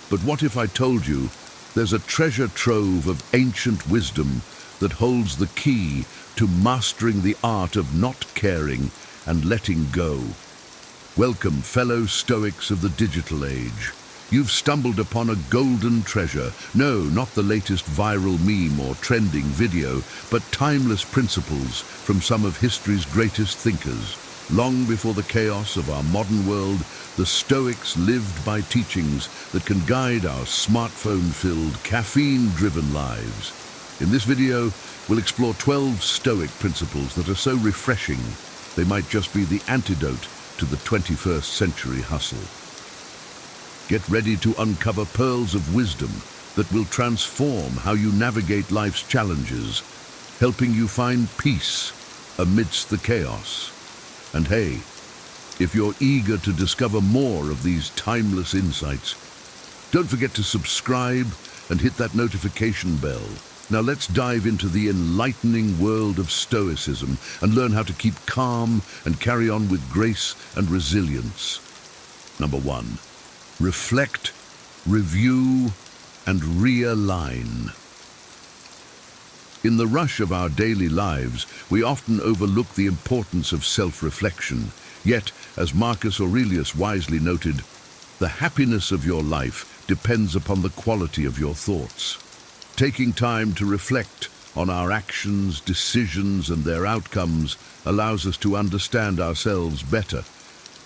But what if I told you there's a treasure trove of ancient wisdom that holds the key to mastering the art of not caring and letting go? Welcome, fellow Stoics of the digital age. You've stumbled upon a golden treasure. No, not the latest viral meme or trending video, but timeless principles from some of history's greatest thinkers. Long before the chaos of our modern world, the Stoics lived by teachings that can guide our smartphone-filled, caffeine-driven lives. In this video, we'll explore 12 Stoic principles that are so refreshing, they might just be the antidote to the 21st century hustle. Get ready to uncover pearls of wisdom that will transform how you navigate life's challenges, helping you find peace amidst the chaos. And hey, if you're eager to discover more of these timeless insights, don't forget to subscribe and hit that notification bell. Now let's dive into the enlightening world of Stoicism and learn how to keep calm and carry on with grace and resilience. Number 1, reflect, review, and realign. In the rush of our daily lives, we often overlook the importance of self-reflection. Yet, as Marcus Aurelius wisely noted, the happiness of your life depends upon the quality of your thoughts. Taking time to reflect on our actions, decisions, and their outcomes allows us to understand ourselves better.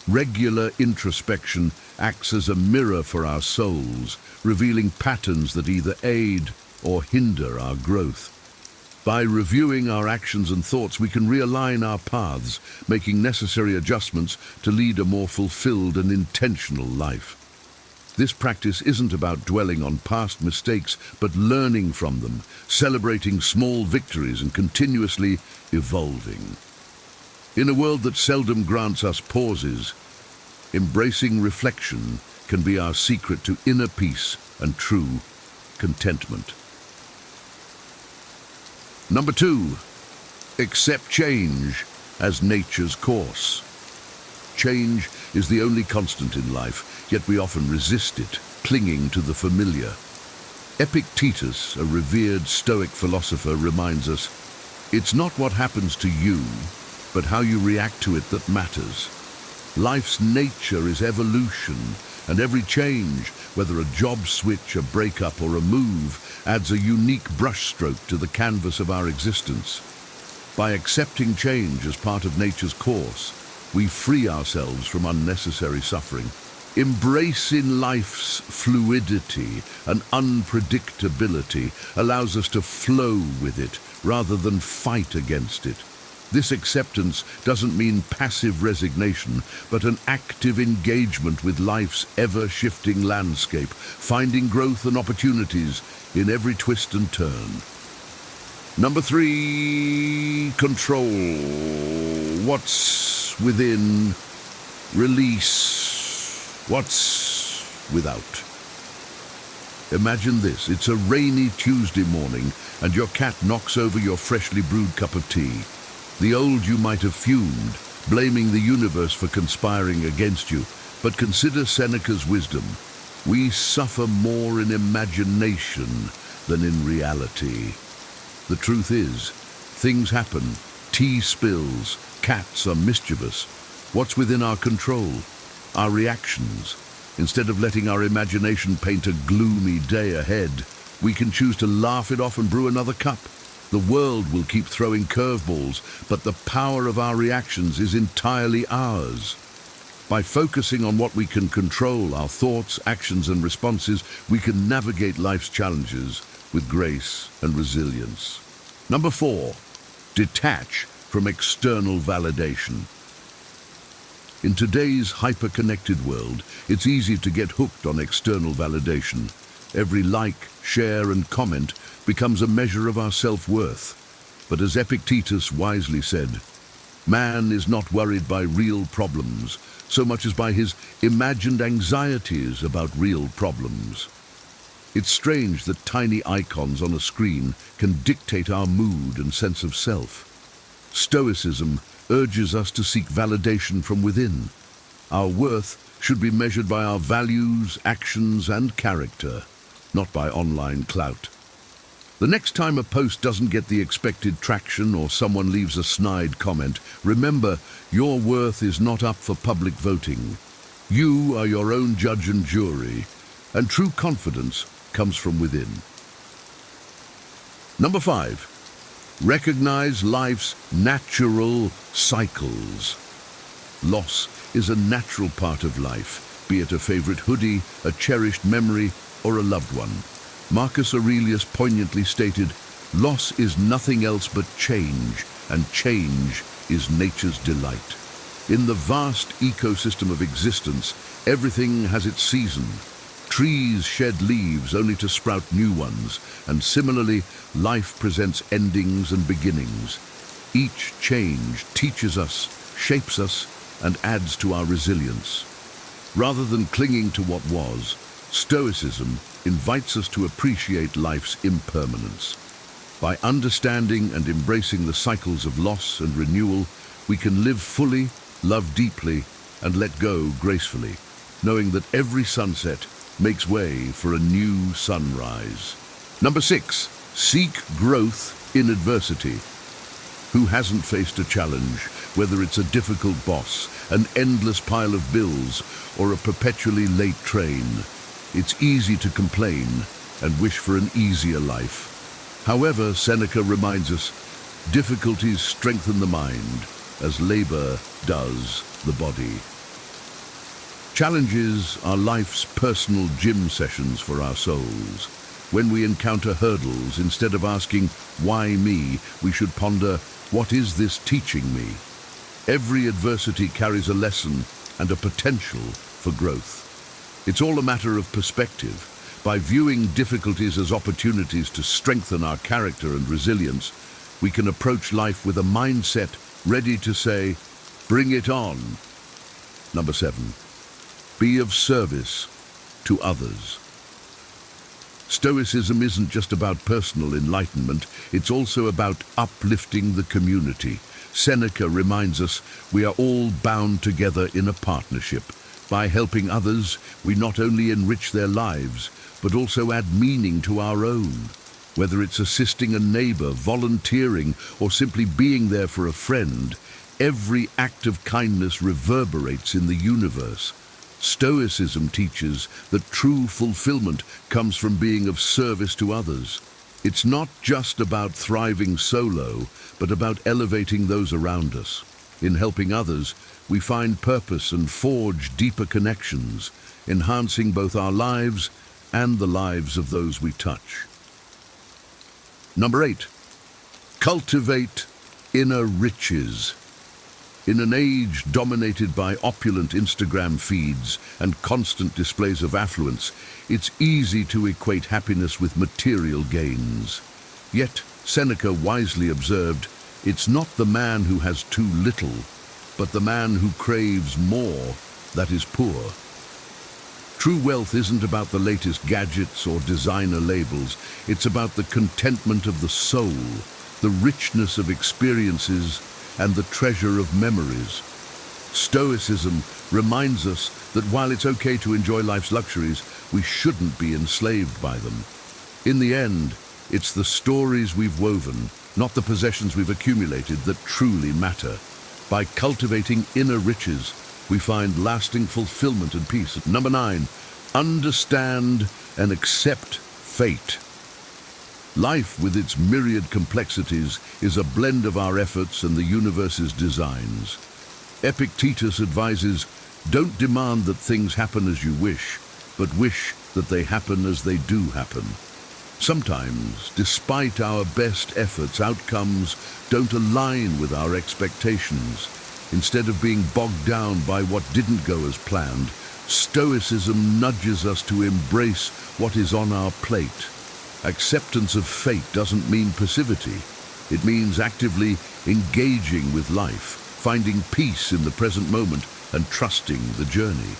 Regular introspection acts as a mirror for our souls, revealing patterns that either aid or hinder our growth. By reviewing our actions and thoughts, we can realign our paths, making necessary adjustments to lead a more fulfilled and intentional life. This practice isn't about dwelling on past mistakes, but learning from them, celebrating small victories and continuously evolving. In a world that seldom grants us pauses, embracing reflection can be our secret to inner peace and true contentment. Number 2, accept change as nature's course. Change is the only constant in life, yet we often resist it, clinging to the familiar. Epictetus, a revered Stoic philosopher, reminds us, it's not what happens to you, but how you react to it that matters. Life's nature is evolution, and every change, whether a job switch, a breakup, or a move, adds a unique brushstroke to the canvas of our existence. By accepting change as part of nature's course, we free ourselves from unnecessary suffering. Embracing life's fluidity and unpredictability allows us to flow with it rather than fight against it. This acceptance doesn't mean passive resignation, but an active engagement with life's ever-shifting landscape, finding growth and opportunities in every twist and turn. Number 3, control. What's within, release what's without. Imagine this, it's a rainy Tuesday morning and your cat knocks over your freshly brewed cup of tea. The old you might have fumed, blaming the universe for conspiring against you, but consider Seneca's wisdom. We suffer more in imagination than in reality. The truth is, things happen, tea spills, cats are mischievous. What's within our control? Our reactions. Instead of letting our imagination paint a gloomy day ahead, we can choose to laugh it off and brew another cup. The world will keep throwing curveballs, but the power of our reactions is entirely ours. By focusing on what we can control, our thoughts, actions, and responses, we can navigate life's challenges with grace and resilience. Number 4, detach from external validation. In today's hyper-connected world, it's easy to get hooked on external validation. Every like, share, and comment becomes a measure of our self-worth. But as Epictetus wisely said, man is not worried by real problems so much as by his imagined anxieties about real problems. It's strange that tiny icons on a screen can dictate our mood and sense of self. Stoicism urges us to seek validation from within. Our worth should be measured by our values, actions, and character, not by online clout. The next time a post doesn't get the expected traction or someone leaves a snide comment, remember, your worth is not up for public voting. You are your own judge and jury, and true confidence comes from within. Number 5, recognize life's natural cycles. Loss is a natural part of life, be it a favorite hoodie, a cherished memory, or a loved one. Marcus Aurelius poignantly stated, "Loss is nothing else but change, and change is nature's delight." In the vast ecosystem of existence, everything has its season. Trees shed leaves only to sprout new ones, and similarly, life presents endings and beginnings. Each change teaches us, shapes us, and adds to our resilience. Rather than clinging to what was, Stoicism invites us to appreciate life's impermanence. By understanding and embracing the cycles of loss and renewal, we can live fully, love deeply, and let go gracefully, knowing that every sunset makes way for a new sunrise. Number 6, seek growth in adversity. Who hasn't faced a challenge, whether it's a difficult boss, an endless pile of bills, or a perpetually late train? It's easy to complain and wish for an easier life. However, Seneca reminds us, difficulties strengthen the mind, as labor does the body. Challenges are life's personal gym sessions for our souls. When we encounter hurdles, instead of asking, "Why me?" we should ponder, "What is this teaching me?" Every adversity carries a lesson and a potential for growth. It's all a matter of perspective. By viewing difficulties as opportunities to strengthen our character and resilience, we can approach life with a mindset ready to say, "Bring it on." Number 7, be of service to others. Stoicism isn't just about personal enlightenment, it's also about uplifting the community. Seneca reminds us we are all bound together in a partnership. By helping others, we not only enrich their lives, but also add meaning to our own. Whether it's assisting a neighbor, volunteering, or simply being there for a friend, every act of kindness reverberates in the universe. Stoicism teaches that true fulfillment comes from being of service to others. It's not just about thriving solo, but about elevating those around us. In helping others, we find purpose and forge deeper connections, enhancing both our lives and the lives of those we touch. Number 8, cultivate inner riches. In an age dominated by opulent Instagram feeds and constant displays of affluence, it's easy to equate happiness with material gains. Yet, Seneca wisely observed, it's not the man who has too little, but the man who craves more that is poor. True wealth isn't about the latest gadgets or designer labels. It's about the contentment of the soul, the richness of experiences, and the treasure of memories. Stoicism reminds us that while it's okay to enjoy life's luxuries, we shouldn't be enslaved by them. In the end, it's the stories we've woven, not the possessions we've accumulated, that truly matter. By cultivating inner riches, we find lasting fulfillment and peace. Number 9, understand and accept fate. Life, with its myriad complexities, is a blend of our efforts and the universe's designs. Epictetus advises, don't demand that things happen as you wish, but wish that they happen as they do happen. Sometimes, despite our best efforts, outcomes don't align with our expectations. Instead of being bogged down by what didn't go as planned, Stoicism nudges us to embrace what is on our plate. Acceptance of fate doesn't mean passivity. It means actively engaging with life, finding peace in the present moment, and trusting the journey.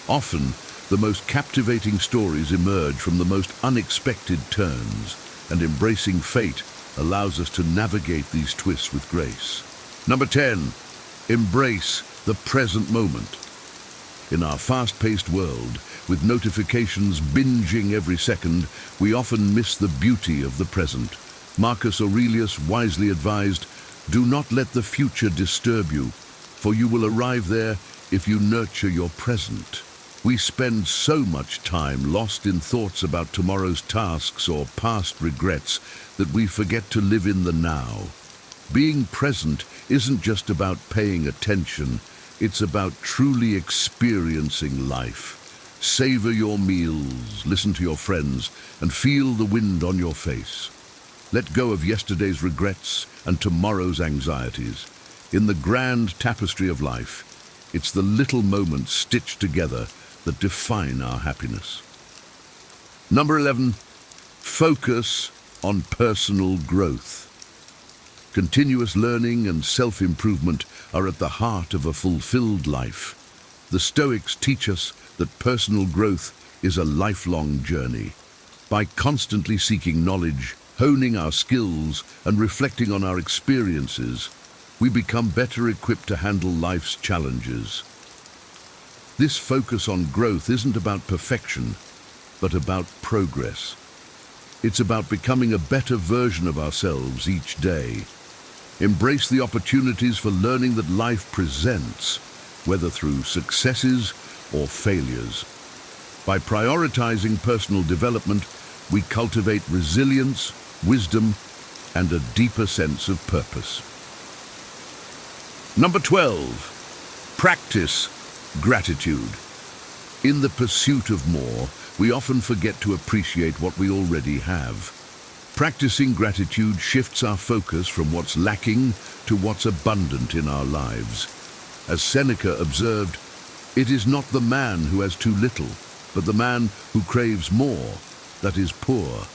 Often, the most captivating stories emerge from the most unexpected turns, and embracing fate allows us to navigate these twists with grace. Number 10, embrace the present moment. In our fast-paced world, with notifications binging every second, we often miss the beauty of the present. Marcus Aurelius wisely advised, do not let the future disturb you, for you will arrive there if you nurture your present. We spend so much time lost in thoughts about tomorrow's tasks or past regrets that we forget to live in the now. Being present isn't just about paying attention, it's about truly experiencing life. Savor your meals, listen to your friends, and feel the wind on your face. Let go of yesterday's regrets and tomorrow's anxieties. In the grand tapestry of life, it's the little moments stitched together that define our happiness. Number 11, focus on personal growth. Continuous learning and self-improvement are at the heart of a fulfilled life. The Stoics teach us that personal growth is a lifelong journey. By constantly seeking knowledge, honing our skills, and reflecting on our experiences, we become better equipped to handle life's challenges. This focus on growth isn't about perfection, but about progress. It's about becoming a better version of ourselves each day. Embrace the opportunities for learning that life presents, whether through successes or failures. By prioritizing personal development, we cultivate resilience, wisdom, and a deeper sense of purpose. Number 12, practice gratitude. In the pursuit of more, we often forget to appreciate what we already have. Practicing gratitude shifts our focus from what's lacking to what's abundant in our lives. As Seneca observed, it is not the man who has too little, but the man who craves more that is poor.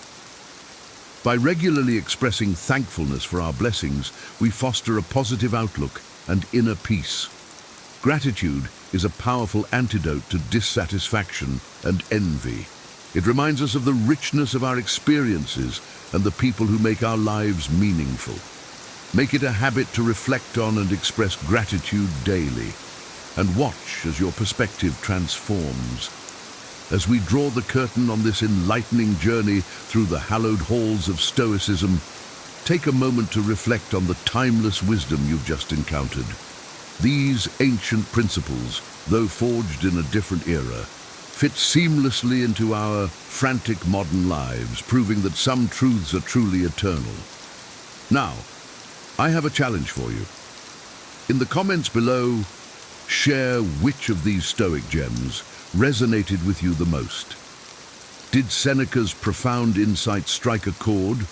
By regularly expressing thankfulness for our blessings, we foster a positive outlook and inner peace. Gratitude is a powerful antidote to dissatisfaction and envy. It reminds us of the richness of our experiences and the people who make our lives meaningful. Make it a habit to reflect on and express gratitude daily, and watch as your perspective transforms. As we draw the curtain on this enlightening journey through the hallowed halls of Stoicism, take a moment to reflect on the timeless wisdom you've just encountered. These ancient principles, though forged in a different era, fit seamlessly into our frantic modern lives, proving that some truths are truly eternal. Now, I have a challenge for you. In the comments below, share which of these Stoic gems resonated with you the most. Did Seneca's profound insight strike a chord,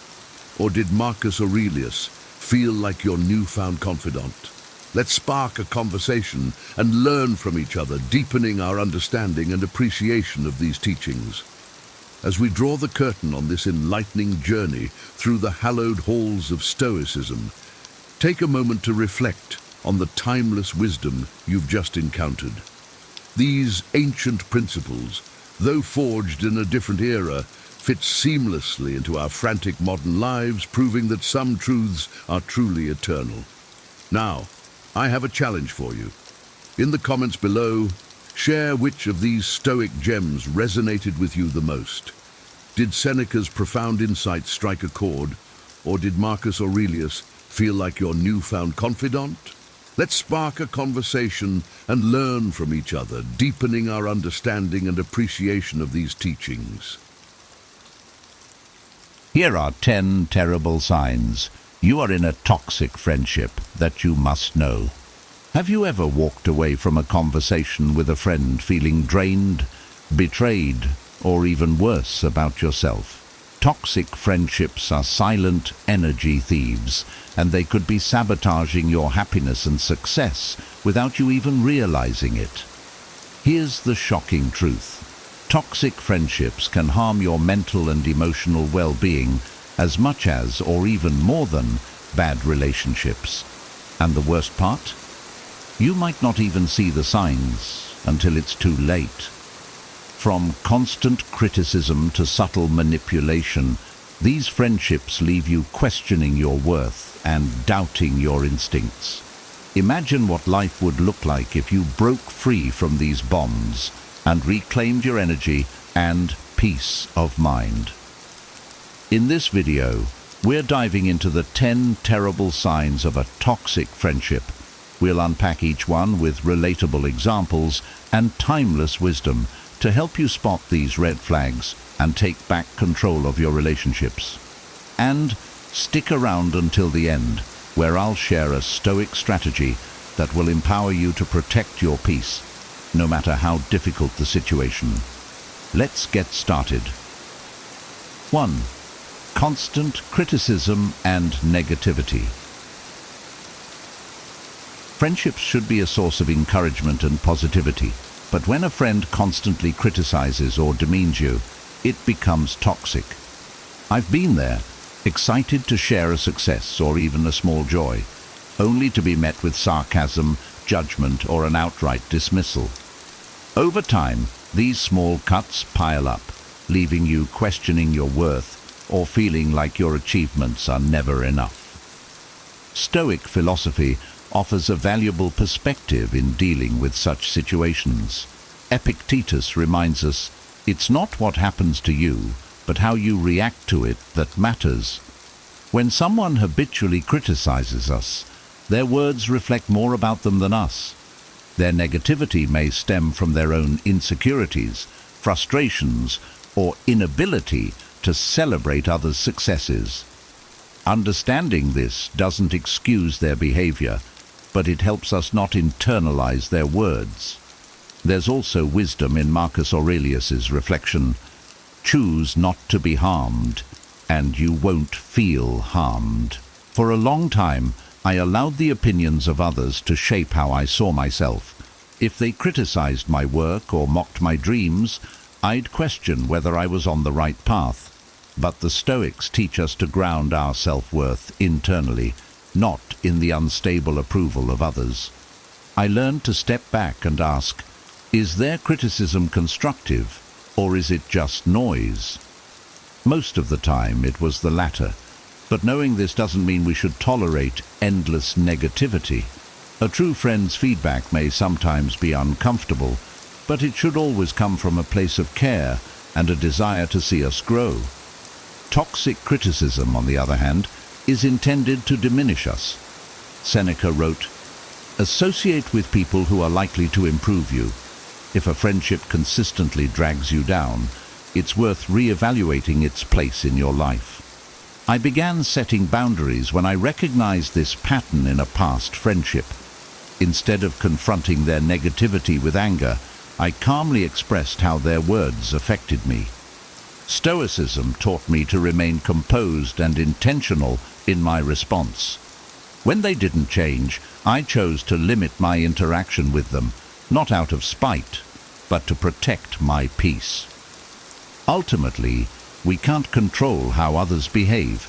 or did Marcus Aurelius feel like your newfound confidant? Let's spark a conversation and learn from each other, deepening our understanding and appreciation of these teachings. As we draw the curtain on this enlightening journey through the hallowed halls of Stoicism, take a moment to reflect on the timeless wisdom you've just encountered. These ancient principles, though forged in a different era, fit seamlessly into our frantic modern lives, proving that some truths are truly eternal. Now, I have a challenge for you. In the comments below, share which of these Stoic gems resonated with you the most. Did Seneca's profound insight strike a chord, or did Marcus Aurelius feel like your newfound confidant? Let's spark a conversation and learn from each other, deepening our understanding and appreciation of these teachings. Here are 10 terrible signs you are in a toxic friendship that you must know. Have you ever walked away from a conversation with a friend feeling drained, betrayed, or even worse about yourself? Toxic friendships are silent energy thieves, and they could be sabotaging your happiness and success without you even realizing it. Here's the shocking truth. Toxic friendships can harm your mental and emotional well-being as much as, or even more than, bad relationships. And the worst part? You might not even see the signs until it's too late. From constant criticism to subtle manipulation, these friendships leave you questioning your worth and doubting your instincts. Imagine what life would look like if you broke free from these bonds and reclaimed your energy and peace of mind. In this video, we're diving into the 10 terrible signs of a toxic friendship. We'll unpack each one with relatable examples and timeless wisdom to help you spot these red flags and take back control of your relationships. And stick around until the end, where I'll share a Stoic strategy that will empower you to protect your peace, no matter how difficult the situation. Let's get started. 1. Constant criticism and negativity. Friendships should be a source of encouragement and positivity, but when a friend constantly criticizes or demeans you, it becomes toxic. I've been there, excited to share a success or even a small joy, only to be met with sarcasm, judgment, or an outright dismissal. Over time, these small cuts pile up, leaving you questioning your worth or feeling like your achievements are never enough. Stoic philosophy offers a valuable perspective in dealing with such situations. Epictetus reminds us, it's not what happens to you, but how you react to it that matters. When someone habitually criticizes us, their words reflect more about them than us. Their negativity may stem from their own insecurities, frustrations, or inability to celebrate others' successes. Understanding this doesn't excuse their behavior, but it helps us not internalize their words. There's also wisdom in Marcus Aurelius's reflection: choose not to be harmed, and you won't feel harmed. For a long time, I allowed the opinions of others to shape how I saw myself. If they criticized my work or mocked my dreams, I'd question whether I was on the right path. But the Stoics teach us to ground our self-worth internally, not in the unstable approval of others. I learned to step back and ask, is their criticism constructive, or is it just noise? Most of the time it was the latter, but knowing this doesn't mean we should tolerate endless negativity. A true friend's feedback may sometimes be uncomfortable, but it should always come from a place of care and a desire to see us grow. Toxic criticism, on the other hand, is intended to diminish us. Seneca wrote, "Associate with people who are likely to improve you. If a friendship consistently drags you down, it's worth re-evaluating its place in your life." I began setting boundaries when I recognized this pattern in a past friendship. Instead of confronting their negativity with anger, I calmly expressed how their words affected me. Stoicism taught me to remain composed and intentional in my response. When they didn't change, I chose to limit my interaction with them, not out of spite, but to protect my peace. Ultimately, we can't control how others behave,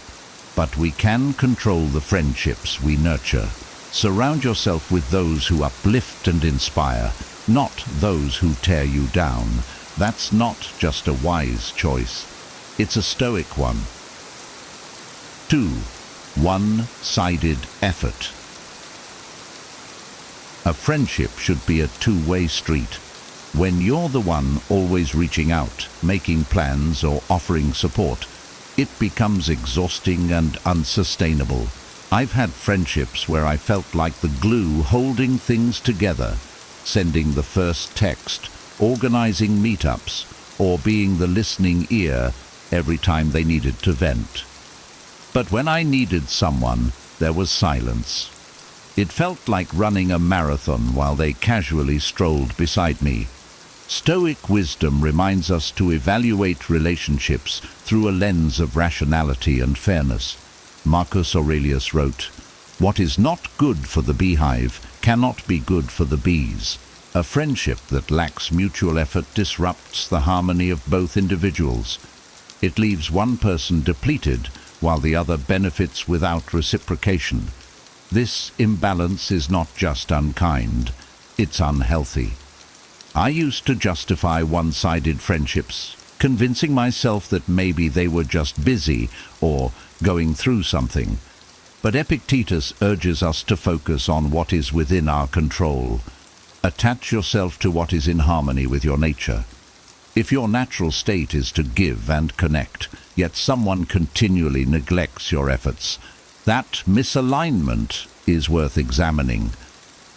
but we can control the friendships we nurture. Surround yourself with those who uplift and inspire, not those who tear you down. That's not just a wise choice. It's a Stoic one. 2. One-sided effort. A friendship should be a two-way street. When you're the one always reaching out, making plans or offering support, it becomes exhausting and unsustainable. I've had friendships where I felt like the glue holding things together, sending the first text, organizing meetups, or being the listening ear every time they needed to vent. But when I needed someone, there was silence. It felt like running a marathon while they casually strolled beside me. Stoic wisdom reminds us to evaluate relationships through a lens of rationality and fairness. Marcus Aurelius wrote, "What is not good for the beehive cannot be good for the bees." A friendship that lacks mutual effort disrupts the harmony of both individuals. It leaves one person depleted while the other benefits without reciprocation. This imbalance is not just unkind, it's unhealthy. I used to justify one-sided friendships, convincing myself that maybe they were just busy or going through something. But Epictetus urges us to focus on what is within our control. Attach yourself to what is in harmony with your nature. If your natural state is to give and connect, yet someone continually neglects your efforts, that misalignment is worth examining.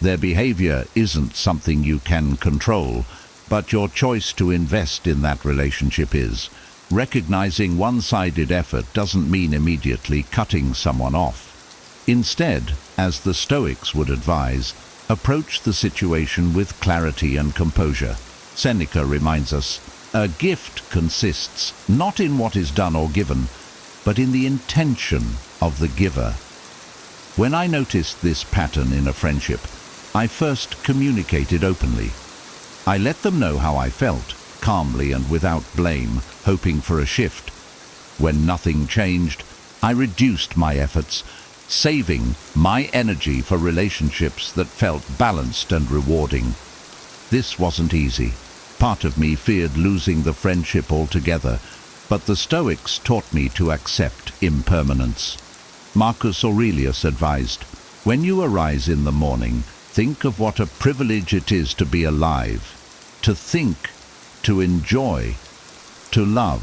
Their behavior isn't something you can control, but your choice to invest in that relationship is. Recognizing one-sided effort doesn't mean immediately cutting someone off. Instead, as the Stoics would advise, approach the situation with clarity and composure. Seneca reminds us, a gift consists not in what is done or given, but in the intention of the giver. When I noticed this pattern in a friendship, I first communicated openly. I let them know how I felt, calmly and without blame, hoping for a shift. When nothing changed, I reduced my efforts, saving my energy for relationships that felt balanced and rewarding. This wasn't easy. Part of me feared losing the friendship altogether, but the Stoics taught me to accept impermanence. Marcus Aurelius advised, "When you arise in the morning, think of what a privilege it is to be alive, to think, to enjoy, to love."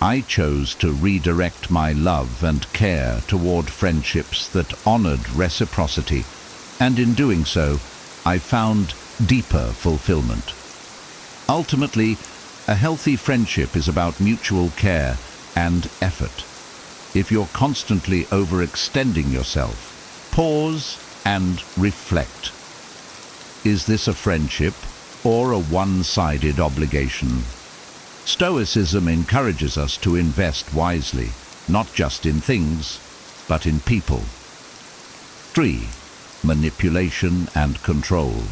I chose to redirect my love and care toward friendships that honored reciprocity, and in doing so, I found deeper fulfillment. Ultimately, a healthy friendship is about mutual care and effort. If you're constantly overextending yourself, pause and reflect. Is this a friendship or a one-sided obligation. Stoicism encourages us to invest wisely, not just in things, but in people. 3. Manipulation and control.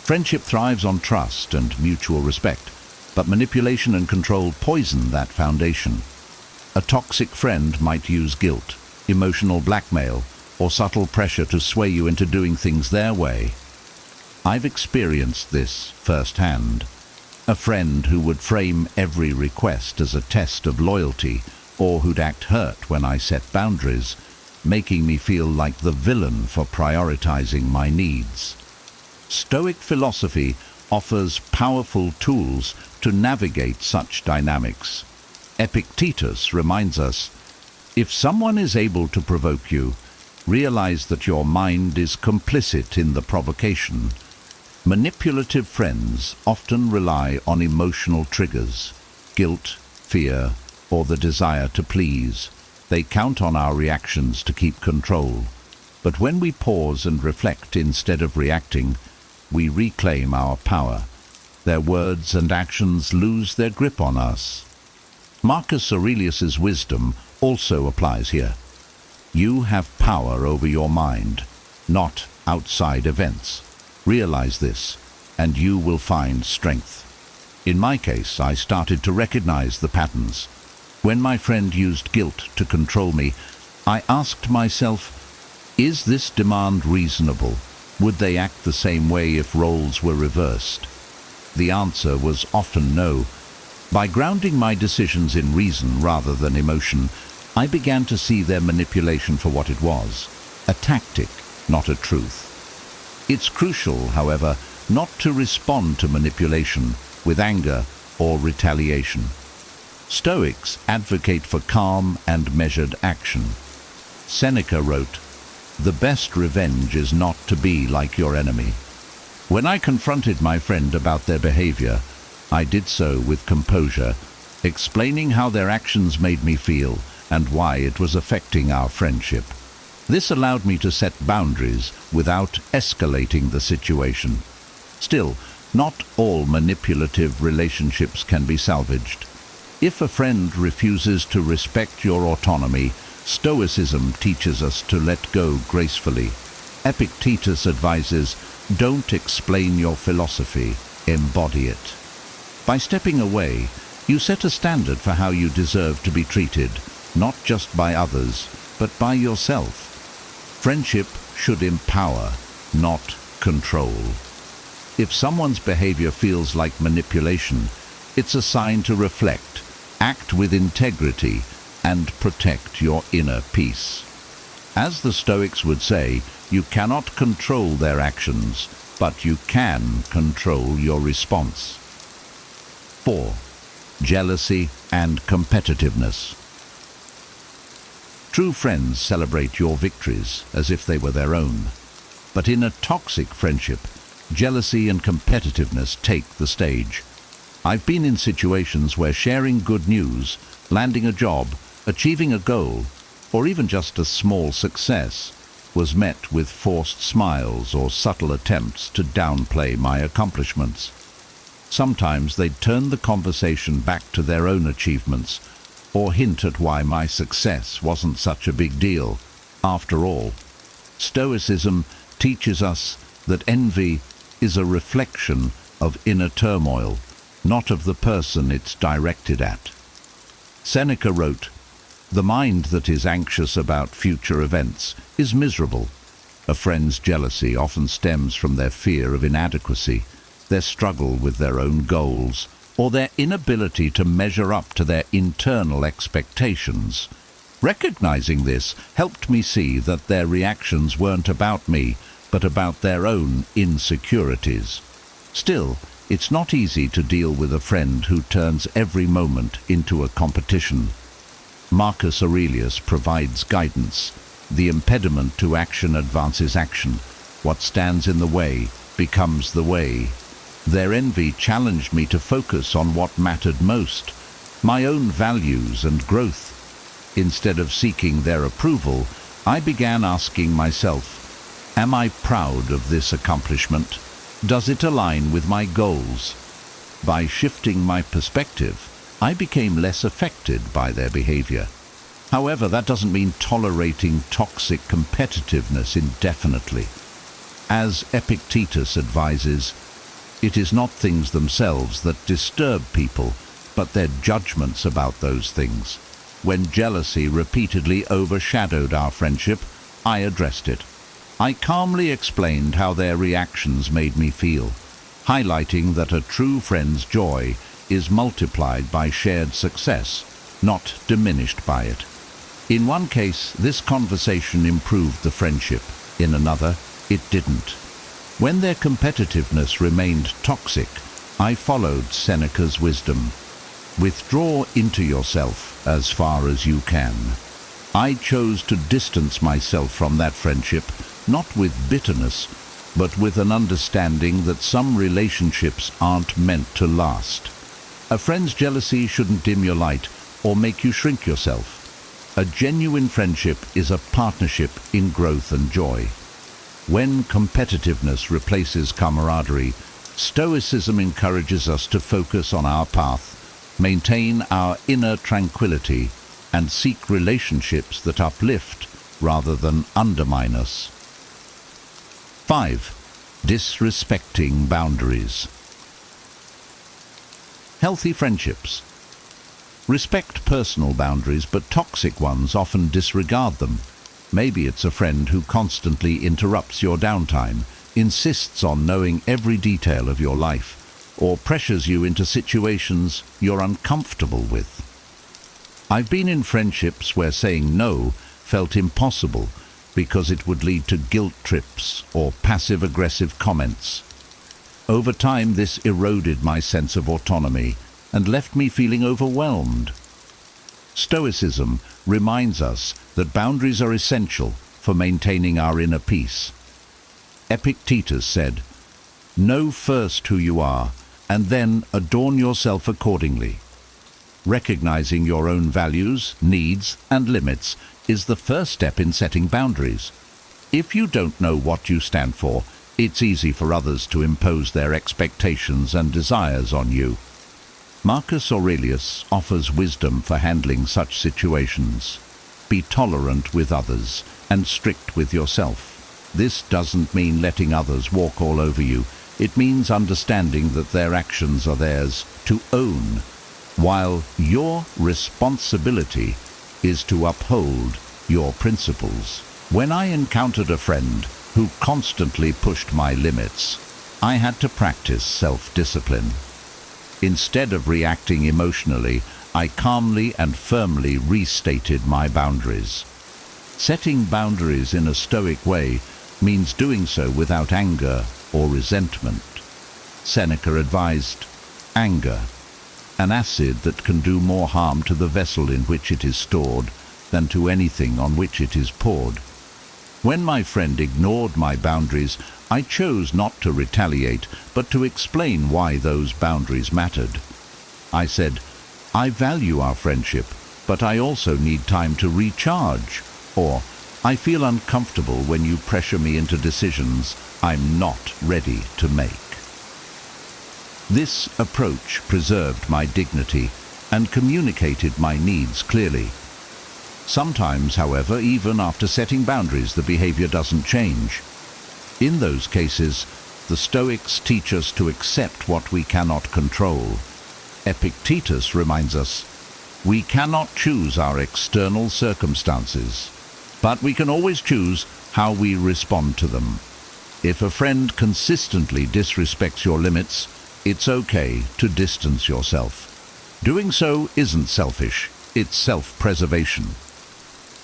Friendship thrives on trust and mutual respect, but manipulation and control poison that foundation. A toxic friend might use guilt, emotional blackmail, or subtle pressure to sway you into doing things their way. I've experienced this firsthand. A friend who would frame every request as a test of loyalty, or who'd act hurt when I set boundaries, making me feel like the villain for prioritizing my needs. Stoic philosophy offers powerful tools to navigate such dynamics. Epictetus reminds us, if someone is able to provoke you, realize that your mind is complicit in the provocation. Manipulative friends often rely on emotional triggers, guilt, fear, or the desire to please. They count on our reactions to keep control. But when we pause and reflect instead of reacting, we reclaim our power. Their words and actions lose their grip on us. Marcus Aurelius's wisdom also applies here. You have power over your mind, not outside events. Realize this, and you will find strength. In my case, I started to recognize the patterns. When my friend used guilt to control me, I asked myself, is this demand reasonable? Would they act the same way if roles were reversed? The answer was often no. By grounding my decisions in reason rather than emotion, I began to see their manipulation for what it was, a tactic, not a truth. It's crucial, however, not to respond to manipulation with anger or retaliation. Stoics advocate for calm and measured action. Seneca wrote, "The best revenge is not to be like your enemy." When I confronted my friend about their behavior, I did so with composure, explaining how their actions made me feel and why it was affecting our friendship. This allowed me to set boundaries without escalating the situation. Still, not all manipulative relationships can be salvaged. If a friend refuses to respect your autonomy, Stoicism teaches us to let go gracefully. Epictetus advises, don't explain your philosophy, embody it. By stepping away, you set a standard for how you deserve to be treated, not just by others, but by yourself. Friendship should empower, not control. If someone's behavior feels like manipulation, it's a sign to reflect, act with integrity, and protect your inner peace. As the Stoics would say, you cannot control their actions, but you can control your response. 4. Jealousy and competitiveness. True friends celebrate your victories as if they were their own. But in a toxic friendship, jealousy and competitiveness take the stage. I've been in situations where sharing good news, landing a job, achieving a goal, or even just a small success, was met with forced smiles or subtle attempts to downplay my accomplishments. Sometimes they'd turn the conversation back to their own achievements, or hint at why my success wasn't such a big deal. After all, Stoicism teaches us that envy is a reflection of inner turmoil, not of the person it's directed at. Seneca wrote, "The mind that is anxious about future events is miserable." A friend's jealousy often stems from their fear of inadequacy, their struggle with their own goals, or their inability to measure up to their internal expectations. Recognizing this helped me see that their reactions weren't about me, but about their own insecurities. Still, it's not easy to deal with a friend who turns every moment into a competition. Marcus Aurelius provides guidance. The impediment to action advances action. What stands in the way becomes the way. Their envy challenged me to focus on what mattered most, my own values and growth. Instead of seeking their approval, I began asking myself, am I proud of this accomplishment? Does it align with my goals? By shifting my perspective, I became less affected by their behavior. However, that doesn't mean tolerating toxic competitiveness indefinitely. As Epictetus advises, it is not things themselves that disturb people, but their judgments about those things. When jealousy repeatedly overshadowed our friendship, I addressed it. I calmly explained how their reactions made me feel, highlighting that a true friend's joy is multiplied by shared success, not diminished by it. In one case, this conversation improved the friendship. In another, it didn't. When their competitiveness remained toxic, I followed Seneca's wisdom. Withdraw into yourself as far as you can. I chose to distance myself from that friendship, not with bitterness, but with an understanding that some relationships aren't meant to last. A friend's jealousy shouldn't dim your light or make you shrink yourself. A genuine friendship is a partnership in growth and joy. When competitiveness replaces camaraderie, Stoicism encourages us to focus on our path, maintain our inner tranquility, and seek relationships that uplift rather than undermine us. 5. Disrespecting boundaries. Healthy friendships. Respect personal boundaries, but toxic ones often disregard them. Maybe it's a friend who constantly interrupts your downtime, insists on knowing every detail of your life, or pressures you into situations you're uncomfortable with. I've been in friendships where saying no felt impossible because it would lead to guilt trips or passive-aggressive comments. Over time, this eroded my sense of autonomy and left me feeling overwhelmed. Stoicism reminds us that boundaries are essential for maintaining our inner peace. Epictetus said, "Know first who you are, and then adorn yourself accordingly." Recognizing your own values, needs, and limits is the first step in setting boundaries. If you don't know what you stand for, it's easy for others to impose their expectations and desires on you. Marcus Aurelius offers wisdom for handling such situations. Be tolerant with others and strict with yourself. This doesn't mean letting others walk all over you. It means understanding that their actions are theirs to own, while your responsibility is to uphold your principles. When I encountered a friend who constantly pushed my limits, I had to practice self-discipline. Instead of reacting emotionally, I calmly and firmly restated my boundaries. Setting boundaries in a Stoic way means doing so without anger or resentment. Seneca advised, "Anger, an acid that can do more harm to the vessel in which it is stored than to anything on which it is poured." When my friend ignored my boundaries, I chose not to retaliate, but to explain why those boundaries mattered. I said, "I value our friendship, but I also need time to recharge," or "I feel uncomfortable when you pressure me into decisions I'm not ready to make." This approach preserved my dignity and communicated my needs clearly. Sometimes, however, even after setting boundaries, the behavior doesn't change. In those cases, the Stoics teach us to accept what we cannot control. Epictetus reminds us, we cannot choose our external circumstances, but we can always choose how we respond to them. If a friend consistently disrespects your limits, it's okay to distance yourself. Doing so isn't selfish, it's self-preservation.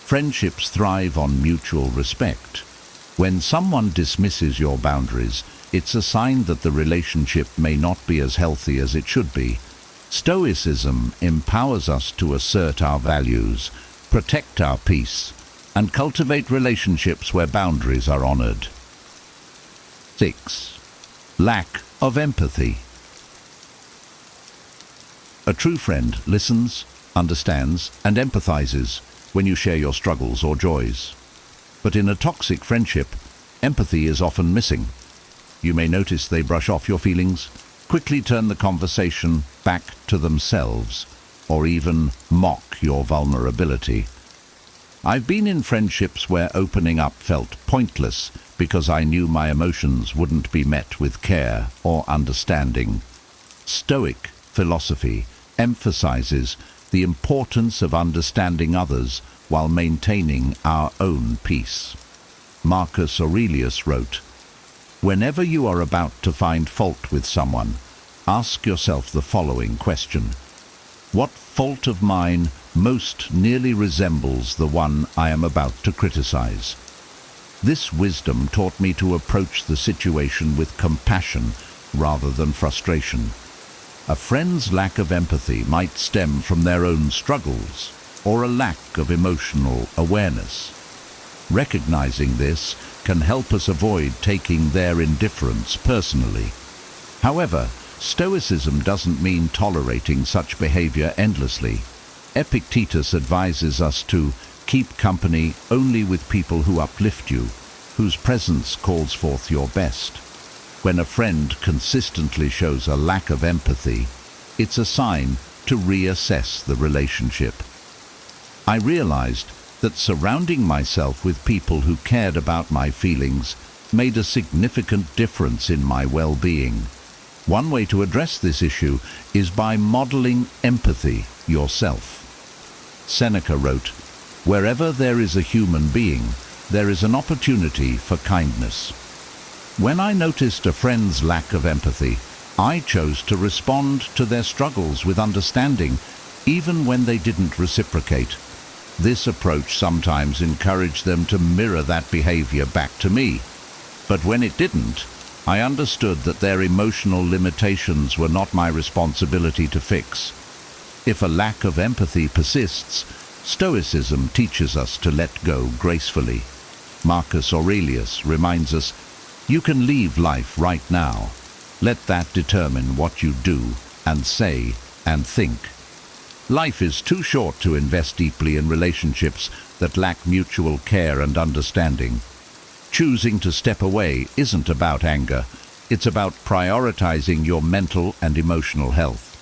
Friendships thrive on mutual respect. When someone dismisses your boundaries, it's a sign that the relationship may not be as healthy as it should be. Stoicism empowers us to assert our values, protect our peace, and cultivate relationships where boundaries are honored. 6. Lack of empathy. A true friend listens, understands, and empathizes when you share your struggles or joys. But in a toxic friendship, empathy is often missing. You may notice they brush off your feelings, quickly turn the conversation back to themselves, or even mock your vulnerability. I've been in friendships where opening up felt pointless because I knew my emotions wouldn't be met with care or understanding. Stoic philosophy emphasizes the importance of understanding others while maintaining our own peace. Marcus Aurelius wrote, "Whenever you are about to find fault with someone, ask yourself the following question: what fault of mine most nearly resembles the one I am about to criticize?" This wisdom taught me to approach the situation with compassion rather than frustration. A friend's lack of empathy might stem from their own struggles or a lack of emotional awareness. Recognizing this can help us avoid taking their indifference personally. However, Stoicism doesn't mean tolerating such behavior endlessly. Epictetus advises us to keep company only with people who uplift you, whose presence calls forth your best. When a friend consistently shows a lack of empathy, it's a sign to reassess the relationship. I realized that surrounding myself with people who cared about my feelings made a significant difference in my well-being. One way to address this issue is by modeling empathy yourself. Seneca wrote, "Wherever there is a human being, there is an opportunity for kindness." When I noticed a friend's lack of empathy, I chose to respond to their struggles with understanding, even when they didn't reciprocate. This approach sometimes encouraged them to mirror that behavior back to me. But when it didn't, I understood that their emotional limitations were not my responsibility to fix. If a lack of empathy persists, Stoicism teaches us to let go gracefully. Marcus Aurelius reminds us, "You can leave life right now. Let that determine what you do and say and think." Life is too short to invest deeply in relationships that lack mutual care and understanding. Choosing to step away isn't about anger. It's about prioritizing your mental and emotional health.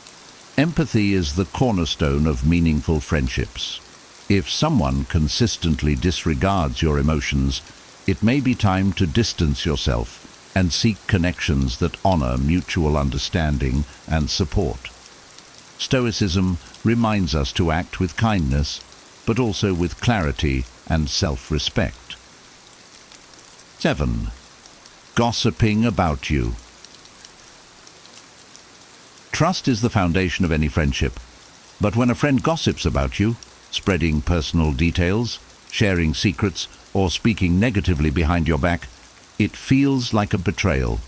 Empathy is the cornerstone of meaningful friendships. If someone consistently disregards your emotions, it may be time to distance yourself and seek connections that honor mutual understanding and support. Stoicism reminds us to act with kindness, but also with clarity and self-respect. 7. Gossiping about you. Trust is the foundation of any friendship, but when a friend gossips about you, spreading personal details, sharing secrets, or speaking negatively behind your back, it feels like a betrayal.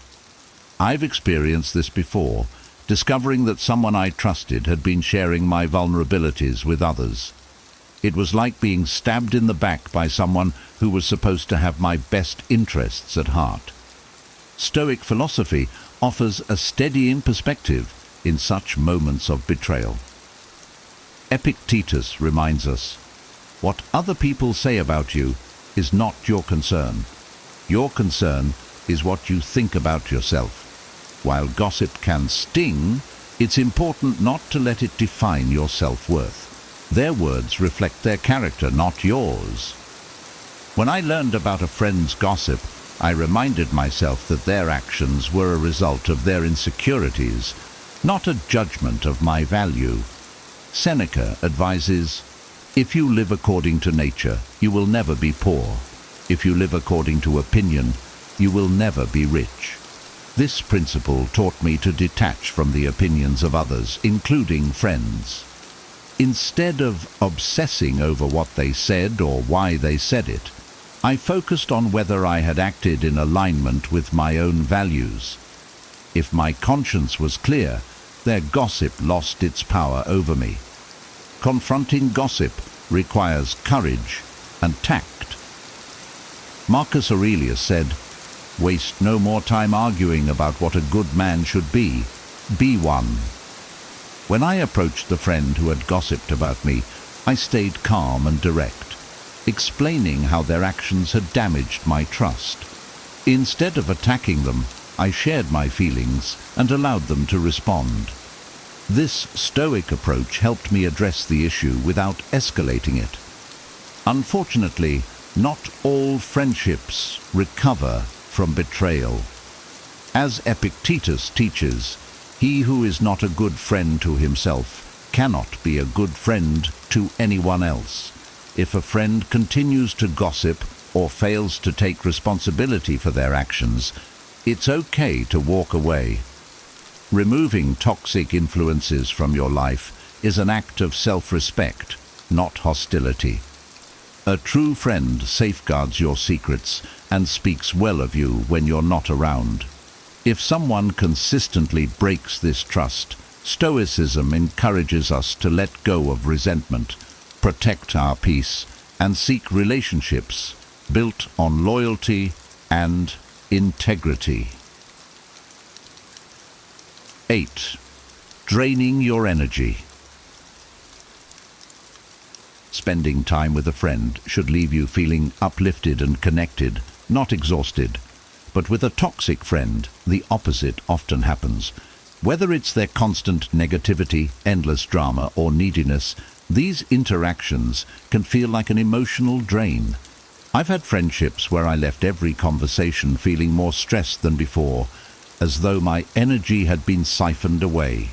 I've experienced this before, discovering that someone I trusted had been sharing my vulnerabilities with others. It was like being stabbed in the back by someone who was supposed to have my best interests at heart. Stoic philosophy offers a steadying perspective in such moments of betrayal. Epictetus reminds us, "What other people say about you is not your concern. Your concern is what you think about yourself." While gossip can sting, it's important not to let it define your self-worth. Their words reflect their character, not yours. When I learned about a friend's gossip, I reminded myself that their actions were a result of their insecurities, not a judgment of my value. Seneca advises, "If you live according to nature, you will never be poor. If you live according to opinion, you will never be rich." This principle taught me to detach from the opinions of others, including friends. Instead of obsessing over what they said or why they said it, I focused on whether I had acted in alignment with my own values. If my conscience was clear, their gossip lost its power over me. Confronting gossip requires courage and tact. Marcus Aurelius said, "Waste no more time arguing about what a good man should be. Be one." When I approached the friend who had gossiped about me, I stayed calm and direct, explaining how their actions had damaged my trust. Instead of attacking them, I shared my feelings and allowed them to respond. This Stoic approach helped me address the issue without escalating it. Unfortunately, not all friendships recover from betrayal. As Epictetus teaches, he who is not a good friend to himself cannot be a good friend to anyone else. If a friend continues to gossip or fails to take responsibility for their actions, it's okay to walk away. Removing toxic influences from your life is an act of self-respect, not hostility. A true friend safeguards your secrets and speaks well of you when you're not around. If someone consistently breaks this trust, Stoicism encourages us to let go of resentment, protect our peace, and seek relationships built on loyalty and integrity. 8. Draining your energy. Spending time with a friend should leave you feeling uplifted and connected, not exhausted. But with a toxic friend, the opposite often happens. Whether it's their constant negativity, endless drama, or neediness, these interactions can feel like an emotional drain. I've had friendships where I left every conversation feeling more stressed than before, as though my energy had been siphoned away.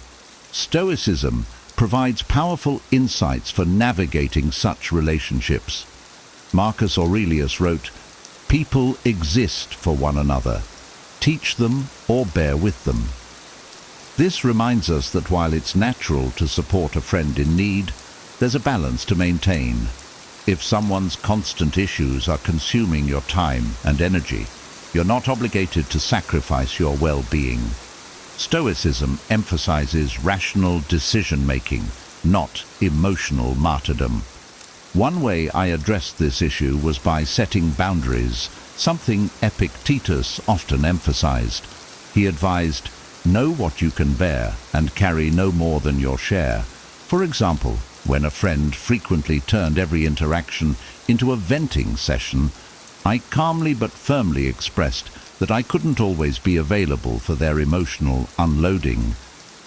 Stoicism provides powerful insights for navigating such relationships. Marcus Aurelius wrote, "People exist for one another. Teach them or bear with them." This reminds us that while it's natural to support a friend in need, there's a balance to maintain. If someone's constant issues are consuming your time and energy, you're not obligated to sacrifice your well-being. Stoicism emphasizes rational decision-making, not emotional martyrdom. One way I addressed this issue was by setting boundaries, something Epictetus often emphasized. He advised, know what you can bear and carry no more than your share. For example, when a friend frequently turned every interaction into a venting session, I calmly but firmly expressed that I couldn't always be available for their emotional unloading.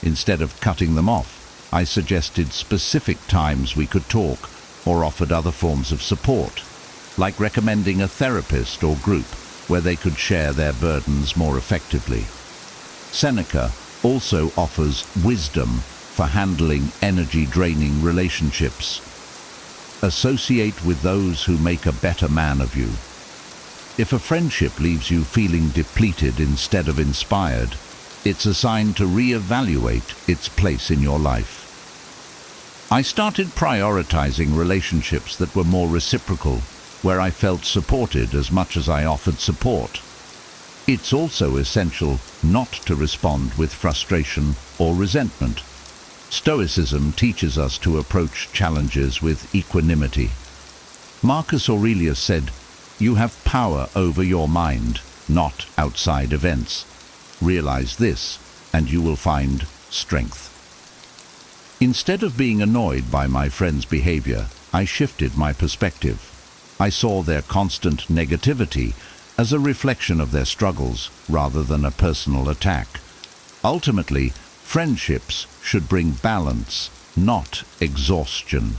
Instead of cutting them off, I suggested specific times we could talk or offered other forms of support, like recommending a therapist or group where they could share their burdens more effectively. Seneca also offers wisdom for handling energy-draining relationships. Associate with those who make a better man of you. If a friendship leaves you feeling depleted instead of inspired, it's a sign to reevaluate its place in your life. I started prioritizing relationships that were more reciprocal, where I felt supported as much as I offered support. It's also essential not to respond with frustration or resentment. Stoicism teaches us to approach challenges with equanimity. Marcus Aurelius said, "You have power over your mind, not outside events. Realize this, and you will find strength." Instead of being annoyed by my friend's behavior, I shifted my perspective. I saw their constant negativity as a reflection of their struggles rather than a personal attack. Ultimately, friendships should bring balance, not exhaustion.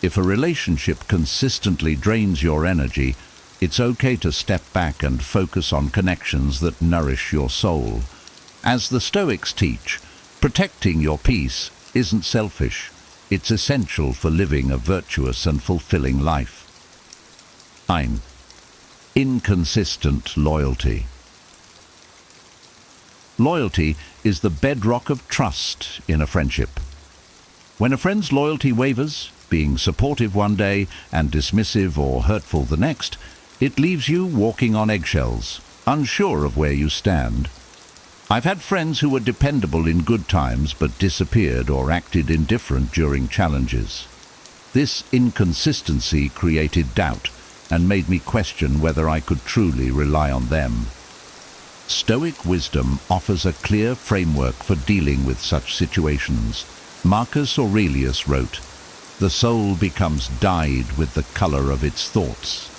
If a relationship consistently drains your energy, it's okay to step back and focus on connections that nourish your soul. As the Stoics teach, protecting your peace isn't selfish. It's essential for living a virtuous and fulfilling life. 9. Inconsistent loyalty. Loyalty is the bedrock of trust in a friendship. When a friend's loyalty wavers, being supportive one day and dismissive or hurtful the next, it leaves you walking on eggshells, unsure of where you stand. I've had friends who were dependable in good times but disappeared or acted indifferent during challenges. This inconsistency created doubt and made me question whether I could truly rely on them. Stoic wisdom offers a clear framework for dealing with such situations. Marcus Aurelius wrote, "The soul becomes dyed with the color of its thoughts."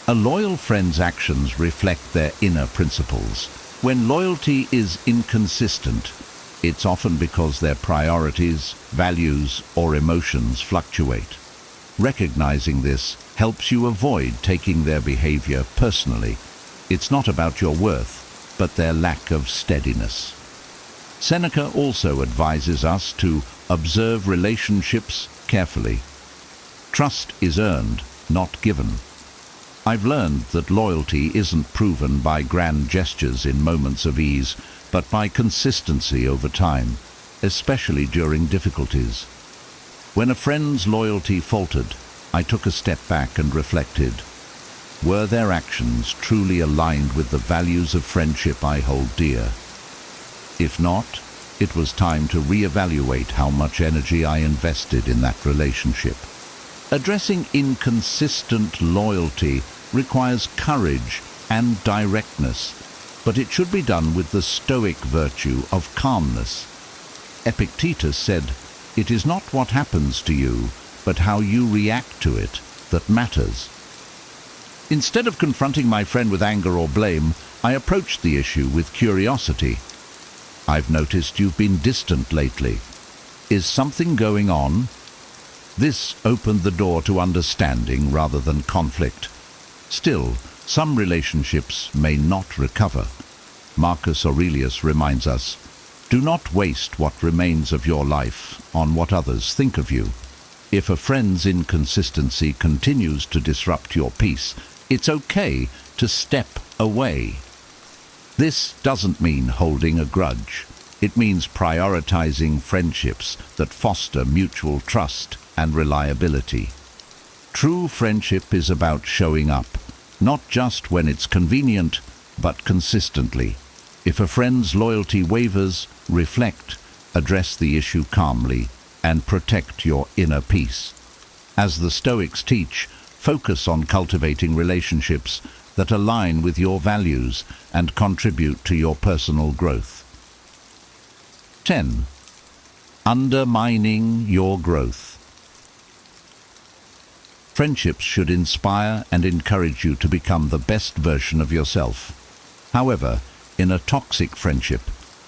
A loyal friend's actions reflect their inner principles. When loyalty is inconsistent, it's often because their priorities, values, or emotions fluctuate. Recognizing this helps you avoid taking their behavior personally. It's not about your worth, but their lack of steadiness. Seneca also advises us to observe relationships carefully. Trust is earned, not given. I've learned that loyalty isn't proven by grand gestures in moments of ease, but by consistency over time, especially during difficulties. When a friend's loyalty faltered, I took a step back and reflected. Were their actions truly aligned with the values of friendship I hold dear? If not, it was time to reevaluate how much energy I invested in that relationship. Addressing inconsistent loyalty requires courage and directness, but it should be done with the Stoic virtue of calmness. Epictetus said, "It is not what happens to you, but how you react to it that matters." Instead of confronting my friend with anger or blame, I approached the issue with curiosity. "I've noticed you've been distant lately. Is something going on?" This opened the door to understanding rather than conflict. Still, some relationships may not recover. Marcus Aurelius reminds us, "Do not waste what remains of your life on what others think of you." If a friend's inconsistency continues to disrupt your peace, it's okay to step away. This doesn't mean holding a grudge. It means prioritizing friendships that foster mutual trust and reliability. True friendship is about showing up, not just when it's convenient, but consistently. If a friend's loyalty wavers, reflect, address the issue calmly, and protect your inner peace. As the Stoics teach, focus on cultivating relationships that align with your values and contribute to your personal growth. 10. Undermining your growth. Friendships should inspire and encourage you to become the best version of yourself. However, in a toxic friendship,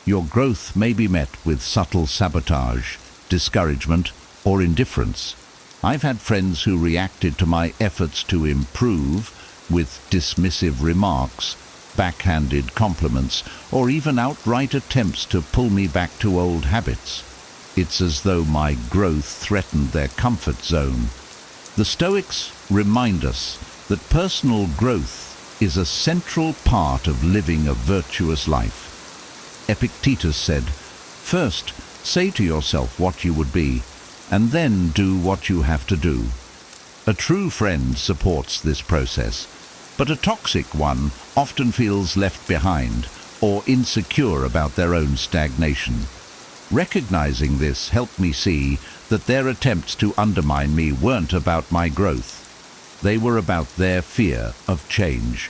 your growth may be met with subtle sabotage, discouragement, or indifference. I've had friends who reacted to my efforts to improve with dismissive remarks, backhanded compliments, or even outright attempts to pull me back to old habits. It's as though my growth threatened their comfort zone. The Stoics remind us that personal growth is a central part of living a virtuous life. Epictetus said, "First, say to yourself what you would be, and then do what you have to do." A true friend supports this process, but a toxic one often feels left behind or insecure about their own stagnation. Recognizing this helped me see that their attempts to undermine me weren't about my growth. They were about their fear of change.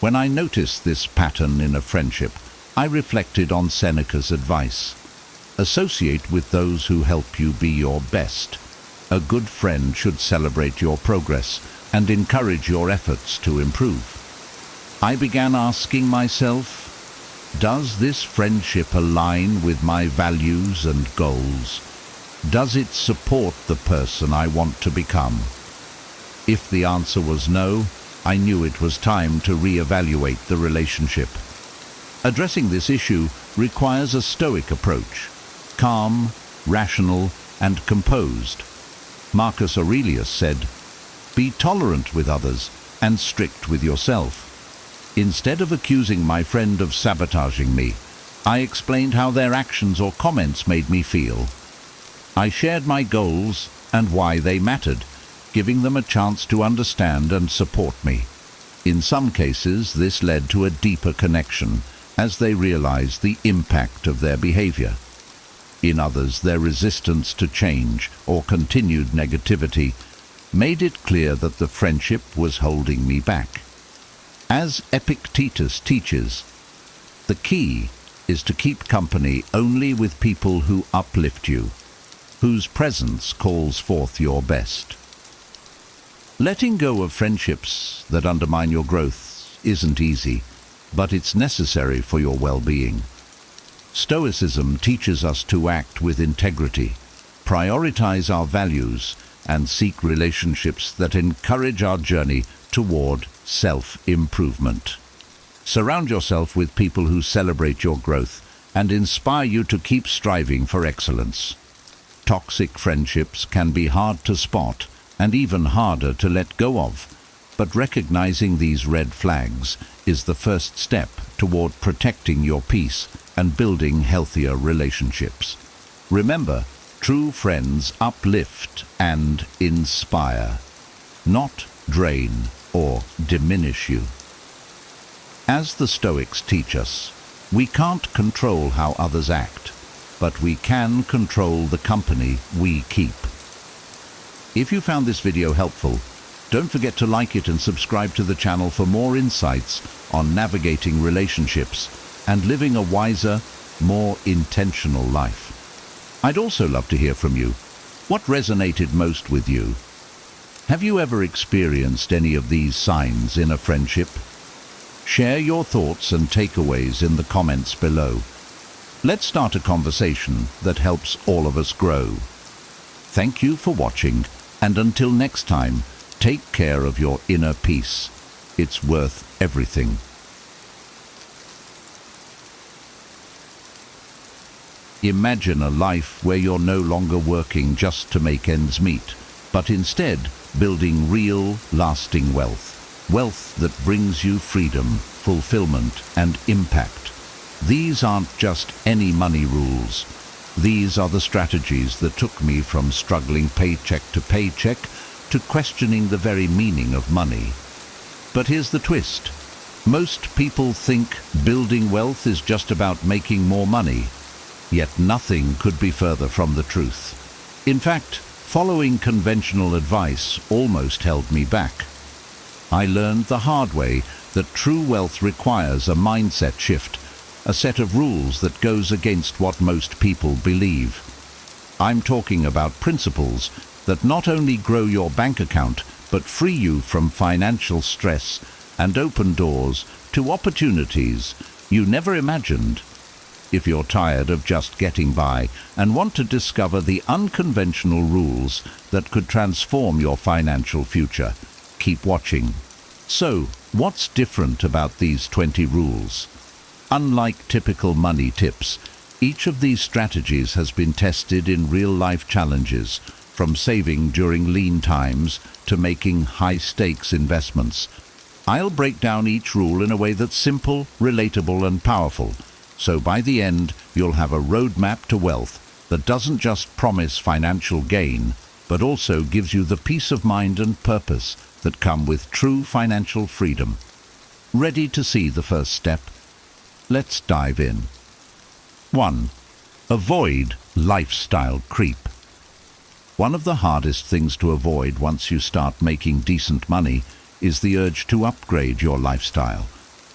When I noticed this pattern in a friendship, I reflected on Seneca's advice. Associate with those who help you be your best. A good friend should celebrate your progress and encourage your efforts to improve. I began asking myself, does this friendship align with my values and goals? Does it support the person I want to become? If the answer was no, I knew it was time to reevaluate the relationship. Addressing this issue requires a Stoic approach, calm, rational, and composed. Marcus Aurelius said, "Be tolerant with others and strict with yourself." Instead of accusing my friend of sabotaging me, I explained how their actions or comments made me feel. I shared my goals and why they mattered, giving them a chance to understand and support me. In some cases, this led to a deeper connection, as they realized the impact of their behavior. In others, their resistance to change or continued negativity made it clear that the friendship was holding me back. As Epictetus teaches, the key is to keep company only with people who uplift you, whose presence calls forth your best. Letting go of friendships that undermine your growth isn't easy. but it's necessary for your well-being. Stoicism teaches us to act with integrity, prioritize our values, and seek relationships that encourage our journey toward self-improvement. Surround yourself with people who celebrate your growth and inspire you to keep striving for excellence. Toxic friendships can be hard to spot and even harder to let go of, but recognizing these red flags is the first step toward protecting your peace and building healthier relationships. Remember, true friends uplift and inspire, not drain or diminish you. As the Stoics teach us, we can't control how others act, but we can control the company we keep. If you found this video helpful, don't forget to like it and subscribe to the channel for more insights on navigating relationships and living a wiser, more intentional life. I'd also love to hear from you. What resonated most with you? Have you ever experienced any of these signs in a friendship? Share your thoughts and takeaways in the comments below. Let's start a conversation that helps all of us grow. Thank you for watching, and until next time, take care of your inner peace. It's worth everything. Imagine a life where you're no longer working just to make ends meet, but instead building real, lasting wealth. Wealth that brings you freedom, fulfillment, and impact. These aren't just any money rules. These are the strategies that took me from struggling paycheck to paycheck to questioning the very meaning of money. But here's the twist. Most people think building wealth is just about making more money. Yet nothing could be further from the truth. In fact, following conventional advice almost held me back. I learned the hard way that true wealth requires a mindset shift, a set of rules that goes against what most people believe. I'm talking about principles that not only grow your bank account, but free you from financial stress and open doors to opportunities you never imagined. If you're tired of just getting by and want to discover the unconventional rules that could transform your financial future, keep watching. So, what's different about these 20 rules? Unlike typical money tips, each of these strategies has been tested in real-life challenges, from saving during lean times to making high-stakes investments. I'll break down each rule in a way that's simple, relatable, and powerful, so by the end you'll have a roadmap to wealth that doesn't just promise financial gain, but also gives you the peace of mind and purpose that come with true financial freedom. Ready to see the first step? Let's dive in. 1. Avoid lifestyle creep. One of the hardest things to avoid once you start making decent money is the urge to upgrade your lifestyle.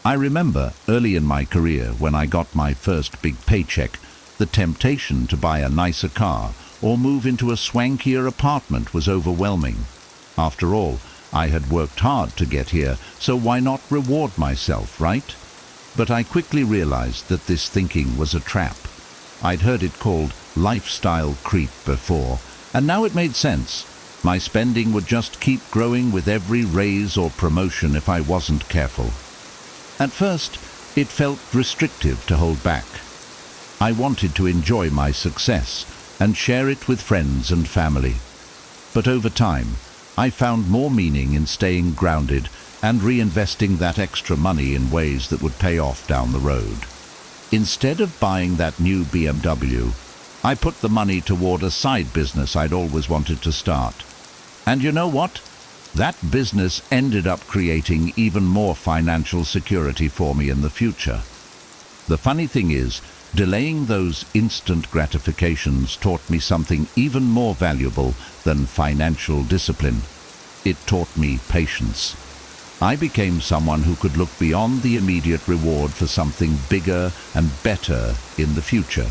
I remember early in my career when I got my first big paycheck, the temptation to buy a nicer car or move into a swankier apartment was overwhelming. After all, I had worked hard to get here, so why not reward myself, right? But I quickly realized that this thinking was a trap. I'd heard it called lifestyle creep before, and now it made sense. My spending would just keep growing with every raise or promotion if I wasn't careful. At first, it felt restrictive to hold back. I wanted to enjoy my success and share it with friends and family. But over time, I found more meaning in staying grounded and reinvesting that extra money in ways that would pay off down the road. Instead of buying that new BMW, I put the money toward a side business I'd always wanted to start. And you know what? That business ended up creating even more financial security for me in the future. The funny thing is, delaying those instant gratifications taught me something even more valuable than financial discipline. It taught me patience. I became someone who could look beyond the immediate reward for something bigger and better in the future.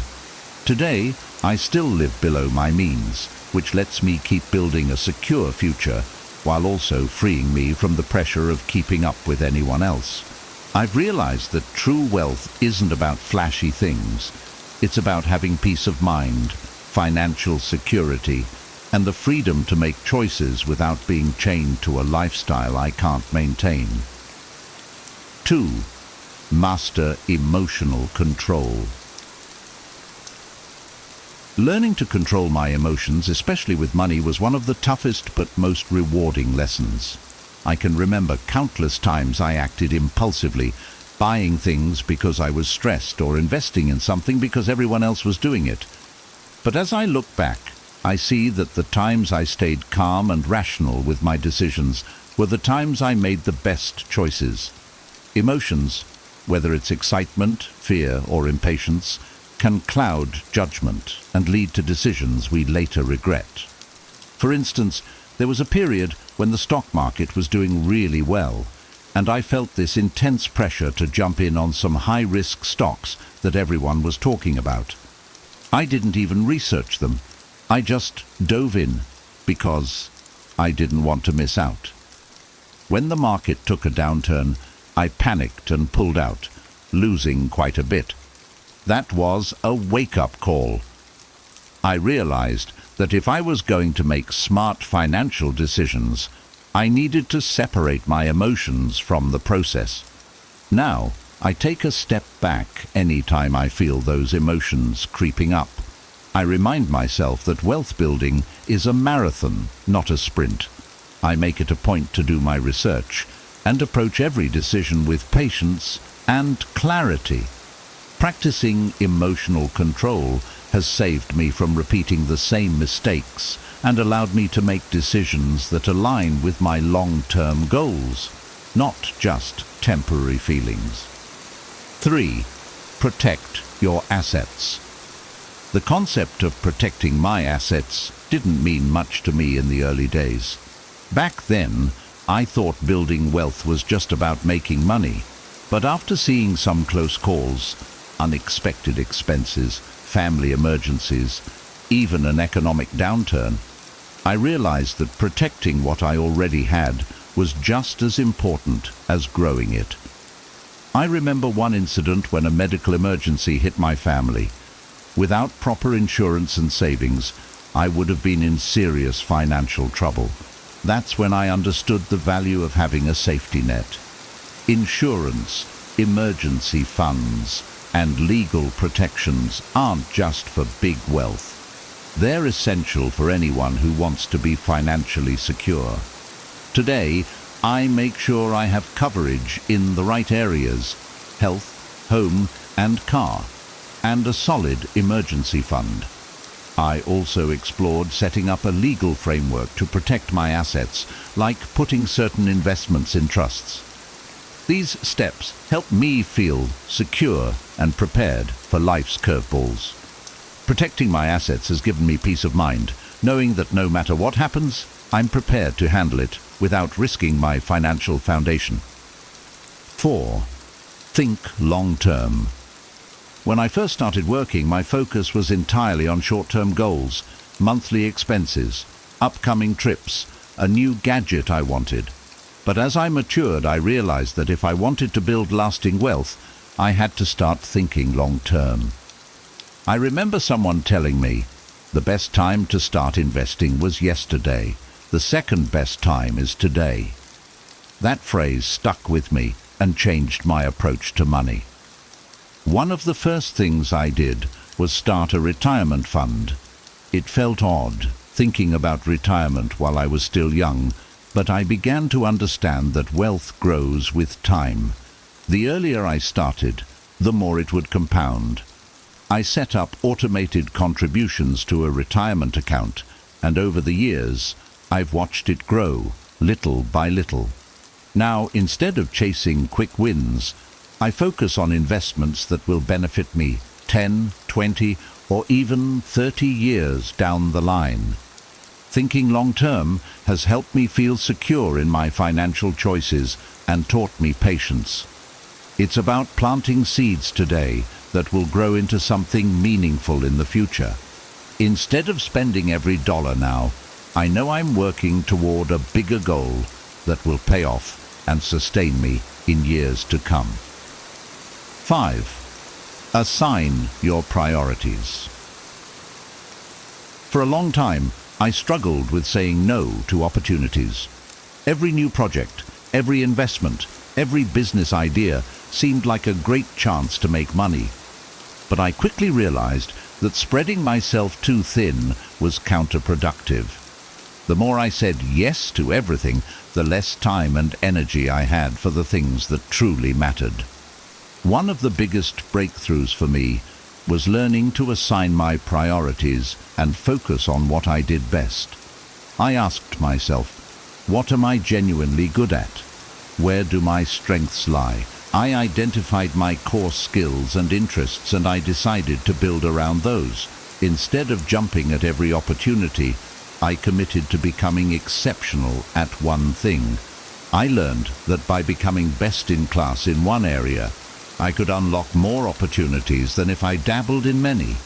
Today, I still live below my means, which lets me keep building a secure future while also freeing me from the pressure of keeping up with anyone else. I've realized that true wealth isn't about flashy things. It's about having peace of mind, financial security, and the freedom to make choices without being chained to a lifestyle I can't maintain. 2. Master emotional control. Learning to control my emotions, especially with money, was one of the toughest but most rewarding lessons. I can remember countless times I acted impulsively, buying things because I was stressed or investing in something because everyone else was doing it. But as I look back, I see that the times I stayed calm and rational with my decisions were the times I made the best choices. Emotions, whether it's excitement, fear, or impatience, can cloud judgment and lead to decisions we later regret. For instance, there was a period when the stock market was doing really well, and I felt this intense pressure to jump in on some high-risk stocks that everyone was talking about. I didn't even research them. I just dove in because I didn't want to miss out. When the market took a downturn, I panicked and pulled out, losing quite a bit. That was a wake-up call. I realized that if I was going to make smart financial decisions, I needed to separate my emotions from the process. Now, I take a step back any time I feel those emotions creeping up. I remind myself that wealth building is a marathon, not a sprint. I make it a point to do my research and approach every decision with patience and clarity. Practicing emotional control has saved me from repeating the same mistakes and allowed me to make decisions that align with my long-term goals, not just temporary feelings. 3. Protect your assets. The concept of protecting my assets didn't mean much to me in the early days. Back then, I thought building wealth was just about making money, but after seeing some close calls, unexpected expenses, family emergencies, even an economic downturn, I realized that protecting what I already had was just as important as growing it. I remember one incident when a medical emergency hit my family. Without proper insurance and savings, I would have been in serious financial trouble. That's when I understood the value of having a safety net. Insurance, emergency funds, and legal protections aren't just for big wealth. They're essential for anyone who wants to be financially secure. Today, I make sure I have coverage in the right areas: health, home, and car, and a solid emergency fund. I also explored setting up a legal framework to protect my assets, like putting certain investments in trusts. These steps help me feel secure and prepared for life's curveballs. Protecting my assets has given me peace of mind, knowing that no matter what happens, I'm prepared to handle it without risking my financial foundation. 4. Think long-term. When I first started working, my focus was entirely on short-term goals, monthly expenses, upcoming trips, a new gadget I wanted. But as I matured, I realized that if I wanted to build lasting wealth, I had to start thinking long-term. I remember someone telling me, the best time to start investing was yesterday. The second best time is today. That phrase stuck with me and changed my approach to money. One of the first things I did was start a retirement fund. It felt odd, thinking about retirement while I was still young, but I began to understand that wealth grows with time. The earlier I started, the more it would compound. I set up automated contributions to a retirement account, and over the years, I've watched it grow, little by little. Now, instead of chasing quick wins, I focus on investments that will benefit me 10, 20, or even 30 years down the line. Thinking long-term has helped me feel secure in my financial choices and taught me patience. It's about planting seeds today that will grow into something meaningful in the future. Instead of spending every dollar now, I know I'm working toward a bigger goal that will pay off and sustain me in years to come. 5. Assign your priorities. For a long time, I struggled with saying no to opportunities. Every new project, every investment, every business idea seemed like a great chance to make money. But I quickly realized that spreading myself too thin was counterproductive. The more I said yes to everything, the less time and energy I had for the things that truly mattered. One of the biggest breakthroughs for me was learning to assign my priorities and focus on what I did best. I asked myself, what am I genuinely good at? Where do my strengths lie? I identified my core skills and interests, and I decided to build around those. Instead of jumping at every opportunity, I committed to becoming exceptional at one thing. I learned that by becoming best in class in one area, I could unlock more opportunities than if I dabbled in many.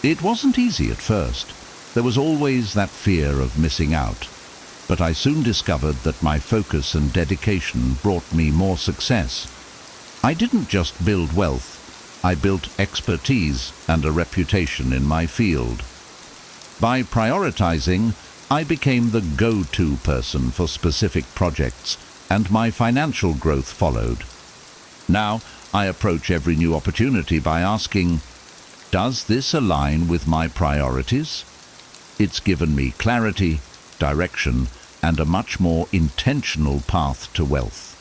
It wasn't easy at first. There was always that fear of missing out. But I soon discovered that my focus and dedication brought me more success. I didn't just build wealth, I built expertise and a reputation in my field. By prioritizing, I became the go-to person for specific projects, and my financial growth followed. Now, I approach every new opportunity by asking, does this align with my priorities? It's given me clarity, direction, and a much more intentional path to wealth.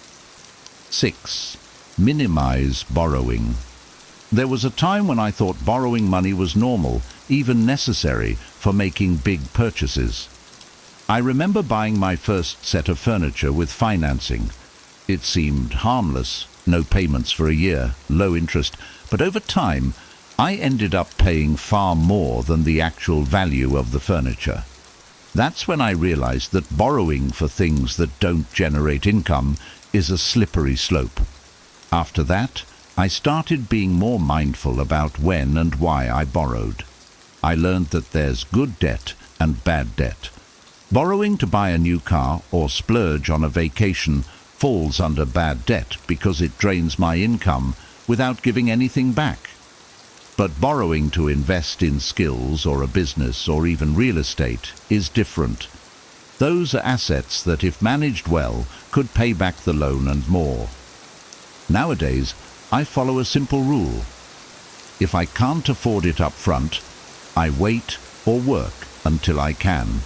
6. Minimize borrowing. There was a time when I thought borrowing money was normal, even necessary, for making big purchases. I remember buying my first set of furniture with financing. It seemed harmless, no payments for a year, low interest, but over time, I ended up paying far more than the actual value of the furniture. That's when I realized that borrowing for things that don't generate income is a slippery slope. After that, I started being more mindful about when and why I borrowed. I learned that there's good debt and bad debt. Borrowing to buy a new car or splurge on a vacation falls under bad debt because it drains my income without giving anything back. But borrowing to invest in skills or a business or even real estate is different. Those are assets that, if managed well, could pay back the loan and more. Nowadays, I follow a simple rule. If I can't afford it up front, I wait or work until I can.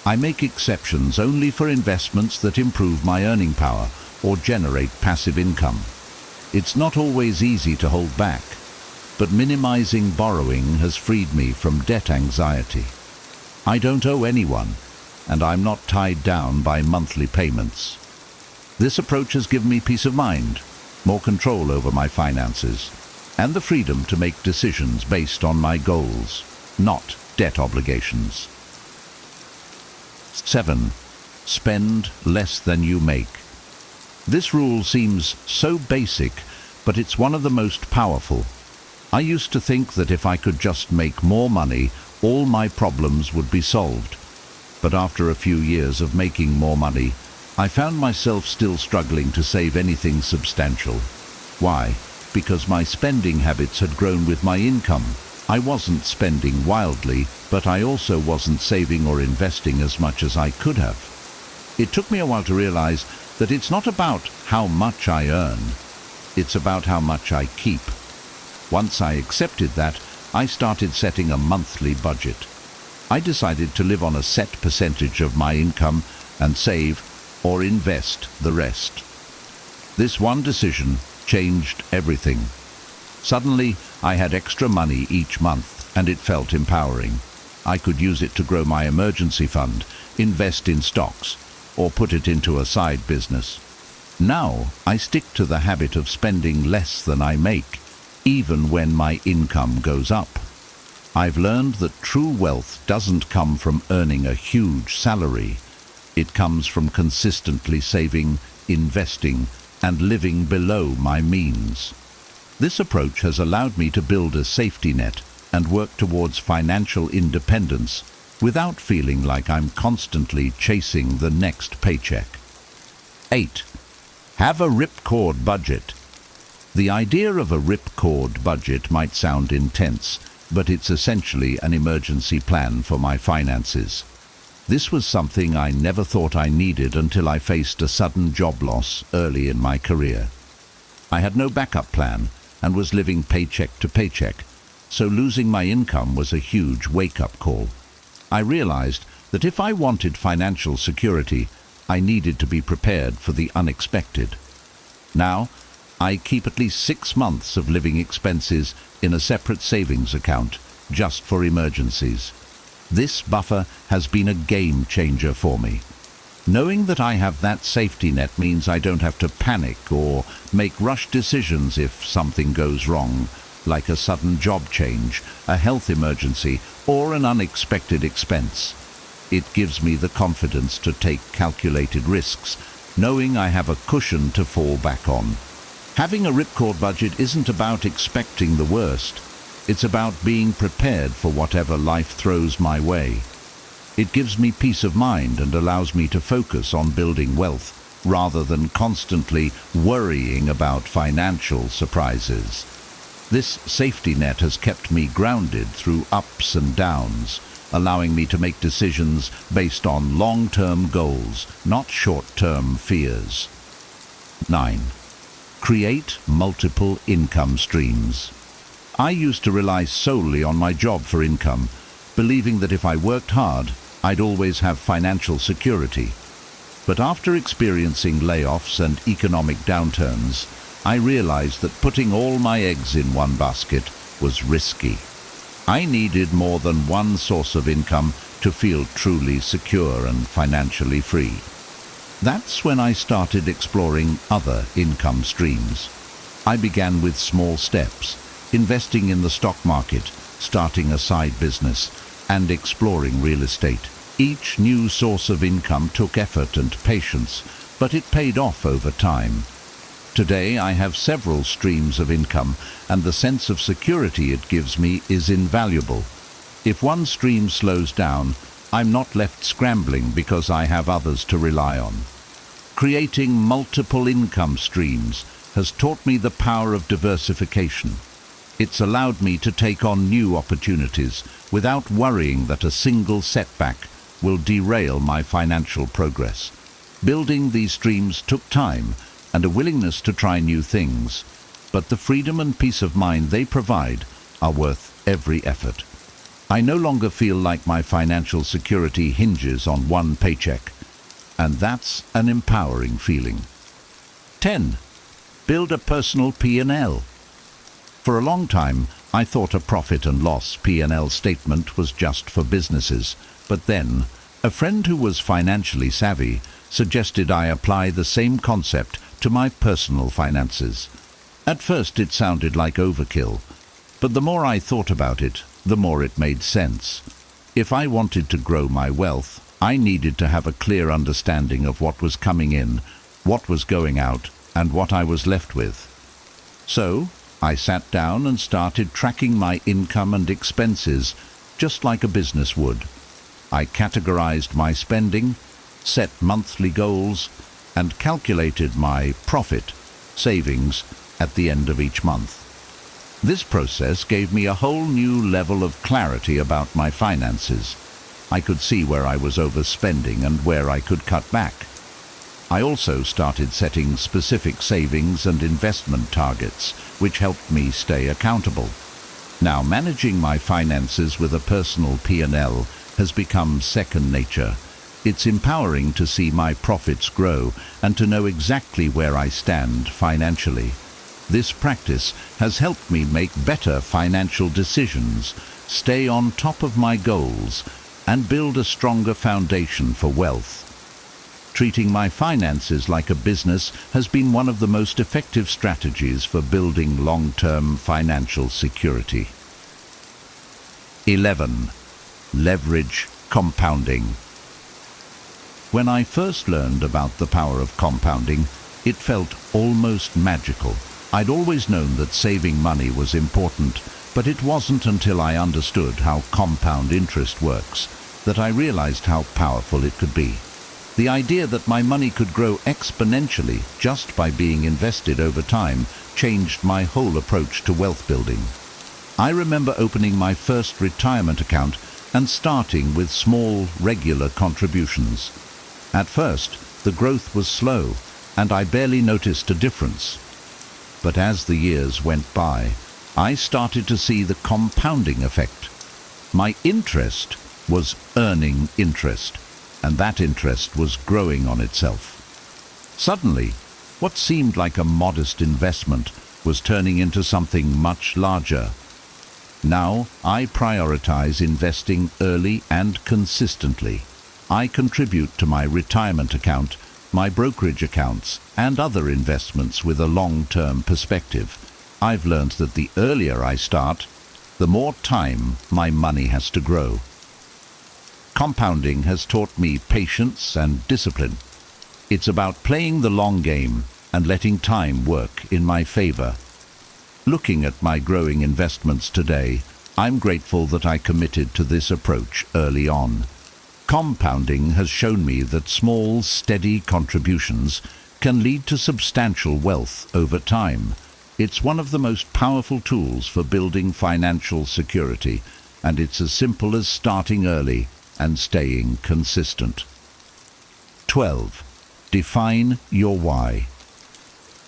I make exceptions only for investments that improve my earning power or generate passive income. It's not always easy to hold back, but minimizing borrowing has freed me from debt anxiety. I don't owe anyone, and I'm not tied down by monthly payments. This approach has given me peace of mind, more control over my finances, and the freedom to make decisions based on my goals, not debt obligations. 7. Spend less than you make. This rule seems so basic, but it's one of the most powerful. I used to think that if I could just make more money, all my problems would be solved. But after a few years of making more money, I found myself still struggling to save anything substantial. Why? Because my spending habits had grown with my income. I wasn't spending wildly, but I also wasn't saving or investing as much as I could have. It took me a while to realize that it's not about how much I earn, it's about how much I keep. Once I accepted that, I started setting a monthly budget. I decided to live on a set percentage of my income and save or invest the rest. This one decision changed everything. Suddenly, I had extra money each month, and it felt empowering. I could use it to grow my emergency fund, invest in stocks, or put it into a side business. Now, I stick to the habit of spending less than I make, even when my income goes up. I've learned that true wealth doesn't come from earning a huge salary. It comes from consistently saving, investing, and living below my means. This approach has allowed me to build a safety net and work towards financial independence without feeling like I'm constantly chasing the next paycheck. 8. Have a ripcord budget. The idea of a ripcord budget might sound intense, but it's essentially an emergency plan for my finances. This was something I never thought I needed until I faced a sudden job loss early in my career. I had no backup plan and was living paycheck to paycheck, so losing my income was a huge wake-up call. I realized that if I wanted financial security, I needed to be prepared for the unexpected. Now, I keep at least 6 months of living expenses in a separate savings account, just for emergencies. This buffer has been a game changer for me. Knowing that I have that safety net means I don't have to panic or make rush decisions if something goes wrong, like a sudden job change, a health emergency, or an unexpected expense. It gives me the confidence to take calculated risks, knowing I have a cushion to fall back on. Having a ripcord budget isn't about expecting the worst. It's about being prepared for whatever life throws my way. It gives me peace of mind and allows me to focus on building wealth rather than constantly worrying about financial surprises. This safety net has kept me grounded through ups and downs, allowing me to make decisions based on long-term goals, not short-term fears. 9. Create multiple income streams. I used to rely solely on my job for income, believing that if I worked hard, I'd always have financial security. But after experiencing layoffs and economic downturns, I realized that putting all my eggs in one basket was risky. I needed more than one source of income to feel truly secure and financially free. That's when I started exploring other income streams. I began with small steps, investing in the stock market, starting a side business, and exploring real estate. Each new source of income took effort and patience, but it paid off over time. Today I have several streams of income, and the sense of security it gives me is invaluable. If one stream slows down, I'm not left scrambling because I have others to rely on. Creating multiple income streams has taught me the power of diversification. It's allowed me to take on new opportunities without worrying that a single setback will derail my financial progress. Building these streams took time and a willingness to try new things, but the freedom and peace of mind they provide are worth every effort. I no longer feel like my financial security hinges on one paycheck, and that's an empowering feeling. 10. Build a personal P&L. For a long time, I thought a profit and loss P&L statement was just for businesses, but then a friend who was financially savvy suggested I apply the same concept to my personal finances. At first it sounded like overkill, but the more I thought about it, the more it made sense. If I wanted to grow my wealth, I needed to have a clear understanding of what was coming in, what was going out, and what I was left with. So, I sat down and started tracking my income and expenses, just like a business would. I categorized my spending, set monthly goals, and calculated my profit, savings, at the end of each month. This process gave me a whole new level of clarity about my finances. I could see where I was overspending and where I could cut back. I also started setting specific savings and investment targets, which helped me stay accountable. Now, managing my finances with a personal P&L has become second nature. It's empowering to see my profits grow and to know exactly where I stand financially. This practice has helped me make better financial decisions, stay on top of my goals, and build a stronger foundation for wealth. Treating my finances like a business has been one of the most effective strategies for building long-term financial security. 11. Leverage compounding. When I first learned about the power of compounding, it felt almost magical. I'd always known that saving money was important, but it wasn't until I understood how compound interest works that I realized how powerful it could be. The idea that my money could grow exponentially just by being invested over time changed my whole approach to wealth building. I remember opening my first retirement account and starting with small, regular contributions. At first, the growth was slow, and I barely noticed a difference. But as the years went by, I started to see the compounding effect. My interest was earning interest, and that interest was growing on itself. Suddenly, what seemed like a modest investment was turning into something much larger. Now, I prioritize investing early and consistently. I contribute to my retirement account, my brokerage accounts, and other investments with a long-term perspective. I've learned that the earlier I start, the more time my money has to grow. Compounding has taught me patience and discipline. It's about playing the long game and letting time work in my favor. Looking at my growing investments today, I'm grateful that I committed to this approach early on. Compounding has shown me that small, steady contributions can lead to substantial wealth over time. It's one of the most powerful tools for building financial security, and it's as simple as starting early and staying consistent. 12. Define your why.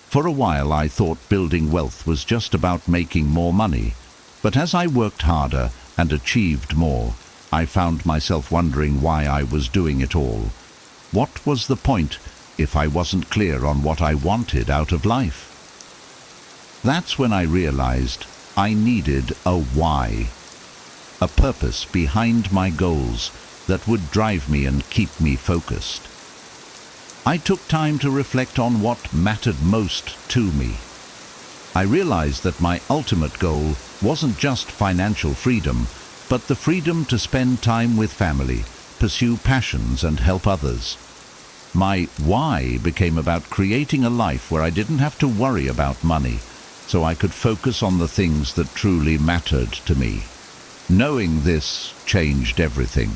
For a while I thought building wealth was just about making more money, but as I worked harder and achieved more, I found myself wondering why I was doing it all. What was the point if I wasn't clear on what I wanted out of life? That's when I realized I needed a why, a purpose behind my goals that would drive me and keep me focused. I took time to reflect on what mattered most to me. I realized that my ultimate goal wasn't just financial freedom, but the freedom to spend time with family, pursue passions, and help others. My why became about creating a life where I didn't have to worry about money, so I could focus on the things that truly mattered to me. Knowing this changed everything.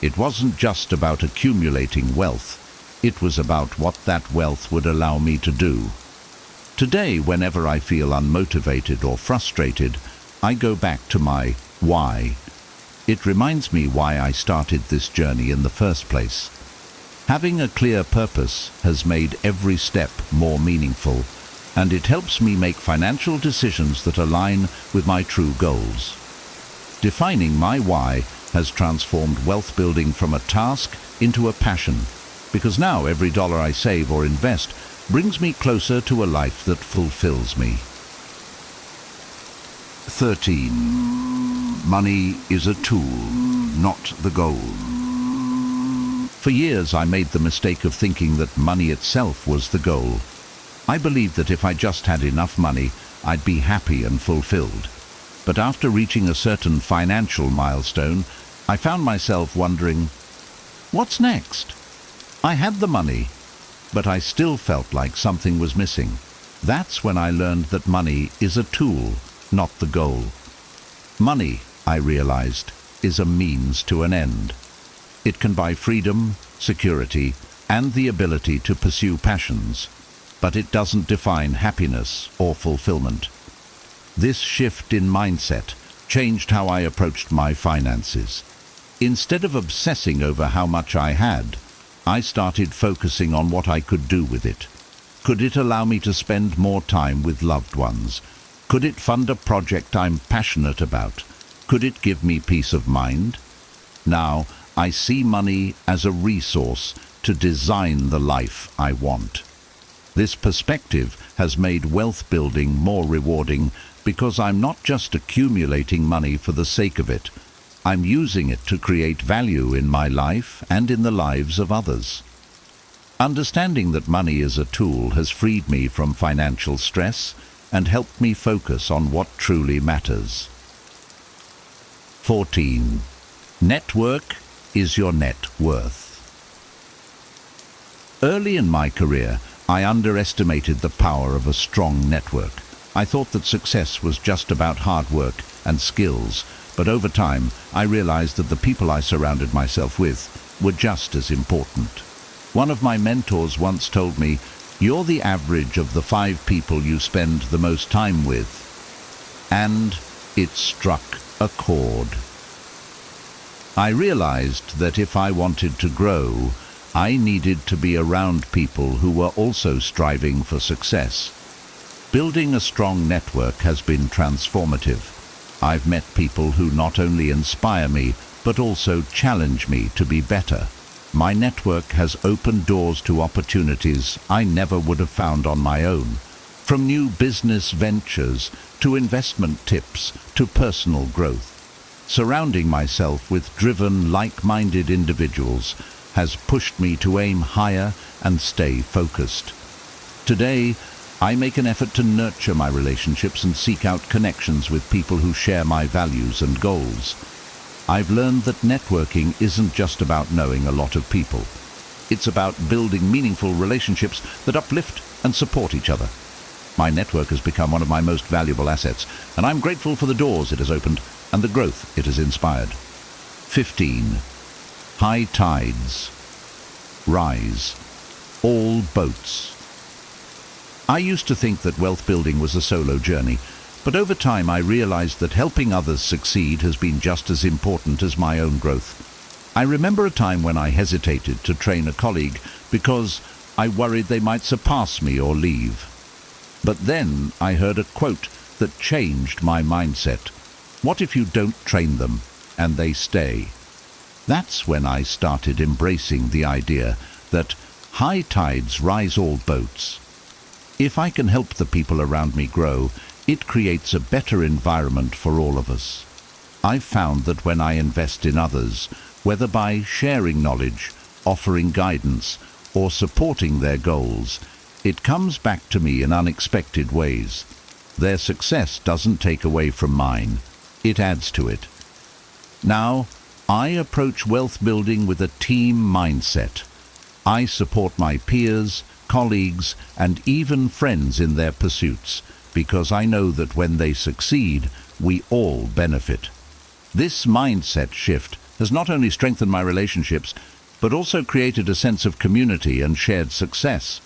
It wasn't just about accumulating wealth. It was about what that wealth would allow me to do. Today, whenever I feel unmotivated or frustrated, I go back to my why. It reminds me why I started this journey in the first place. Having a clear purpose has made every step more meaningful, and it helps me make financial decisions that align with my true goals. Defining my why has transformed wealth building from a task into a passion, because now every dollar I save or invest brings me closer to a life that fulfills me. 13. Money is a tool, not the goal. For years I made the mistake of thinking that money itself was the goal. I believed that if I just had enough money, I'd be happy and fulfilled. But after reaching a certain financial milestone, I found myself wondering, what's next? I had the money, but I still felt like something was missing. That's when I learned that money is a tool, not the goal. Money, I realized, is a means to an end. It can buy freedom, security, and the ability to pursue passions, but it doesn't define happiness or fulfillment. This shift in mindset changed how I approached my finances. Instead of obsessing over how much I had, I started focusing on what I could do with it. Could it allow me to spend more time with loved ones? Could it fund a project I'm passionate about? Could it give me peace of mind? Now, I see money as a resource to design the life I want. This perspective has made wealth building more rewarding because I'm not just accumulating money for the sake of it. I'm using it to create value in my life and in the lives of others. Understanding that money is a tool has freed me from financial stress and helped me focus on what truly matters. 14. Network is your net worth. Early in my career, I underestimated the power of a strong network. I thought that success was just about hard work and skills, but over time I realized that the people I surrounded myself with were just as important. One of my mentors once told me, "You're the average of the 5 people you spend the most time with." And it struck a chord. I realized that if I wanted to grow, I needed to be around people who were also striving for success. Building a strong network has been transformative. I've met people who not only inspire me, but also challenge me to be better. My network has opened doors to opportunities I never would have found on my own, from new business ventures to investment tips to personal growth. Surrounding myself with driven, like-minded individuals has pushed me to aim higher and stay focused. Today, I make an effort to nurture my relationships and seek out connections with people who share my values and goals. I've learned that networking isn't just about knowing a lot of people. It's about building meaningful relationships that uplift and support each other. My network has become one of my most valuable assets, and I'm grateful for the doors it has opened and the growth it has inspired. 15. High tides. Rise. All boats. I used to think that wealth building was a solo journey, but over time I realized that helping others succeed has been just as important as my own growth. I remember a time when I hesitated to train a colleague because I worried they might surpass me or leave. But then I heard a quote that changed my mindset. What if you don't train them and they stay? That's when I started embracing the idea that high tides rise all boats. If I can help the people around me grow, it creates a better environment for all of us. I've found that when I invest in others, whether by sharing knowledge, offering guidance, or supporting their goals, it comes back to me in unexpected ways. Their success doesn't take away from mine, it adds to it. Now, I approach wealth building with a team mindset. I support my peers, colleagues, and even friends in their pursuits, because I know that when they succeed, we all benefit. This mindset shift has not only strengthened my relationships, but also created a sense of community and shared success.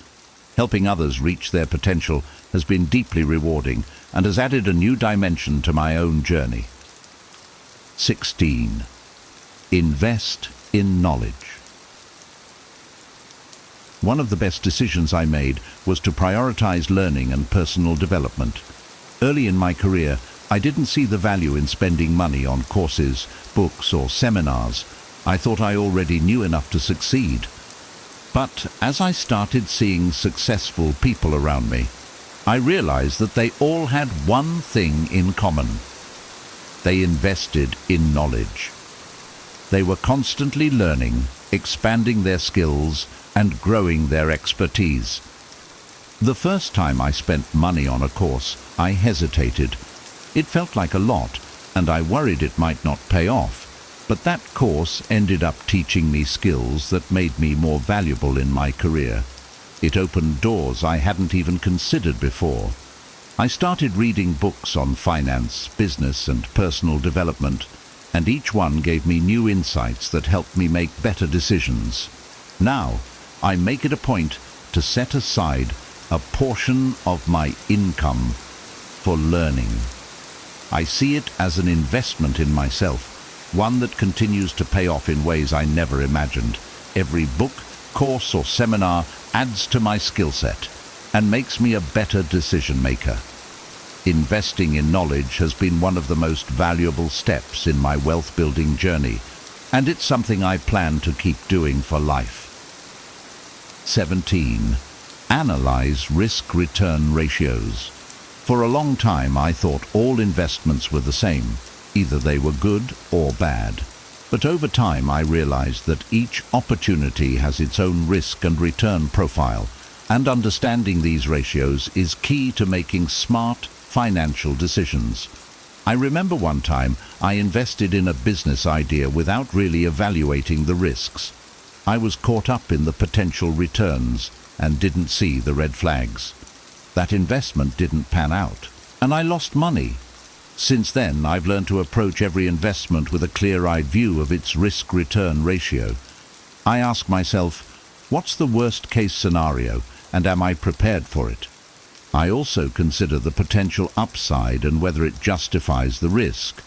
Helping others reach their potential has been deeply rewarding and has added a new dimension to my own journey. 16. Invest in knowledge. One of the best decisions I made was to prioritize learning and personal development. Early in my career, I didn't see the value in spending money on courses, books, or seminars. I thought I already knew enough to succeed. But as I started seeing successful people around me, I realized that they all had one thing in common. They invested in knowledge. They were constantly learning, expanding their skills, and growing their expertise. The first time I spent money on a course, I hesitated. It felt like a lot, and I worried it might not pay off. But that course ended up teaching me skills that made me more valuable in my career. It opened doors I hadn't even considered before. I started reading books on finance, business, and personal development, and each one gave me new insights that helped me make better decisions. Now, I make it a point to set aside a portion of my income for learning. I see it as an investment in myself, one that continues to pay off in ways I never imagined. Every book, course, or seminar adds to my skill set and makes me a better decision maker. Investing in knowledge has been one of the most valuable steps in my wealth building journey, and it's something I plan to keep doing for life. 17. Analyze risk-return ratios. For a long time, I thought all investments were the same. Either they were good or bad. But over time, I realized that each opportunity has its own risk and return profile, and understanding these ratios is key to making smart financial decisions. I remember one time I invested in a business idea without really evaluating the risks. I was caught up in the potential returns and didn't see the red flags. That investment didn't pan out, and I lost money. Since then, I've learned to approach every investment with a clear-eyed view of its risk-return ratio. I ask myself, What's the worst-case scenario, and am I prepared for it? I also consider the potential upside and whether it justifies the risk.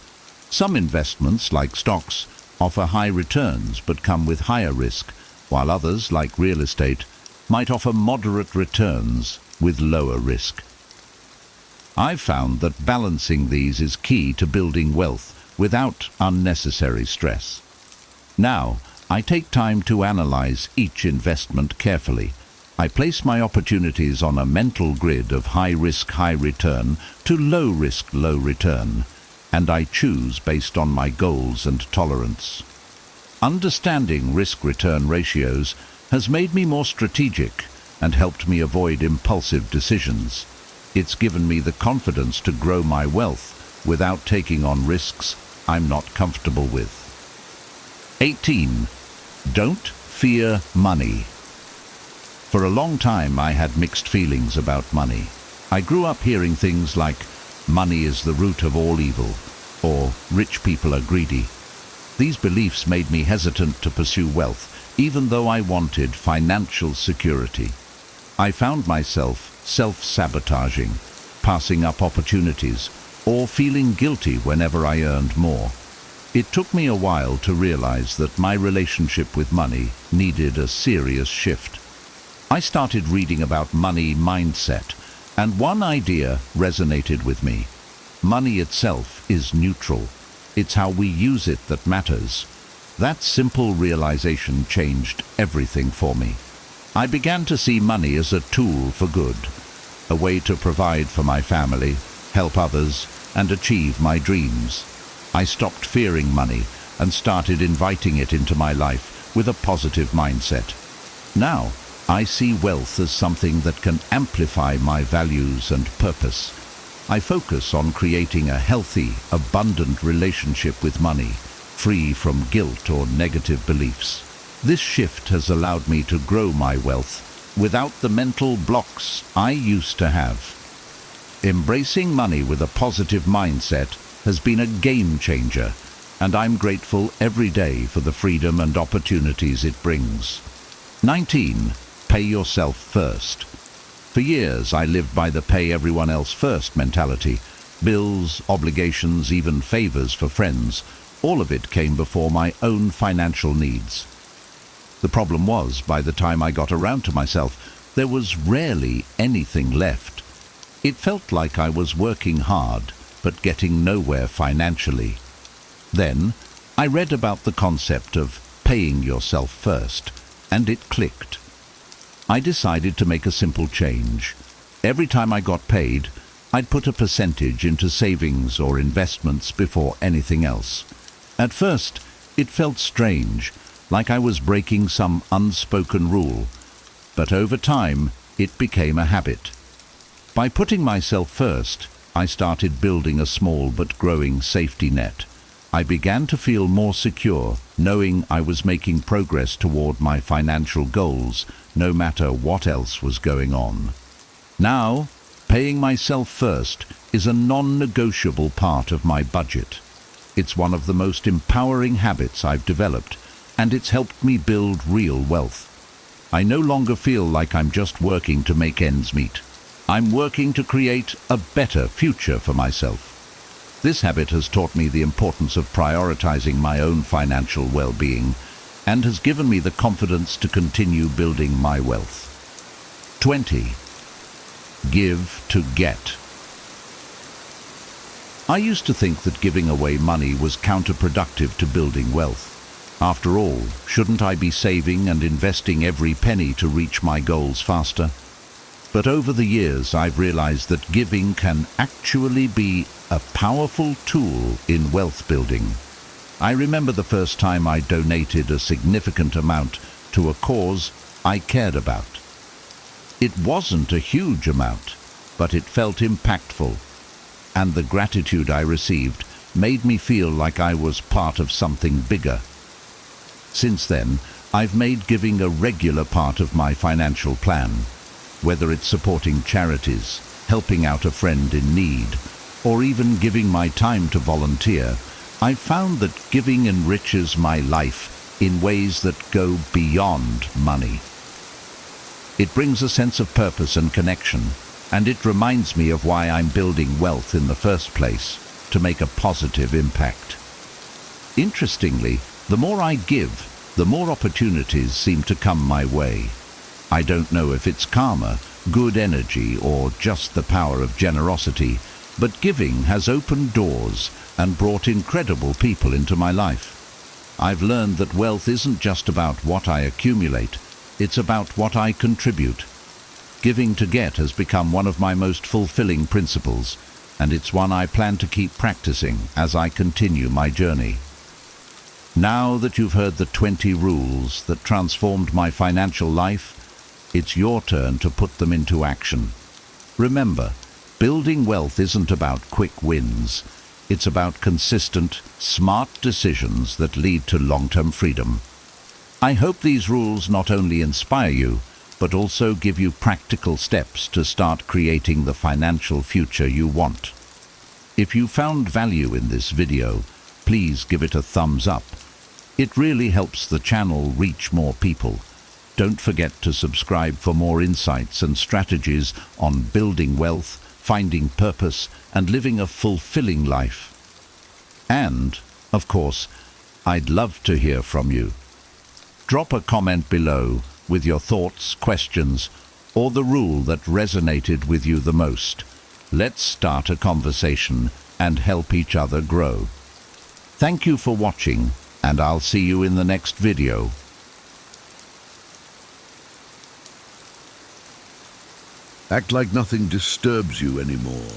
Some investments, like stocks, offer high returns but come with higher risk, while others, like real estate, might offer moderate returns with lower risk. I've found that balancing these is key to building wealth without unnecessary stress. Now, I take time to analyze each investment carefully. I place my opportunities on a mental grid of high risk, high return to low risk, low return, and I choose based on my goals and tolerance. Understanding risk-return ratios has made me more strategic and helped me avoid impulsive decisions. It's given me the confidence to grow my wealth without taking on risks I'm not comfortable with. 18. Don't fear money. For a long time I had mixed feelings about money. I grew up hearing things like, money is the root of all evil, or rich people are greedy. These beliefs made me hesitant to pursue wealth, even though I wanted financial security. I found myself self-sabotaging, passing up opportunities, or feeling guilty whenever I earned more. It took me a while to realize that my relationship with money needed a serious shift. I started reading about money mindset, and one idea resonated with me. Money itself is neutral. It's how we use it that matters. That simple realization changed everything for me. I began to see money as a tool for good, a way to provide for my family, help others, and achieve my dreams. I stopped fearing money and started inviting it into my life with a positive mindset. Now, I see wealth as something that can amplify my values and purpose. I focus on creating a healthy, abundant relationship with money, free from guilt or negative beliefs. This shift has allowed me to grow my wealth without the mental blocks I used to have. Embracing money with a positive mindset has been a game changer, and I'm grateful every day for the freedom and opportunities it brings. 19. Pay yourself first. For years, I lived by the pay everyone else first mentality. Bills, obligations, even favors for friends, all of it came before my own financial needs. The problem was, by the time I got around to myself, there was rarely anything left. It felt like I was working hard, but getting nowhere financially. Then, I read about the concept of paying yourself first, and it clicked. I decided to make a simple change. Every time I got paid, I'd put a percentage into savings or investments before anything else. At first, it felt strange, like I was breaking some unspoken rule, but over time, it became a habit. By putting myself first, I started building a small but growing safety net. I began to feel more secure, knowing I was making progress toward my financial goals, no matter what else was going on. Now, paying myself first is a non-negotiable part of my budget. It's one of the most empowering habits I've developed, and it's helped me build real wealth. I no longer feel like I'm just working to make ends meet. I'm working to create a better future for myself. This habit has taught me the importance of prioritizing my own financial well-being and has given me the confidence to continue building my wealth. 20. Give to get. I used to think that giving away money was counterproductive to building wealth. After all, shouldn't I be saving and investing every penny to reach my goals faster? But over the years, I've realized that giving can actually be a powerful tool in wealth building. I remember the first time I donated a significant amount to a cause I cared about. It wasn't a huge amount, but it felt impactful, and the gratitude I received made me feel like I was part of something bigger. Since then, I've made giving a regular part of my financial plan. Whether it's supporting charities, helping out a friend in need, or even giving my time to volunteer, I've found that giving enriches my life in ways that go beyond money. It brings a sense of purpose and connection, and it reminds me of why I'm building wealth in the first place, to make a positive impact. Interestingly, the more I give, the more opportunities seem to come my way. I don't know if it's karma, good energy, or just the power of generosity, but giving has opened doors and brought incredible people into my life. I've learned that wealth isn't just about what I accumulate, it's about what I contribute. Giving to get has become one of my most fulfilling principles, and it's one I plan to keep practicing as I continue my journey. Now that you've heard the 20 rules that transformed my financial life, it's your turn to put them into action. Remember, building wealth isn't about quick wins. It's about consistent, smart decisions that lead to long-term freedom. I hope these rules not only inspire you, but also give you practical steps to start creating the financial future you want. If you found value in this video, please give it a thumbs up. It really helps the channel reach more people. Don't forget to subscribe for more insights and strategies on building wealth, finding purpose, and living a fulfilling life. And, of course, I'd love to hear from you. Drop a comment below with your thoughts, questions, or the rule that resonated with you the most. Let's start a conversation and help each other grow. Thank you for watching, and I'll see you in the next video. Act like nothing disturbs you anymore.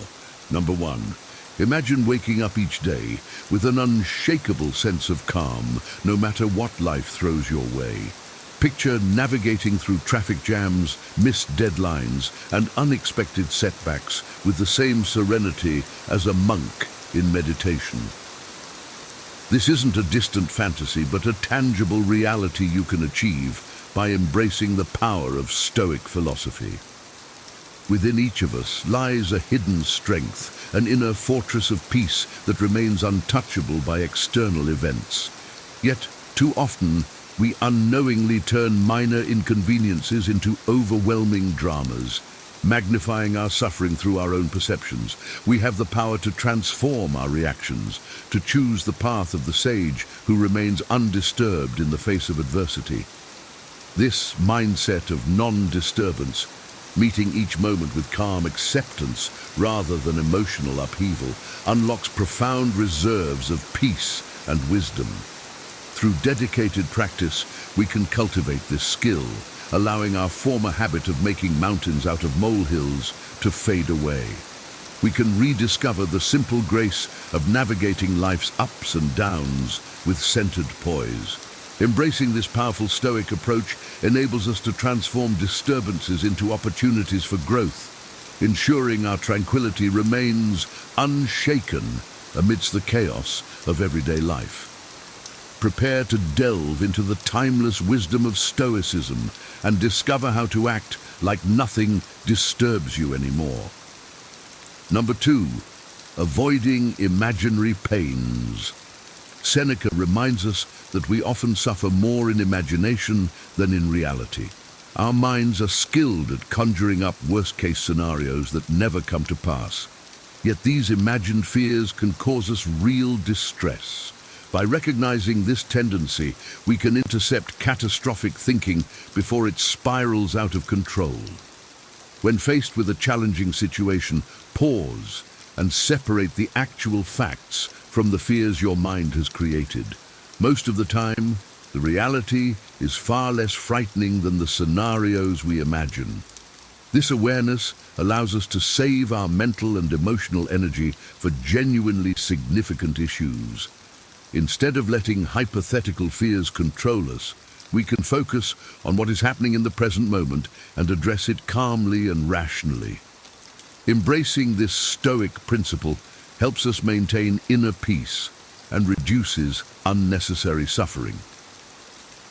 Number 1. Imagine waking up each day with an unshakable sense of calm, no matter what life throws your way. Picture navigating through traffic jams, missed deadlines, and unexpected setbacks with the same serenity as a monk in meditation. This isn't a distant fantasy, but a tangible reality you can achieve by embracing the power of Stoic philosophy. Within each of us lies a hidden strength, an inner fortress of peace that remains untouchable by external events. Yet, too often, we unknowingly turn minor inconveniences into overwhelming dramas, magnifying our suffering through our own perceptions. We have the power to transform our reactions, to choose the path of the sage who remains undisturbed in the face of adversity. This mindset of non-disturbance, meeting each moment with calm acceptance rather than emotional upheaval, unlocks profound reserves of peace and wisdom. Through dedicated practice, we can cultivate this skill, allowing our former habit of making mountains out of molehills to fade away. We can rediscover the simple grace of navigating life's ups and downs with centered poise. Embracing this powerful Stoic approach enables us to transform disturbances into opportunities for growth, ensuring our tranquility remains unshaken amidst the chaos of everyday life. Prepare to delve into the timeless wisdom of Stoicism and discover how to act like nothing disturbs you anymore. Number 2, avoiding imaginary pains. Seneca reminds us that we often suffer more in imagination than in reality. Our minds are skilled at conjuring up worst-case scenarios that never come to pass. Yet these imagined fears can cause us real distress. By recognizing this tendency, we can intercept catastrophic thinking before it spirals out of control. When faced with a challenging situation, pause and separate the actual facts from the fears your mind has created. Most of the time, the reality is far less frightening than the scenarios we imagine. This awareness allows us to save our mental and emotional energy for genuinely significant issues. Instead of letting hypothetical fears control us, we can focus on what is happening in the present moment and address it calmly and rationally. Embracing this Stoic principle helps us maintain inner peace and reduces unnecessary suffering.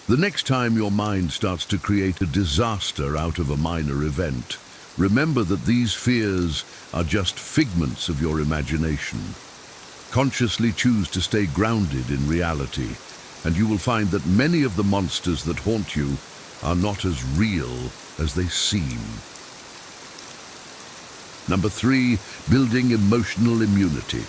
The next time your mind starts to create a disaster out of a minor event, remember that these fears are just figments of your imagination. Consciously choose to stay grounded in reality, and you will find that many of the monsters that haunt you are not as real as they seem. Number 3, building emotional immunity.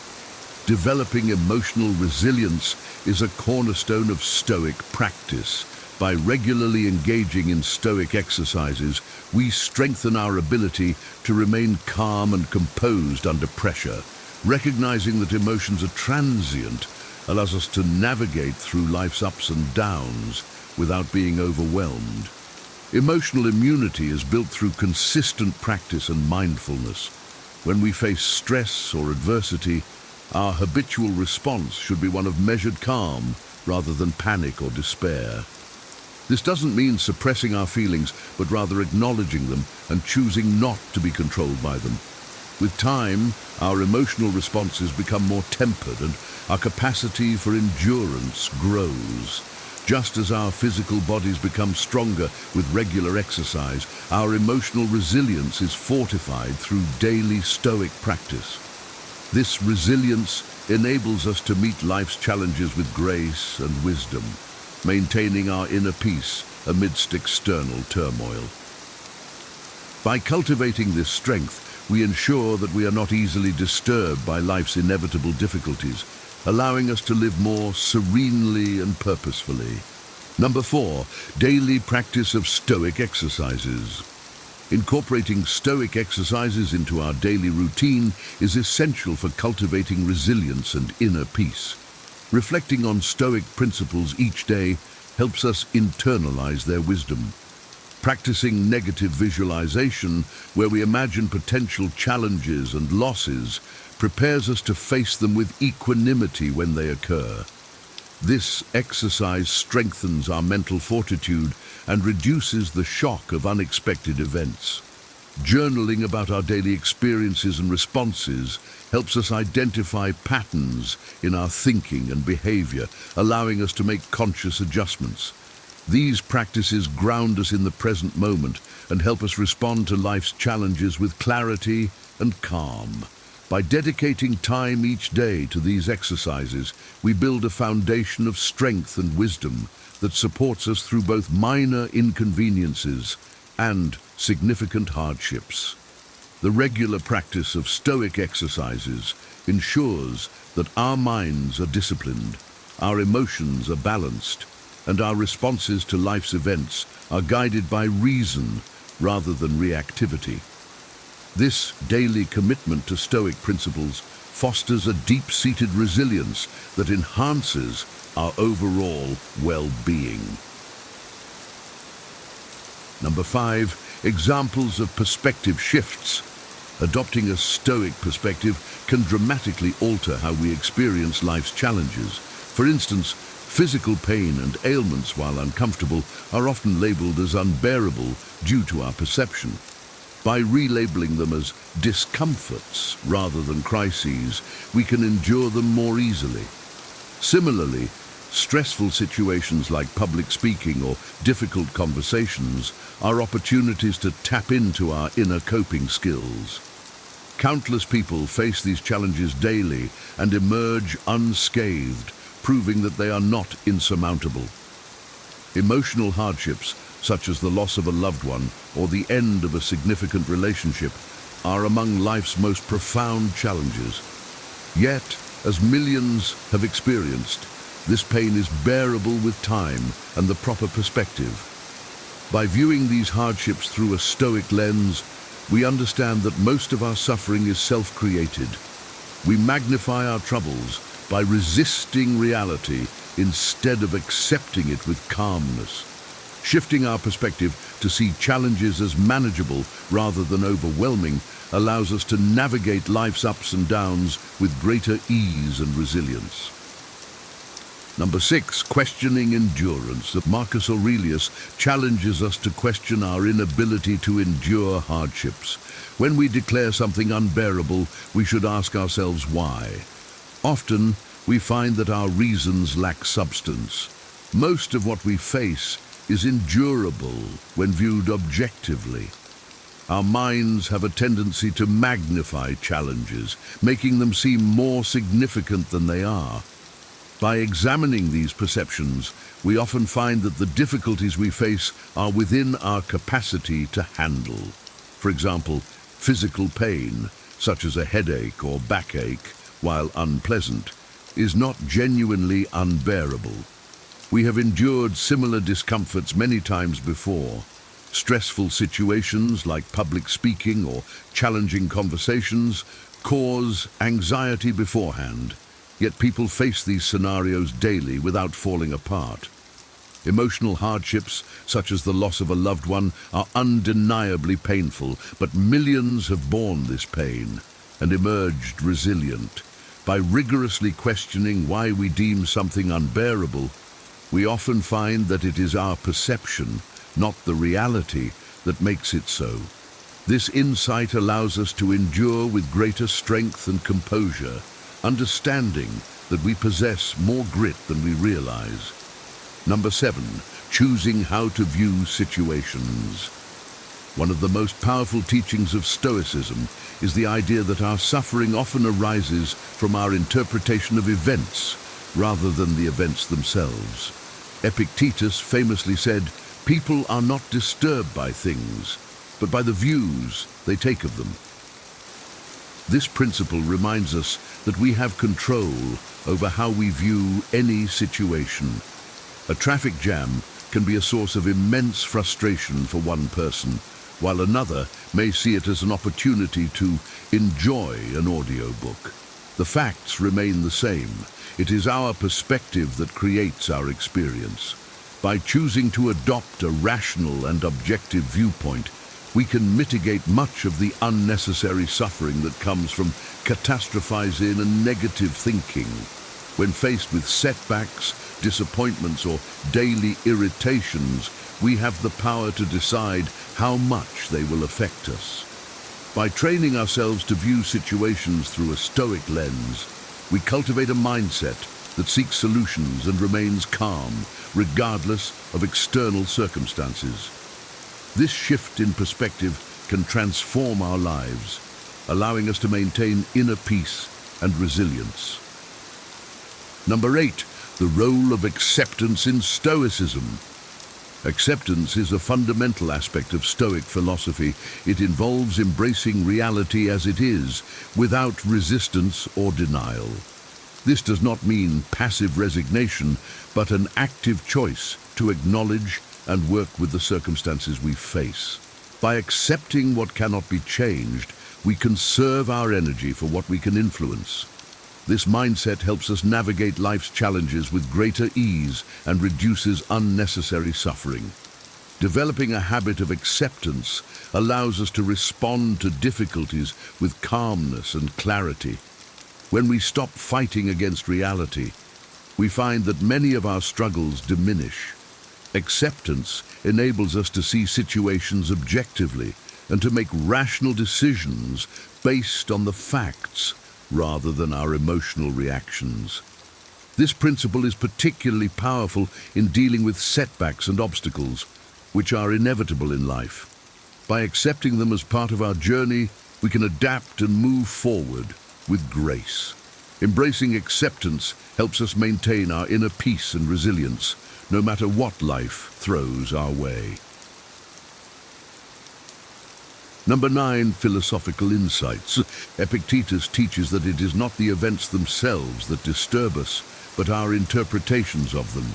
Developing emotional resilience is a cornerstone of Stoic practice. By regularly engaging in Stoic exercises, we strengthen our ability to remain calm and composed under pressure. Recognizing that emotions are transient allows us to navigate through life's ups and downs without being overwhelmed. Emotional immunity is built through consistent practice and mindfulness. When we face stress or adversity, our habitual response should be one of measured calm rather than panic or despair. This doesn't mean suppressing our feelings, but rather acknowledging them and choosing not to be controlled by them. With time, our emotional responses become more tempered and our capacity for endurance grows. Just as our physical bodies become stronger with regular exercise, our emotional resilience is fortified through daily Stoic practice. This resilience enables us to meet life's challenges with grace and wisdom, maintaining our inner peace amidst external turmoil. By cultivating this strength, we ensure that we are not easily disturbed by life's inevitable difficulties, allowing us to live more serenely and purposefully. Number 4, daily practice of Stoic exercises. Incorporating Stoic exercises into our daily routine is essential for cultivating resilience and inner peace. Reflecting on Stoic principles each day helps us internalize their wisdom. Practicing negative visualization, where we imagine potential challenges and losses, prepares us to face them with equanimity when they occur. This exercise strengthens our mental fortitude and reduces the shock of unexpected events. Journaling about our daily experiences and responses helps us identify patterns in our thinking and behavior, allowing us to make conscious adjustments. These practices ground us in the present moment and help us respond to life's challenges with clarity and calm. By dedicating time each day to these exercises, we build a foundation of strength and wisdom that supports us through both minor inconveniences and significant hardships. The regular practice of Stoic exercises ensures that our minds are disciplined, our emotions are balanced, and our responses to life's events are guided by reason rather than reactivity. This daily commitment to Stoic principles fosters a deep-seated resilience that enhances our overall well-being. Number 5, examples of perspective shifts. Adopting a Stoic perspective can dramatically alter how we experience life's challenges. For instance, physical pain and ailments, while uncomfortable, are often labeled as unbearable due to our perception. By relabeling them as discomforts rather than crises, we can endure them more easily. Similarly, stressful situations like public speaking or difficult conversations are opportunities to tap into our inner coping skills. Countless people face these challenges daily and emerge unscathed, proving that they are not insurmountable. Emotional hardships, such as the loss of a loved one or the end of a significant relationship, are among life's most profound challenges. Yet, as millions have experienced, this pain is bearable with time and the proper perspective. By viewing these hardships through a Stoic lens, we understand that most of our suffering is self-created. We magnify our troubles by resisting reality instead of accepting it with calmness. Shifting our perspective to see challenges as manageable rather than overwhelming allows us to navigate life's ups and downs with greater ease and resilience. Number 6, questioning endurance. Marcus Aurelius challenges us to question our inability to endure hardships. When we declare something unbearable, we should ask ourselves why. Often, we find that our reasons lack substance. Most of what we face is endurable when viewed objectively. Our minds have a tendency to magnify challenges, making them seem more significant than they are. By examining these perceptions, we often find that the difficulties we face are within our capacity to handle. For example, physical pain, such as a headache or backache, while unpleasant, is not genuinely unbearable. We have endured similar discomforts many times before. Stressful situations like public speaking or challenging conversations cause anxiety beforehand, yet people face these scenarios daily without falling apart. Emotional hardships, such as the loss of a loved one, are undeniably painful, but millions have borne this pain and emerged resilient. By rigorously questioning why we deem something unbearable, we often find that it is our perception, not the reality, that makes it so. This insight allows us to endure with greater strength and composure, understanding that we possess more grit than we realize. Number 7, choosing how to view situations. One of the most powerful teachings of Stoicism is the idea that our suffering often arises from our interpretation of events rather than the events themselves. Epictetus famously said, "People are not disturbed by things, but by the views they take of them." This principle reminds us that we have control over how we view any situation. A traffic jam can be a source of immense frustration for one person, while another may see it as an opportunity to enjoy an audiobook. The facts remain the same. It is our perspective that creates our experience. By choosing to adopt a rational and objective viewpoint, we can mitigate much of the unnecessary suffering that comes from catastrophizing and negative thinking. When faced with setbacks, disappointments, or daily irritations, we have the power to decide how much they will affect us. By training ourselves to view situations through a Stoic lens, we cultivate a mindset that seeks solutions and remains calm, regardless of external circumstances. This shift in perspective can transform our lives, allowing us to maintain inner peace and resilience. Number 8, the role of acceptance in Stoicism. Acceptance is a fundamental aspect of Stoic philosophy. It involves embracing reality as it is, without resistance or denial. This does not mean passive resignation, but an active choice to acknowledge and work with the circumstances we face. By accepting what cannot be changed, we conserve our energy for what we can influence. This mindset helps us navigate life's challenges with greater ease and reduces unnecessary suffering. Developing a habit of acceptance allows us to respond to difficulties with calmness and clarity. When we stop fighting against reality, we find that many of our struggles diminish. Acceptance enables us to see situations objectively and to make rational decisions based on the facts rather than our emotional reactions. This principle is particularly powerful in dealing with setbacks and obstacles, which are inevitable in life. By accepting them as part of our journey, we can adapt and move forward with grace. Embracing acceptance helps us maintain our inner peace and resilience, no matter what life throws our way. Number 9, philosophical insights. Epictetus teaches that it is not the events themselves that disturb us, but our interpretations of them.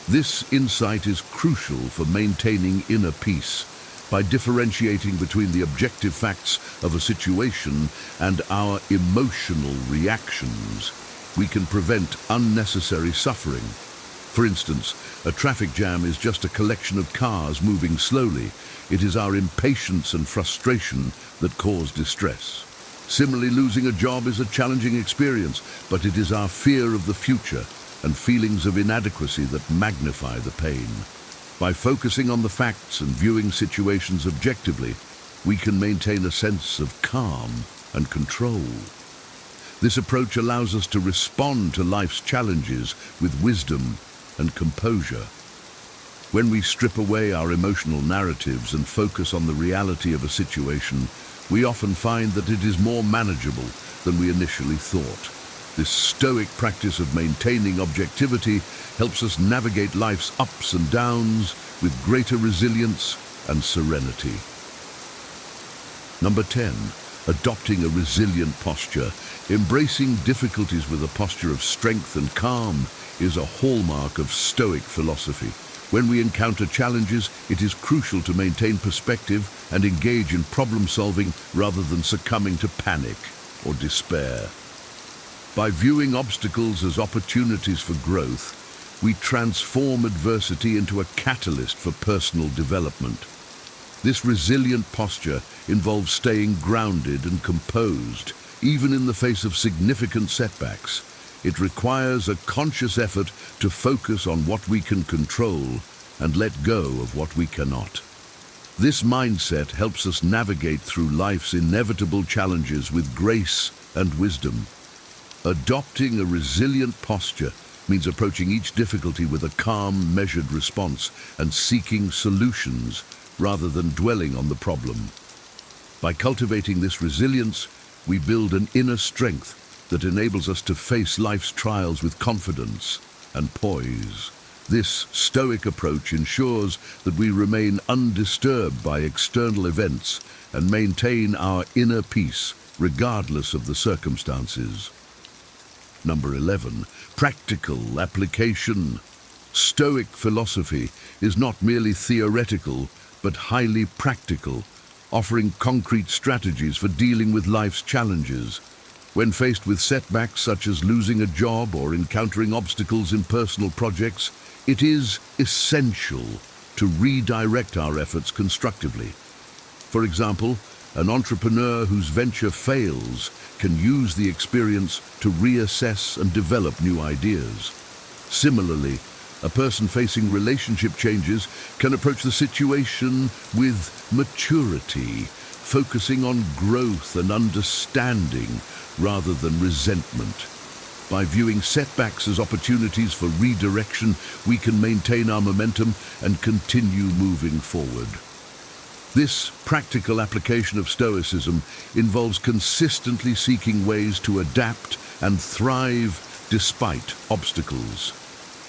This insight is crucial for maintaining inner peace. By differentiating between the objective facts of a situation and our emotional reactions, we can prevent unnecessary suffering. For instance, a traffic jam is just a collection of cars moving slowly. It is our impatience and frustration that cause distress. Similarly, losing a job is a challenging experience, but it is our fear of the future and feelings of inadequacy that magnify the pain. By focusing on the facts and viewing situations objectively, we can maintain a sense of calm and control. This approach allows us to respond to life's challenges with wisdom and composure. When we strip away our emotional narratives and focus on the reality of a situation, we often find that it is more manageable than we initially thought. This Stoic practice of maintaining objectivity helps us navigate life's ups and downs with greater resilience and serenity. Number 10, adopting a resilient posture. Embracing difficulties with a posture of strength and calm is a hallmark of Stoic philosophy. When we encounter challenges, it is crucial to maintain perspective and engage in problem solving rather than succumbing to panic or despair. By viewing obstacles as opportunities for growth, we transform adversity into a catalyst for personal development. This resilient posture involves staying grounded and composed, even in the face of significant setbacks. It requires a conscious effort to focus on what we can control and let go of what we cannot. This mindset helps us navigate through life's inevitable challenges with grace and wisdom. Adopting a resilient posture means approaching each difficulty with a calm, measured response and seeking solutions rather than dwelling on the problem. By cultivating this resilience, we build an inner strength that enables us to face life's trials with confidence and poise. This Stoic approach ensures that we remain undisturbed by external events and maintain our inner peace regardless of the circumstances. Number 11, practical application. Stoic philosophy is not merely theoretical, but highly practical, offering concrete strategies for dealing with life's challenges. When faced with setbacks such as losing a job or encountering obstacles in personal projects, it is essential to redirect our efforts constructively. For example, an entrepreneur whose venture fails can use the experience to reassess and develop new ideas. Similarly, a person facing relationship changes can approach the situation with maturity, focusing on growth and understanding rather than resentment. By viewing setbacks as opportunities for redirection, we can maintain our momentum and continue moving forward. This practical application of Stoicism involves consistently seeking ways to adapt and thrive despite obstacles.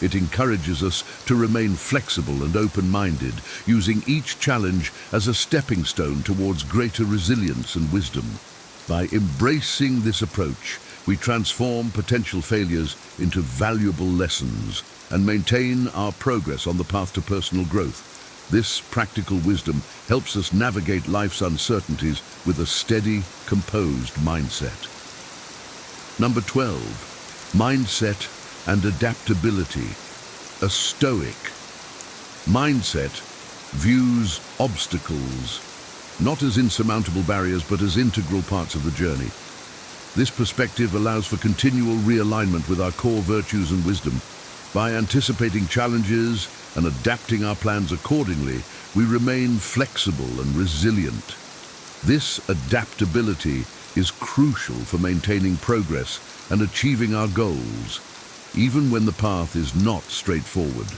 It encourages us to remain flexible and open-minded, using each challenge as a stepping stone towards greater resilience and wisdom. By embracing this approach, we transform potential failures into valuable lessons and maintain our progress on the path to personal growth. This practical wisdom helps us navigate life's uncertainties with a steady, composed mindset. Number 12, mindset and adaptability. A Stoic mindset views obstacles not as insurmountable barriers but as integral parts of the journey. This perspective allows for continual realignment with our core virtues and wisdom. By anticipating challenges and adapting our plans accordingly, we remain flexible and resilient. This adaptability is crucial for maintaining progress and achieving our goals, even when the path is not straightforward.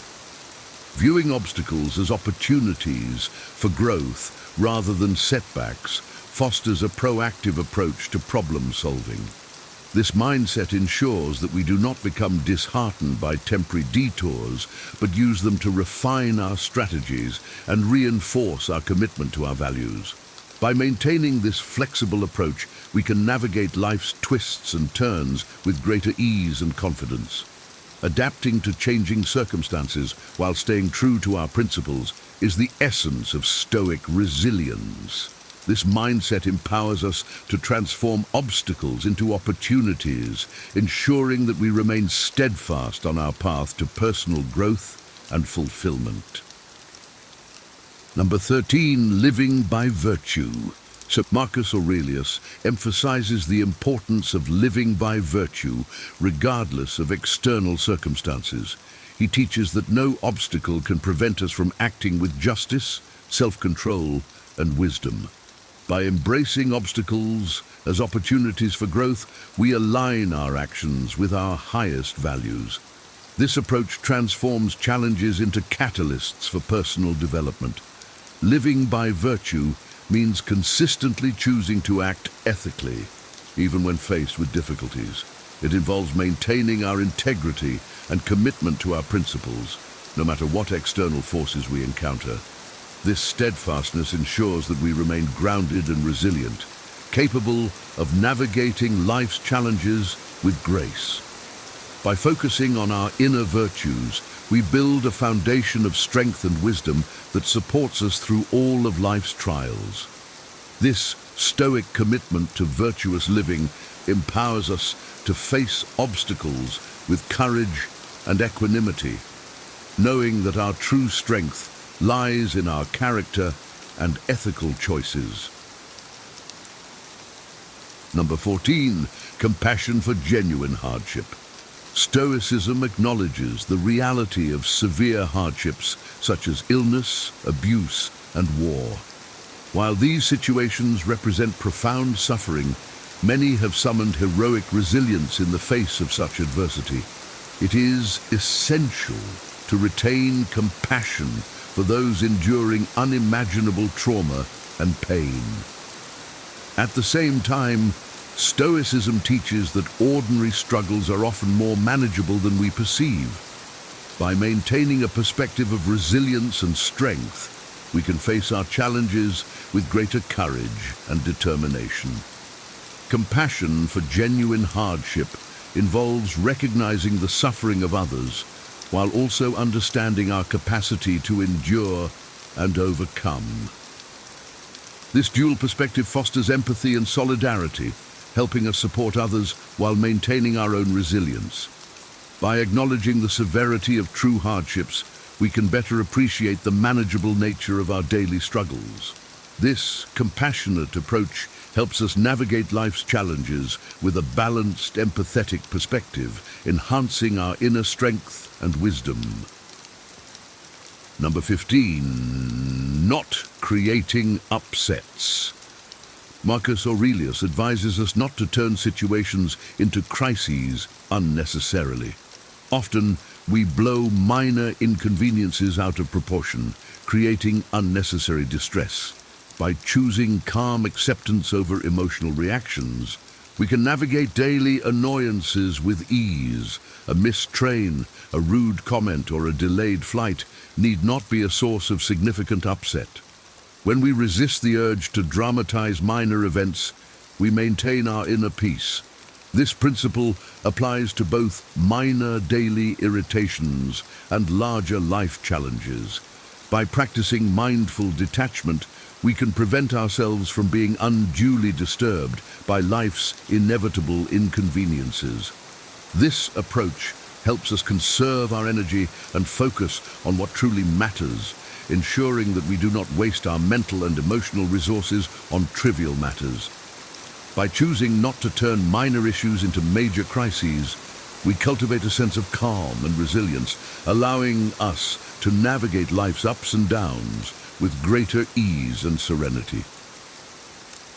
Viewing obstacles as opportunities for growth rather than setbacks fosters a proactive approach to problem solving. This mindset ensures that we do not become disheartened by temporary detours, but use them to refine our strategies and reinforce our commitment to our values. By maintaining this flexible approach, we can navigate life's twists and turns with greater ease and confidence. Adapting to changing circumstances while staying true to our principles is the essence of Stoic resilience. This mindset empowers us to transform obstacles into opportunities, ensuring that we remain steadfast on our path to personal growth and fulfillment. Number 13, living by virtue. So Marcus Aurelius emphasizes the importance of living by virtue regardless of external circumstances. He teaches that no obstacle can prevent us from acting with justice, self-control, and wisdom. By embracing obstacles as opportunities for growth, we align our actions with our highest values. This approach transforms challenges into catalysts for personal development. Living by virtue means consistently choosing to act ethically, even when faced with difficulties. It involves maintaining our integrity and commitment to our principles, no matter what external forces we encounter. This steadfastness ensures that we remain grounded and resilient, capable of navigating life's challenges with grace. By focusing on our inner virtues, we build a foundation of strength and wisdom that supports us through all of life's trials. This Stoic commitment to virtuous living empowers us to face obstacles with courage and equanimity, knowing that our true strength lies in our character and ethical choices. Number 14, compassion for genuine hardship. Stoicism acknowledges the reality of severe hardships such as illness, abuse, and war. While these situations represent profound suffering, many have summoned heroic resilience in the face of such adversity. It is essential to retain compassion for those enduring unimaginable trauma and pain. At the same time, Stoicism teaches that ordinary struggles are often more manageable than we perceive. By maintaining a perspective of resilience and strength, we can face our challenges with greater courage and determination. Compassion for genuine hardship involves recognizing the suffering of others while also understanding our capacity to endure and overcome. This dual perspective fosters empathy and solidarity, helping us support others while maintaining our own resilience. By acknowledging the severity of true hardships, we can better appreciate the manageable nature of our daily struggles. This compassionate approach helps us navigate life's challenges with a balanced, empathetic perspective, enhancing our inner strength and wisdom. Number 15, not creating upsets. Marcus Aurelius advises us not to turn situations into crises unnecessarily. Often, we blow minor inconveniences out of proportion, creating unnecessary distress. By choosing calm acceptance over emotional reactions, we can navigate daily annoyances with ease. A missed train, a rude comment, or a delayed flight need not be a source of significant upset. When we resist the urge to dramatize minor events, we maintain our inner peace. This principle applies to both minor daily irritations and larger life challenges. By practicing mindful detachment, we can prevent ourselves from being unduly disturbed by life's inevitable inconveniences. This approach helps us conserve our energy and focus on what truly matters, ensuring that we do not waste our mental and emotional resources on trivial matters. By choosing not to turn minor issues into major crises, we cultivate a sense of calm and resilience, allowing us to navigate life's ups and downs with greater ease and serenity.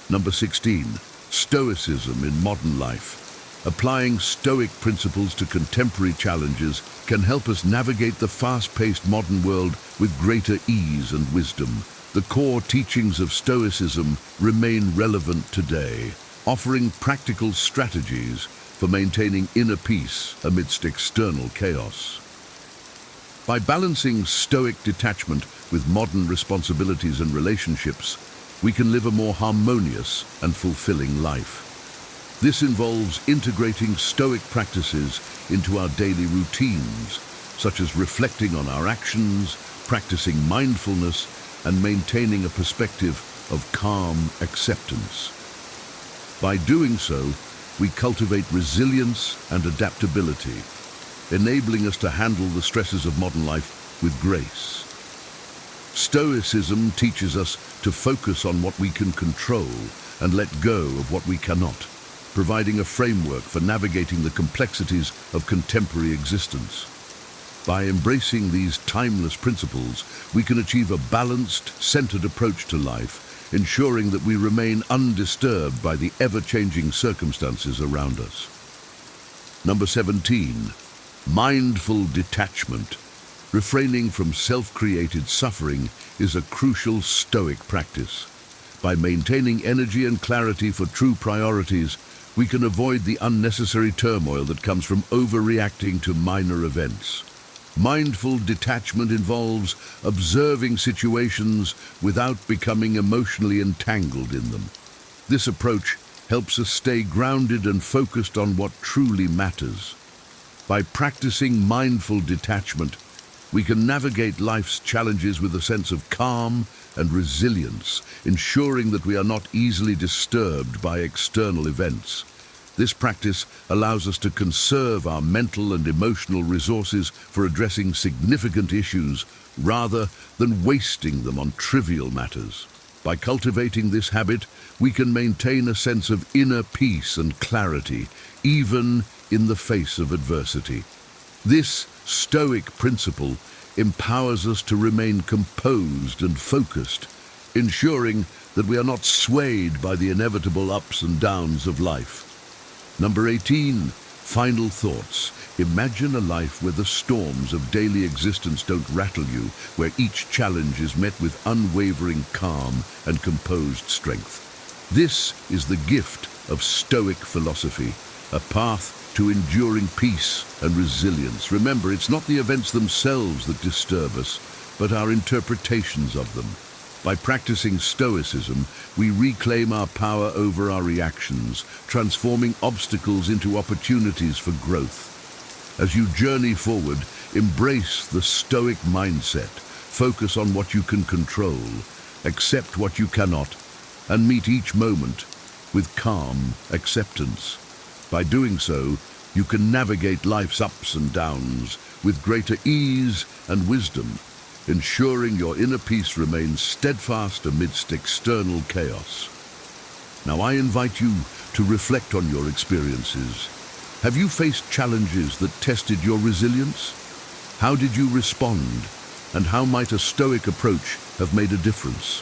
Number 16, Stoicism in modern life. Applying Stoic principles to contemporary challenges can help us navigate the fast-paced modern world with greater ease and wisdom. The core teachings of Stoicism remain relevant today, offering practical strategies for maintaining inner peace amidst external chaos. By balancing Stoic detachment with modern responsibilities and relationships, we can live a more harmonious and fulfilling life. This involves integrating Stoic practices into our daily routines, such as reflecting on our actions, practicing mindfulness, and maintaining a perspective of calm acceptance. By doing so, we cultivate resilience and adaptability, enabling us to handle the stresses of modern life with grace. Stoicism teaches us to focus on what we can control and let go of what we cannot, providing a framework for navigating the complexities of contemporary existence. By embracing these timeless principles, we can achieve a balanced, centered approach to life, ensuring that we remain undisturbed by the ever-changing circumstances around us. Number 17, mindful detachment. Refraining from self-created suffering is a crucial Stoic practice. By maintaining energy and clarity for true priorities, we can avoid the unnecessary turmoil that comes from overreacting to minor events. Mindful detachment involves observing situations without becoming emotionally entangled in them. This approach helps us stay grounded and focused on what truly matters. By practicing mindful detachment, we can navigate life's challenges with a sense of calm and resilience, ensuring that we are not easily disturbed by external events. This practice allows us to conserve our mental and emotional resources for addressing significant issues rather than wasting them on trivial matters. By cultivating this habit, we can maintain a sense of inner peace and clarity, even in the face of adversity. This Stoic principle empowers us to remain composed and focused, ensuring that we are not swayed by the inevitable ups and downs of life. Number 18, final thoughts. Imagine a life where the storms of daily existence don't rattle you, where each challenge is met with unwavering calm and composed strength. This is the gift of Stoic philosophy, a path to enduring peace and resilience. Remember, it's not the events themselves that disturb us, but our interpretations of them. By practicing Stoicism, we reclaim our power over our reactions, transforming obstacles into opportunities for growth. As you journey forward, embrace the Stoic mindset. Focus on what you can control, accept what you cannot, and meet each moment with calm acceptance. By doing so, you can navigate life's ups and downs with greater ease and wisdom, ensuring your inner peace remains steadfast amidst external chaos. Now I invite you to reflect on your experiences. Have you faced challenges that tested your resilience? How did you respond? And how might a Stoic approach have made a difference?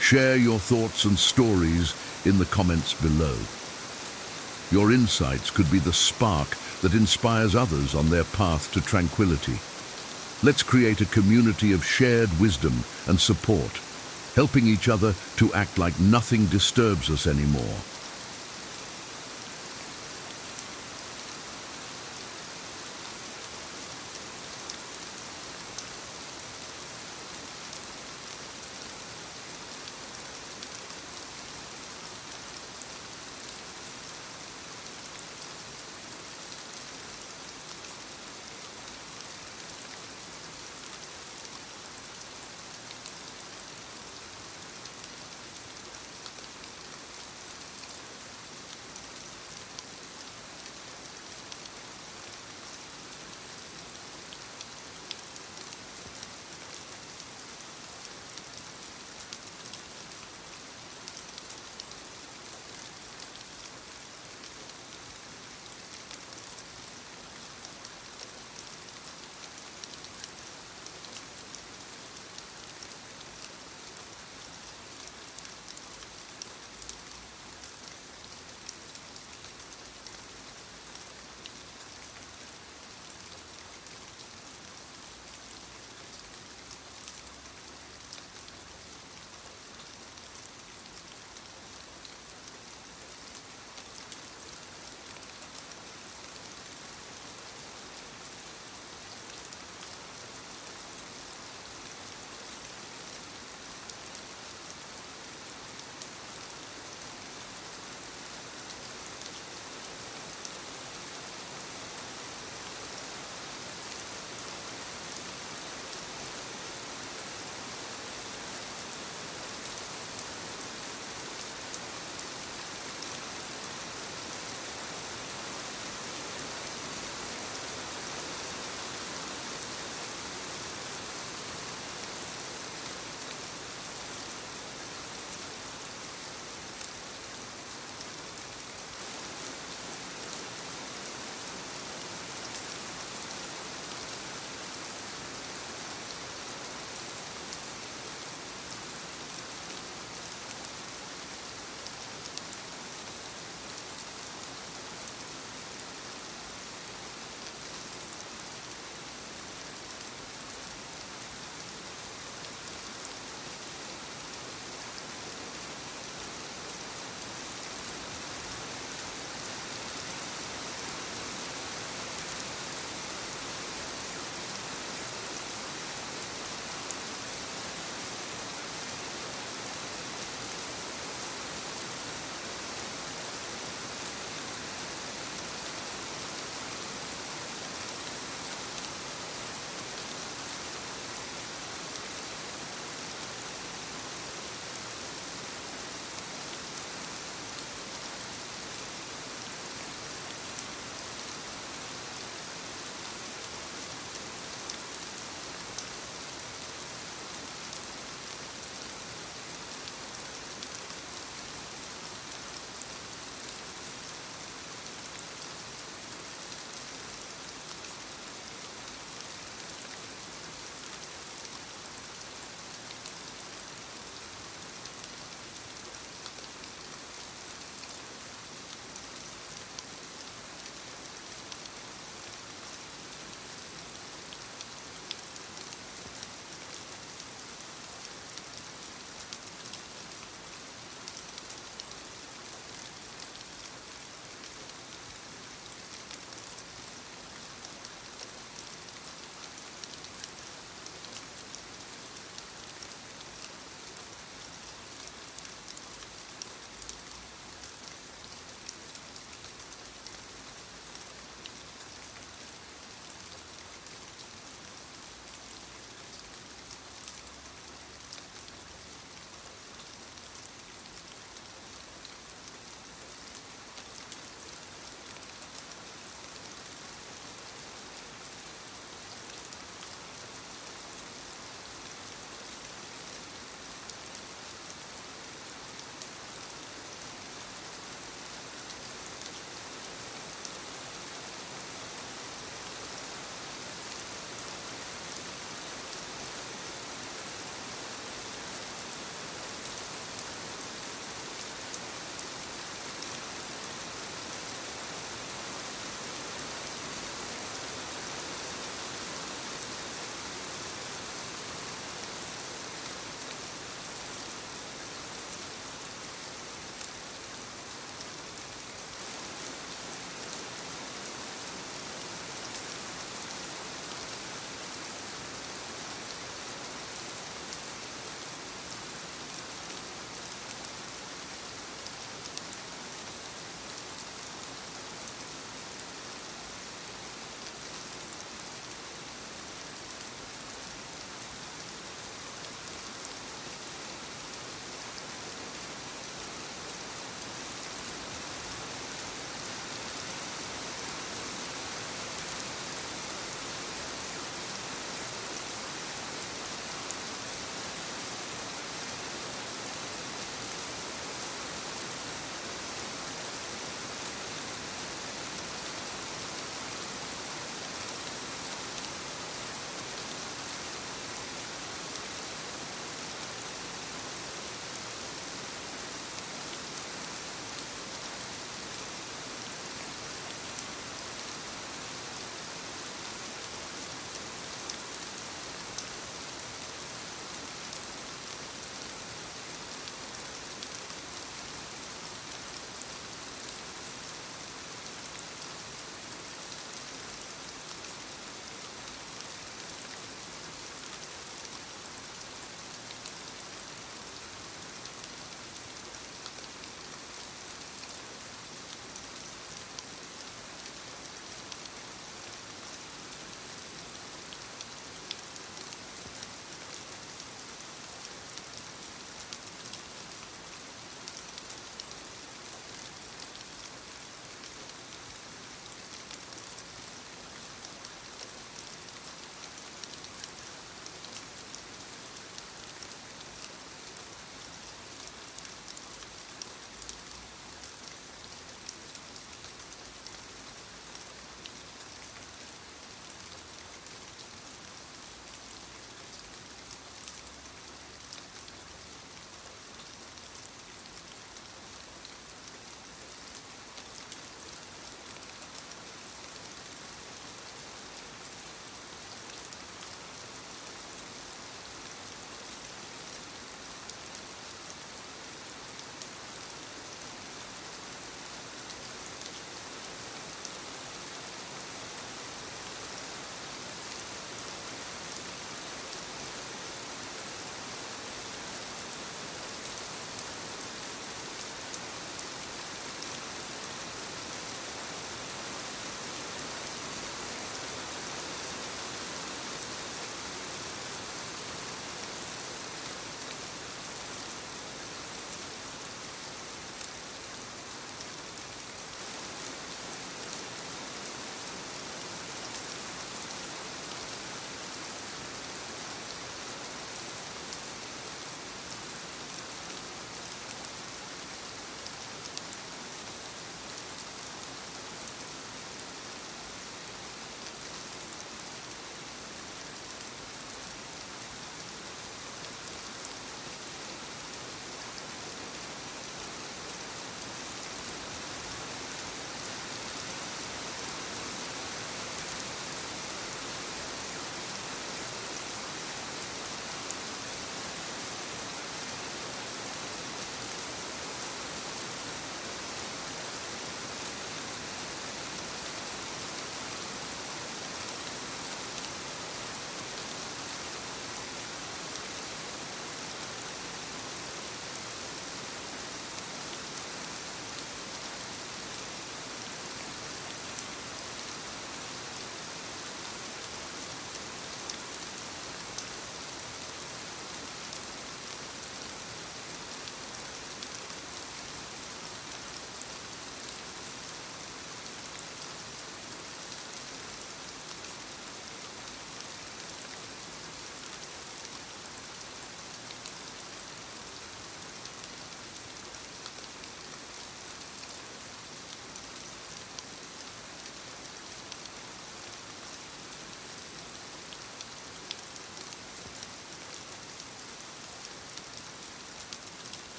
Share your thoughts and stories in the comments below. Your insights could be the spark that inspires others on their path to tranquility. Let's create a community of shared wisdom and support, helping each other to act like nothing disturbs us anymore.